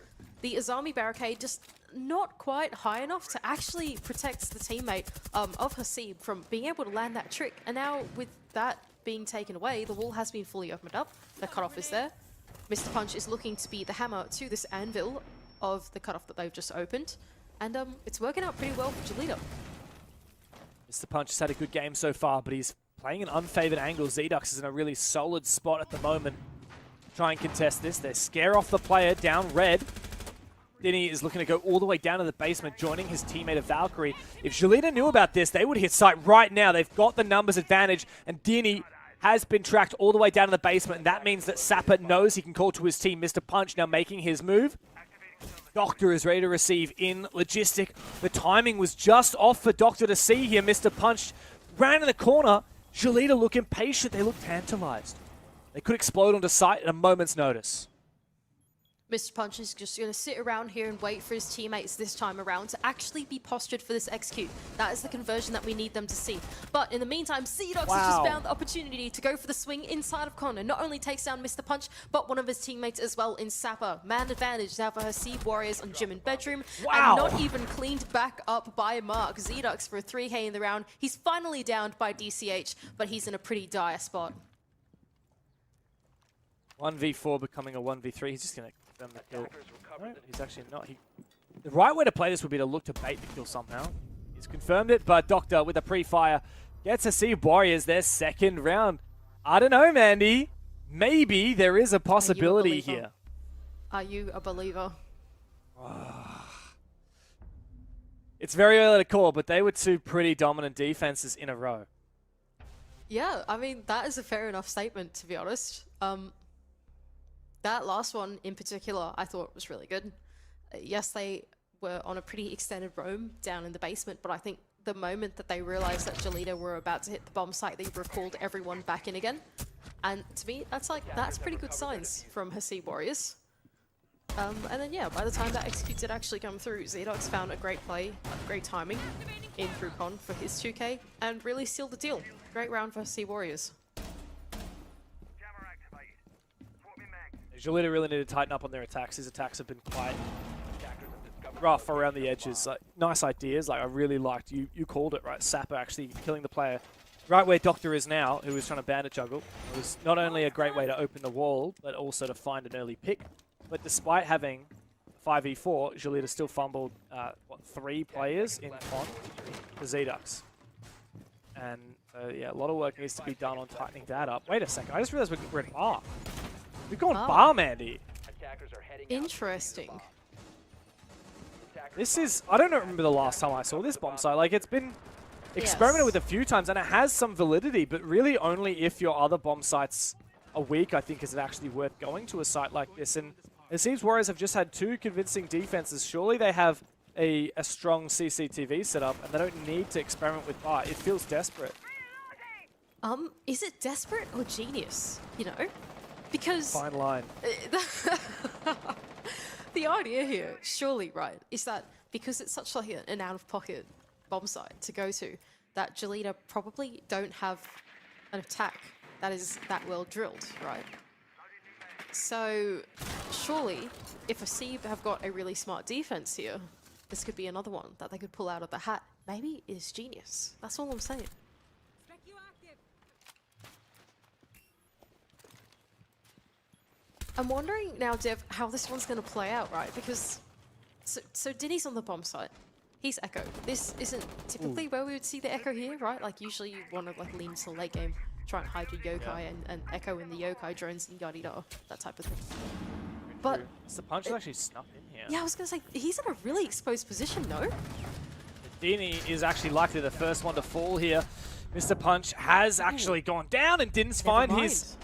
The Azami barricade just not quite high enough to actually protect the teammate of Hasib from being able to land that trick. And now with that being taken away, the wall has been fully opened up. The cutoff is there. Mr. Punch is looking to be the hammer to this anvil of the cutoff that they've just opened. And it's working out pretty well for Jolita. Mr. Punch has had a good game so far, but he's playing an unfavored angle. Zedux is in a really solid spot at the moment. Try and contest this. They scare off the player down red. Dinny is looking to go all the way down to the basement, joining his teammate of Valkyrie. If Jolita knew about this, they would hit site right now. They've got the numbers advantage, and Dinny has been tracked all the way down to the basement, and that means that Sapper knows he can call to his team. Mr. Punch now making his move. Doctor is ready to receive in Logistic. The timing was just off for Doctor to see here. Mr. Punch ran in the corner. Jolita look impatient. They look tantalized. They could explode onto site at a moment's notice. Mr. Punch is just going to sit around here and wait for his teammates this time around to actually be postured for this execute. That is the conversion that we need them to see. But in the meantime, Zedux has just found the opportunity to go for the swing inside of Con and not only takes down Mr. Punch, but one of his teammates as well in Sapper. Man advantage now for Hasib Warriors on Gym and Bedroom. And not even cleaned back up by Mark. Zedux for a 3k in the round. He's finally downed by DCH, but he's in a pretty dire spot. 1v4 becoming a 1v3. He's just going to confirm the kill. No, he's actually not. The right way to play this would be to look to bait the kill somehow. He's confirmed it, but Doctor with a pre-fire gets to see Warriors their second round. I don't know, Mandy. Maybe there is a possibility here. Are you a believer? It's very early to call, but they were two pretty dominant defenses in a row. Yeah, I mean, that is a fair enough statement, to be honest. That last one in particular, I thought was really good. Yes, they were on a pretty extended roam down in the basement, but I think the moment that they realized that Jolita were about to hit the bomb site, they recalled everyone back in again. And to me, that's pretty good signs from Hasib Warriors. And then yeah, by the time that execute did actually come through, Zedux found a great play, great timing in through Con for his 2k, and really sealed the deal. Great round for Hasib Warriors. Jolita really need to tighten up on their attacks. His attacks have been quite rough around the edges. Like, nice ideas. Like I really liked you called it right. Sapper actually killing the player right where Doctor is now, who was trying to bandit juggle. It was not only a great way to open the wall, but also to find an early pick. But despite having 5v4, Jolita still fumbled 3 players in Con for Zedux. And yeah, a lot of work needs to be done on tightening that up. Wait a second, I just realized we're in bar. We've gone bar, Mandy. Interesting. This is, I don't remember the last time I saw this bomb site. Like, it's been experimented with a few times, and it has some validity, but really only if your other bomb sites are weak, I think, is it actually worth going to a site like this. And it seems Warriors have just had 2 convincing defenses. Surely they have a strong CCTV setup, and they don't need to experiment with bar. It feels desperate. Is it desperate or genius? You know? Because fine line. The idea here, surely, right, is that because it's such like an out-of-pocket bomb site to go to, that Jolita probably don't have an attack that is that well drilled, right? So surely, if Hasib have got a really smart defense here, this could be another one that they could pull out of the hat. Maybe it's genius. That's all I'm saying. I'm wondering now, Dev, how this one's going to play out, right? Because, so Dinny's on the bomb site. He's Echo. This isn't typically where we would see the Echo here, right? Like, usually you want to like lean to the late game, try and hide your yokai and echo in the yokai drones and yada that type of thing. But Mr. Punch is actually snuck in here. yeah, I was gonna say he's in a really exposed position, no? Dini is actually likely the first one to fall here. Mr. Punch has actually gone down and didn't find his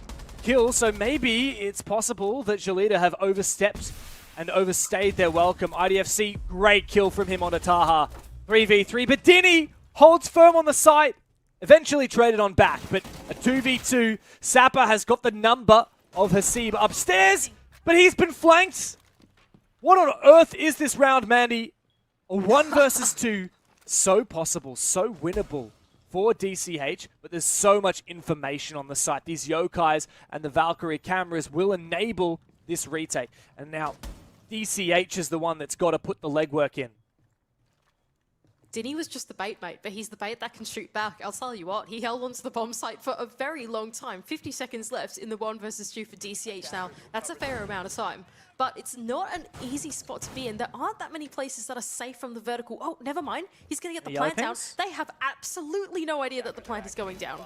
kill, so maybe it's possible that Jolita have overstepped and overstayed their welcome. IDFC, great kill from him on Ataha. 3v3, but Dini holds firm on the site, eventually traded on back, but a 2v2. Sapper has got the number of Hasib upstairs, but he's been flanked. What on earth is this round, Mandy? A 1 versus 2. So possible, so winnable for DCH, but there's so much information on the site. These yokais and the Valkyrie cameras will enable this retake. And now DCH is the one that's got to put the legwork in. Dini was just the bait, mate, but he's the bait that can shoot back. I'll tell you what, he held onto the bomb site for a very long time. 50 seconds left in the 1 versus 2 for DCH now. That's a fair amount of time. But it's not an easy spot to be in. There aren't that many places that are safe from the vertical. Oh, never mind. He's going to get the plant down. They have absolutely no idea that the plant is going down.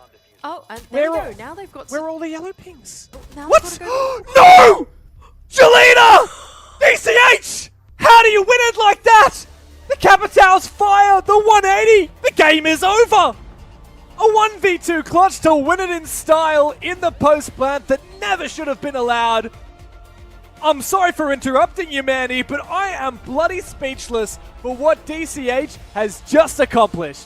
Oh, and there we go. Now they've got... Where are all the yellow pings? Now What? Go... No! Jolita! DCH! How do you win it like that? The Capitals fire the 180. The game is over. A 1v2 clutch to win it in style in the post plant that never should have been allowed. I'm sorry for interrupting you, Manny, but I am bloody speechless for what DCH has just accomplished.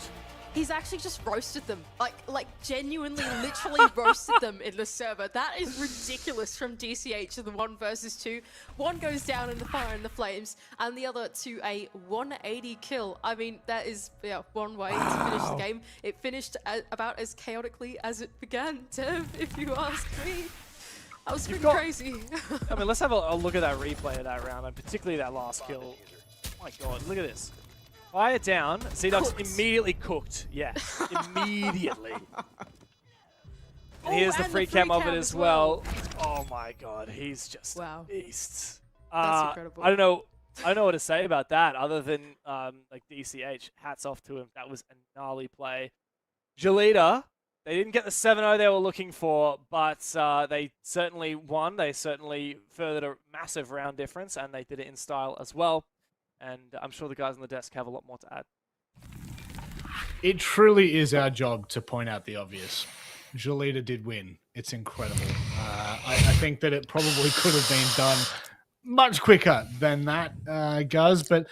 He's actually just roasted them. Like genuinely, literally roasted them in the server. That is ridiculous from DCH in the 1 versus 2. One goes down in the fire and the flames, and the other to a 180 kill. I mean, that is one way to finish the game. It finished about as chaotically as it began, Dev, if you ask me. That was pretty crazy. I mean, let's have a look at that replay of that round, and particularly that last kill. Oh my god, look at this. Fire down, Z-Dog's immediately cooked. Yeah, immediately. And here's the free cam of it as well. Oh my god, he's just a beast. That's incredible. I don't know what to say about that other than like DCH. Hats off to him. That was a gnarly play. Jolita, they didn't get the 7-0 they were looking for, but they certainly won. They certainly furthered a massive round difference, and they did it in style as well. And I'm sure the guys on the desk have a lot more to add. It truly is our job to point out the obvious. Jolita did win. It's incredible. I think that it probably could have been done much quicker than that, Guz. But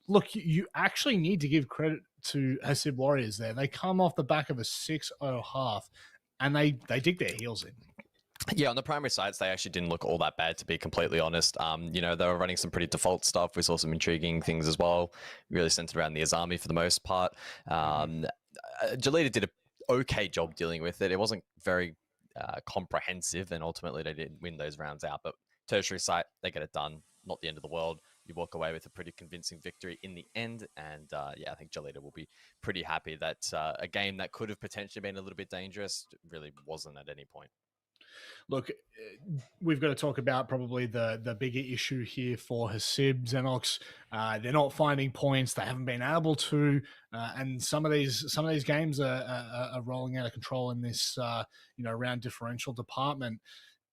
look, you actually need to give credit to Hasib Warriors there. They come off the back of a 6-0 half, and they dig their heels in. Yeah, on the primary sites, they actually didn't look all that bad, to be completely honest. You know, they were running some pretty default stuff. We saw some intriguing things as well, really centered around the Azami for the most part. Jolita did an okay job dealing with it. It wasn't very comprehensive, and ultimately they didn't win those rounds out. But tertiary site, they get it done. Not the end of the world. You walk away with a pretty convincing victory in the end. And yeah, I think Jolita will be pretty happy that a game that could have potentially been a little bit dangerous really wasn't at any point. Look, we've got to talk about probably the bigger issue here for Hasib. Xenox, they're not finding points. They haven't been able to, and some of these games are rolling out of control in this round differential department.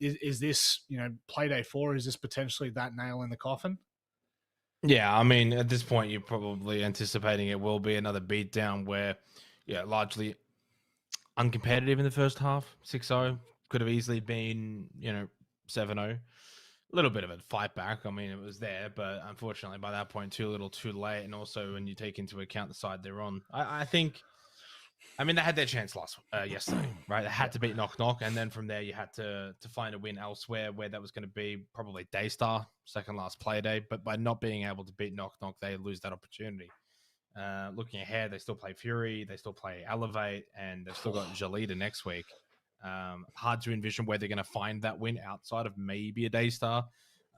Is this Playday 4? Is this potentially that nail in the coffin? Yeah, I mean, at this point, you're probably anticipating it will be another beatdown where, largely uncompetitive in the first half. 6-0. Could have easily been, 7-0. A little bit of a fight back. I mean, it was there, but unfortunately by that point, too little, too late. And also when you take into account the side they're on, I think, they had their chance yesterday, right? They had to beat Knock Knock, and then from there you had to find a win elsewhere where that was going to be probably Daystar, second last play day. But by not being able to beat Knock Knock, they lose that opportunity. Looking ahead, they still play Fury, they still play Elevate, and they've still got Jolita next week. Hard to envision where they're going to find that win outside of maybe a Daystar.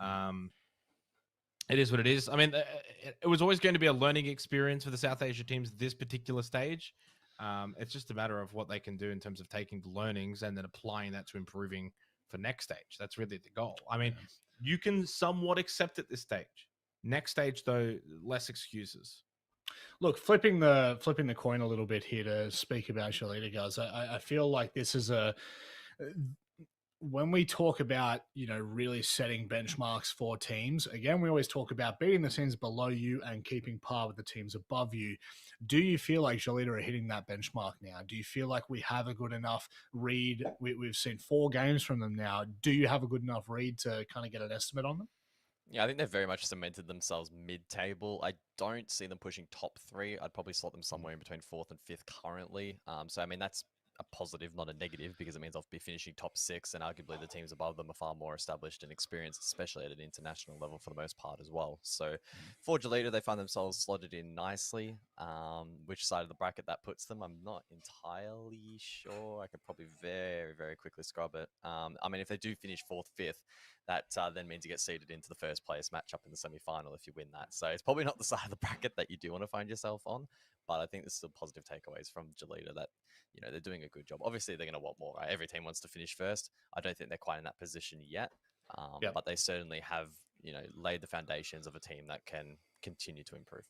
It is what it is. I mean, it was always going to be a learning experience for the South Asia teams this particular stage. It's just a matter of what they can do in terms of taking the learnings and then applying that to improving for next stage. That's really the goal. I mean, you can somewhat accept at this stage. Next stage, though, less excuses. Look, flipping the coin a little bit here to speak about Shalita, guys. I feel like this is when we talk about, really setting benchmarks for teams, again, we always talk about beating the teams below you and keeping par with the teams above you. Do you feel like Jolita are hitting that benchmark now? Do you feel like we have a good enough read? We've seen 4 games from them now. Do you have a good enough read to kind of get an estimate on them? Yeah, I think they've very much cemented themselves mid-table. I don't see them pushing top 3. I'd probably slot them somewhere in between 4th and 5th currently. So, I mean, that's a positive, not a negative, because it means I'll be finishing top 6, and arguably the teams above them are far more established and experienced, especially at an international level for the most part as well. So for Jolita, they find themselves slotted in nicely. Which side of the bracket that puts them, I'm not entirely sure. I could probably very, very quickly scrub it. I mean, if they do finish 4th, 5th, that then means you get seeded into the first place matchup in the semi-final if you win that. So it's probably not the side of the bracket that you do want to find yourself on, but I think there's still positive takeaways from Jolita that, they're doing a good job. Obviously, they're going to want more, right? Every team wants to finish first. I don't think they're quite in that position yet, but they certainly have, laid the foundations of a team that can continue to improve.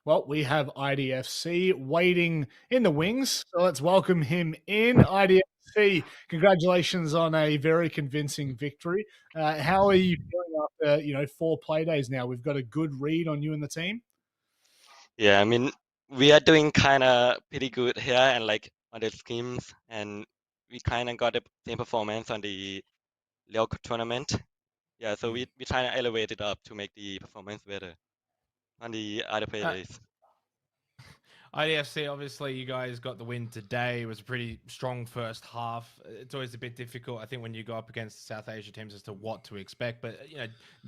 Well, we have IDFC waiting in the wings, so let's welcome him in. IDFC, congratulations on a very convincing victory. How are you feeling after 4 play days now? We've got a good read on you and the team. Yeah, I mean, we are doing kind of pretty good here, and like on the schemes, and we kind of got the same performance on the Leo tournament. Yeah, so we trying to elevate it up to make the performance better on the other play days. IDFC, obviously, you guys got the win today. It was a pretty strong first half. It's always a bit difficult, I think, when you go up against South Asia teams as to what to expect. But,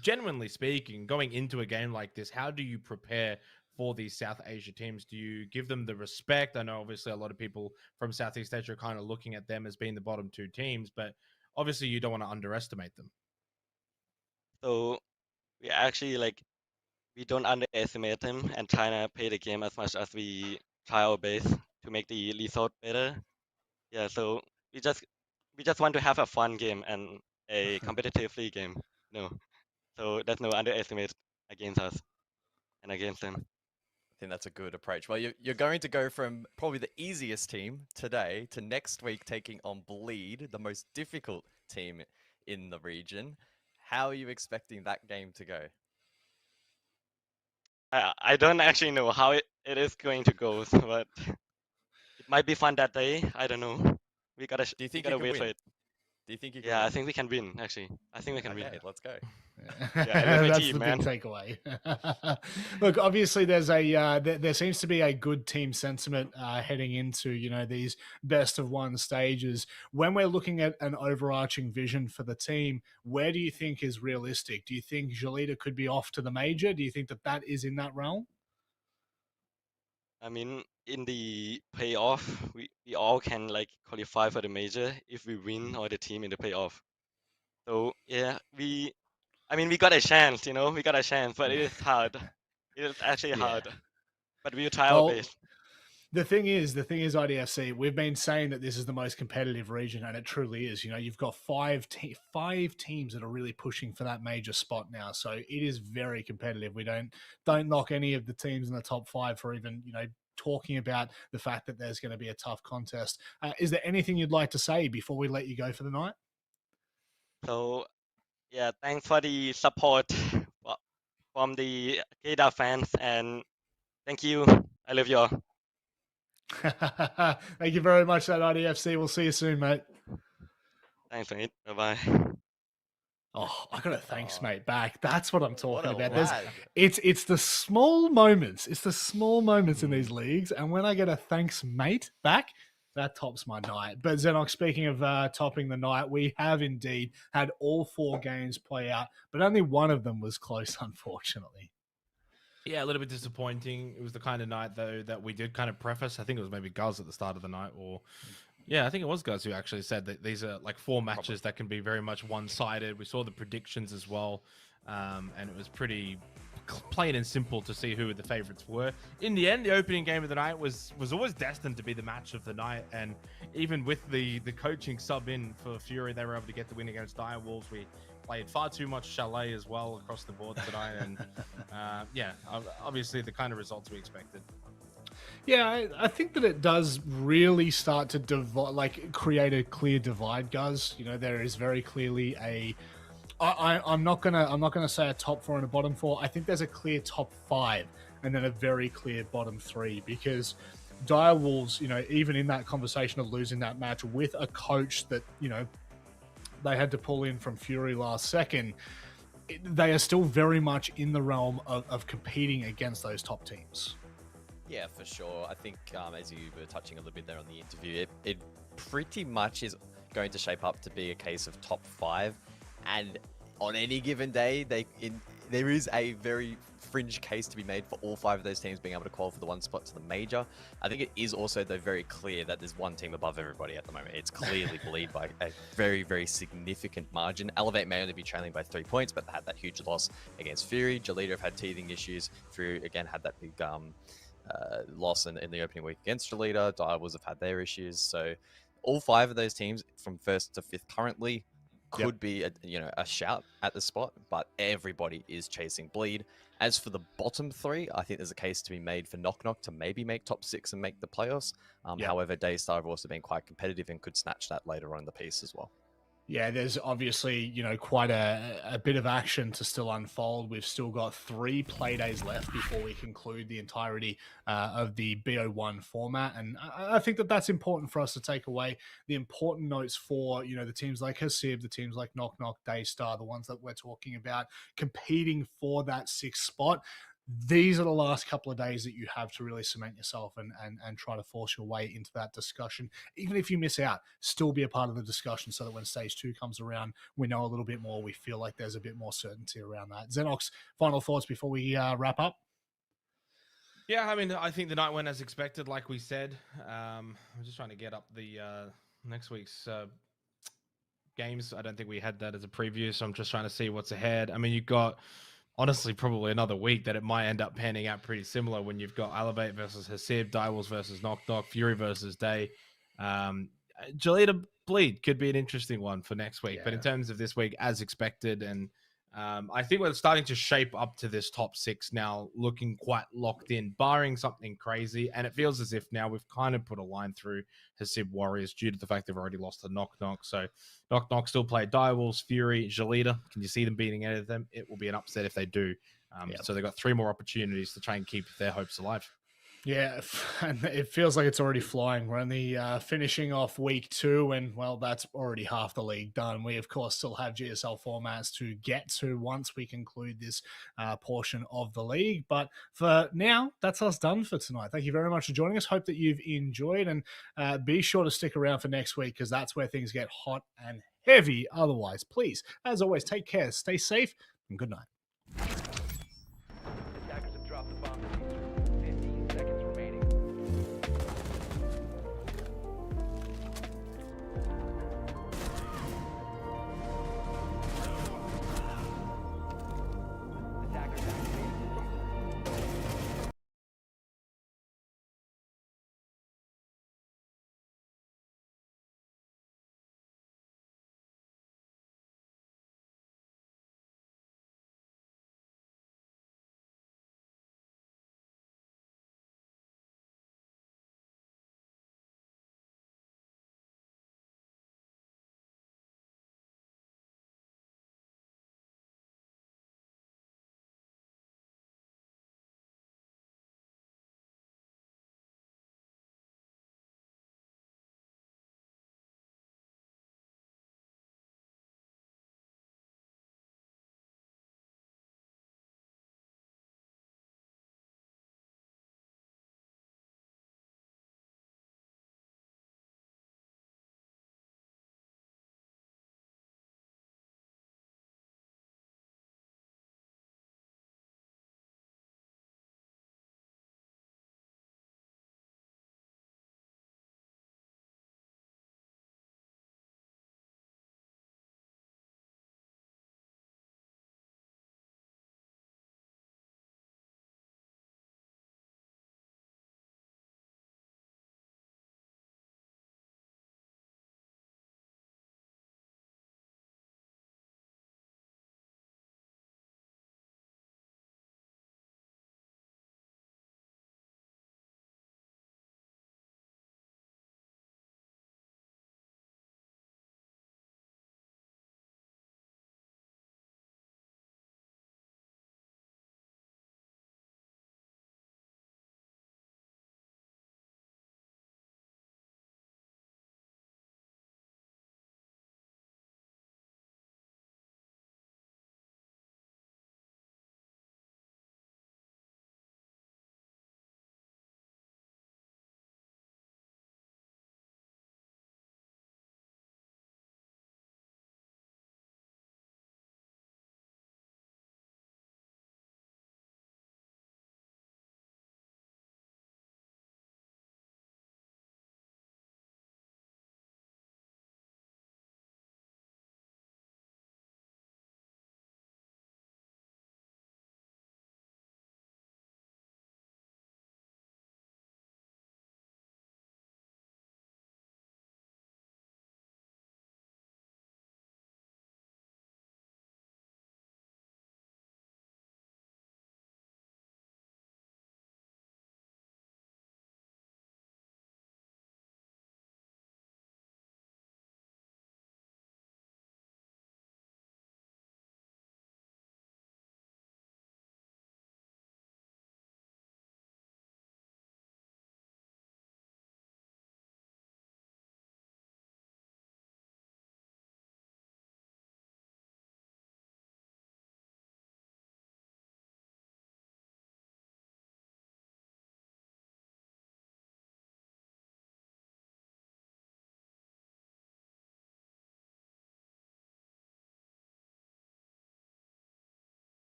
genuinely speaking, going into a game like this, how do you prepare for these South Asia teams? Do you give them the respect? I know, obviously, a lot of people from Southeast Asia are kind of looking at them as being the bottom 2 teams, but obviously you don't want to underestimate them. So we actually, we don't underestimate them and try to play the game as much as we try our best to make the result better. Yeah, so we just want to have a fun game and a competitive game. No, so there's no underestimate against us and against them. I think that's a good approach. Well, you're going to go from probably the easiest team today to next week taking on Bleed, the most difficult team in the region. How are you expecting that game to go? I don't actually know how it is going to go, but it might be fun that day. I don't know. We gotta wait for it. Do you think you can Yeah, win? I think we can win, actually. I think we can win. Let's go. Yeah, that's the big takeaway. Look, obviously, there seems to be a good team sentiment heading into these best of 1 stages. When we're looking at an overarching vision for the team, where do you think is realistic? Do you think Jolita could be off to the major? Do you think that is in that realm? I mean, in the playoff, we all can qualify for the major if we win or the team in the playoff. So yeah, we got a chance, we got a chance, but it is hard. It is actually hard, but we'll try our best. The thing is, IDFC, we've been saying that this is the most competitive region, and it truly is. You've got 5 teams that are really pushing for that major spot now, so it is very competitive. We don't knock any of the teams in the top 5 for even talking about the fact that there's going to be a tough contest. Is there anything you'd like to say before we let you go for the night? So yeah, thanks for the support from the Geda fans, and thank you. I love you all. Thank you very much, that IDFC. We'll see you soon, mate. Thanks, mate. Bye-bye. Oh, I got a thanks, mate, back. That's what I'm talking about. It's the small moments. It's the small moments in these leagues, and when I get a thanks, mate, back, that tops my night. But Xenox, speaking of topping the night, we have indeed had all 4 games play out, but only one of them was close, unfortunately. Yeah, a little bit disappointing. It was the kind of night, though, that we did kind of preface. I think it was maybe Guz at the start of the night, or yeah, I think it was Guz who actually said that these are 4 matches that can be very much one-sided. We saw the predictions as well, and it was pretty plain and simple to see who the favorites were. In the end, the opening game of the night was always destined to be the match of the night, and even with the coaching sub in for Fury, they were able to get the win against Direwolves. We played far too much Chalet as well across the board tonight, and yeah, obviously the kind of results we expected. Yeah, I think that it does really start to create a clear divide, guys. You know, there is very clearly a. I'm not gonna say a top 4 and a bottom 4. I think there's a clear top 5 and then a very clear bottom 3, because Direwolves, you know, even in that conversation of losing that match with a coach that, you know, they had to pull in from Fury last second, they are still very much in the realm of competing against those top teams. Yeah, for sure. I think as you were touching a little bit there on the interview, it pretty much is going to shape up to be a case of top 5. And on any given day, there is a very fringe case to be made for all 5 of those teams being able to qualify for the one spot to the major. I think it is also, though, very clear that there's one team above everybody at the moment. It's clearly Bleed by a very, very significant margin. Elevate may only be trailing by 3 points, but they had that huge loss against Fury. Jalita have had teething issues. Fury, again, had that big loss in the opening week against Jalita. Direwolves have had their issues. So all 5 of those teams from 1st to 5th currently could be a shout at the spot, but everybody is chasing Bleed. As for the bottom 3, I think there's a case to be made for Knock Knock to maybe make top 6 and make the playoffs. However, Daystar have also been quite competitive and could snatch that later on in the piece as well. Yeah, there's obviously, you know, quite a bit of action to still unfold. We've still got 3 play days left before we conclude the entirety of the BO1 format. And I think that that's important for us to take away. The important notes for, you know, the teams like Hasib, the teams like Knock Knock, Daystar, the ones that we're talking about, competing for that 6th spot. These are the last couple of days that you have to really cement yourself and try to force your way into that discussion. Even if you miss out, still be a part of the discussion so that when stage 2 comes around, we know a little bit more. We feel like there's a bit more certainty around that. Xenox, final thoughts before we wrap up? Yeah, I mean, I think the night went as expected, like we said. I'm just trying to get up the next week's games. I don't think we had that as a preview, so I'm just trying to see what's ahead. I mean, you've got honestly probably another week that it might end up panning out pretty similar when you've got Elevate versus Hasib, Direwolves versus Knock Knock, Fury versus Day. Jalita Bleed could be an interesting one for next week. But in terms of this week, as expected, and I think we're starting to shape up to this top 6 now, looking quite locked in, barring something crazy. And it feels as if now we've kind of put a line through Hasib Warriors due to the fact they've already lost to Knock Knock. So Knock Knock still play Direwolves, Fury, Jalita. Can you see them beating out of them? It will be an upset if they do. So they've got 3 more opportunities to try and keep their hopes alive. Yeah, and it feels like it's already flying. We're only finishing off week 2, and, well, that's already half the league done. We, of course, still have GSL formats to get to once we conclude this portion of the league. But for now, that's us done for tonight. Thank you very much for joining us. Hope that you've enjoyed, and be sure to stick around for next week, because that's where things get hot and heavy. Otherwise, please, as always, take care, stay safe, and good night.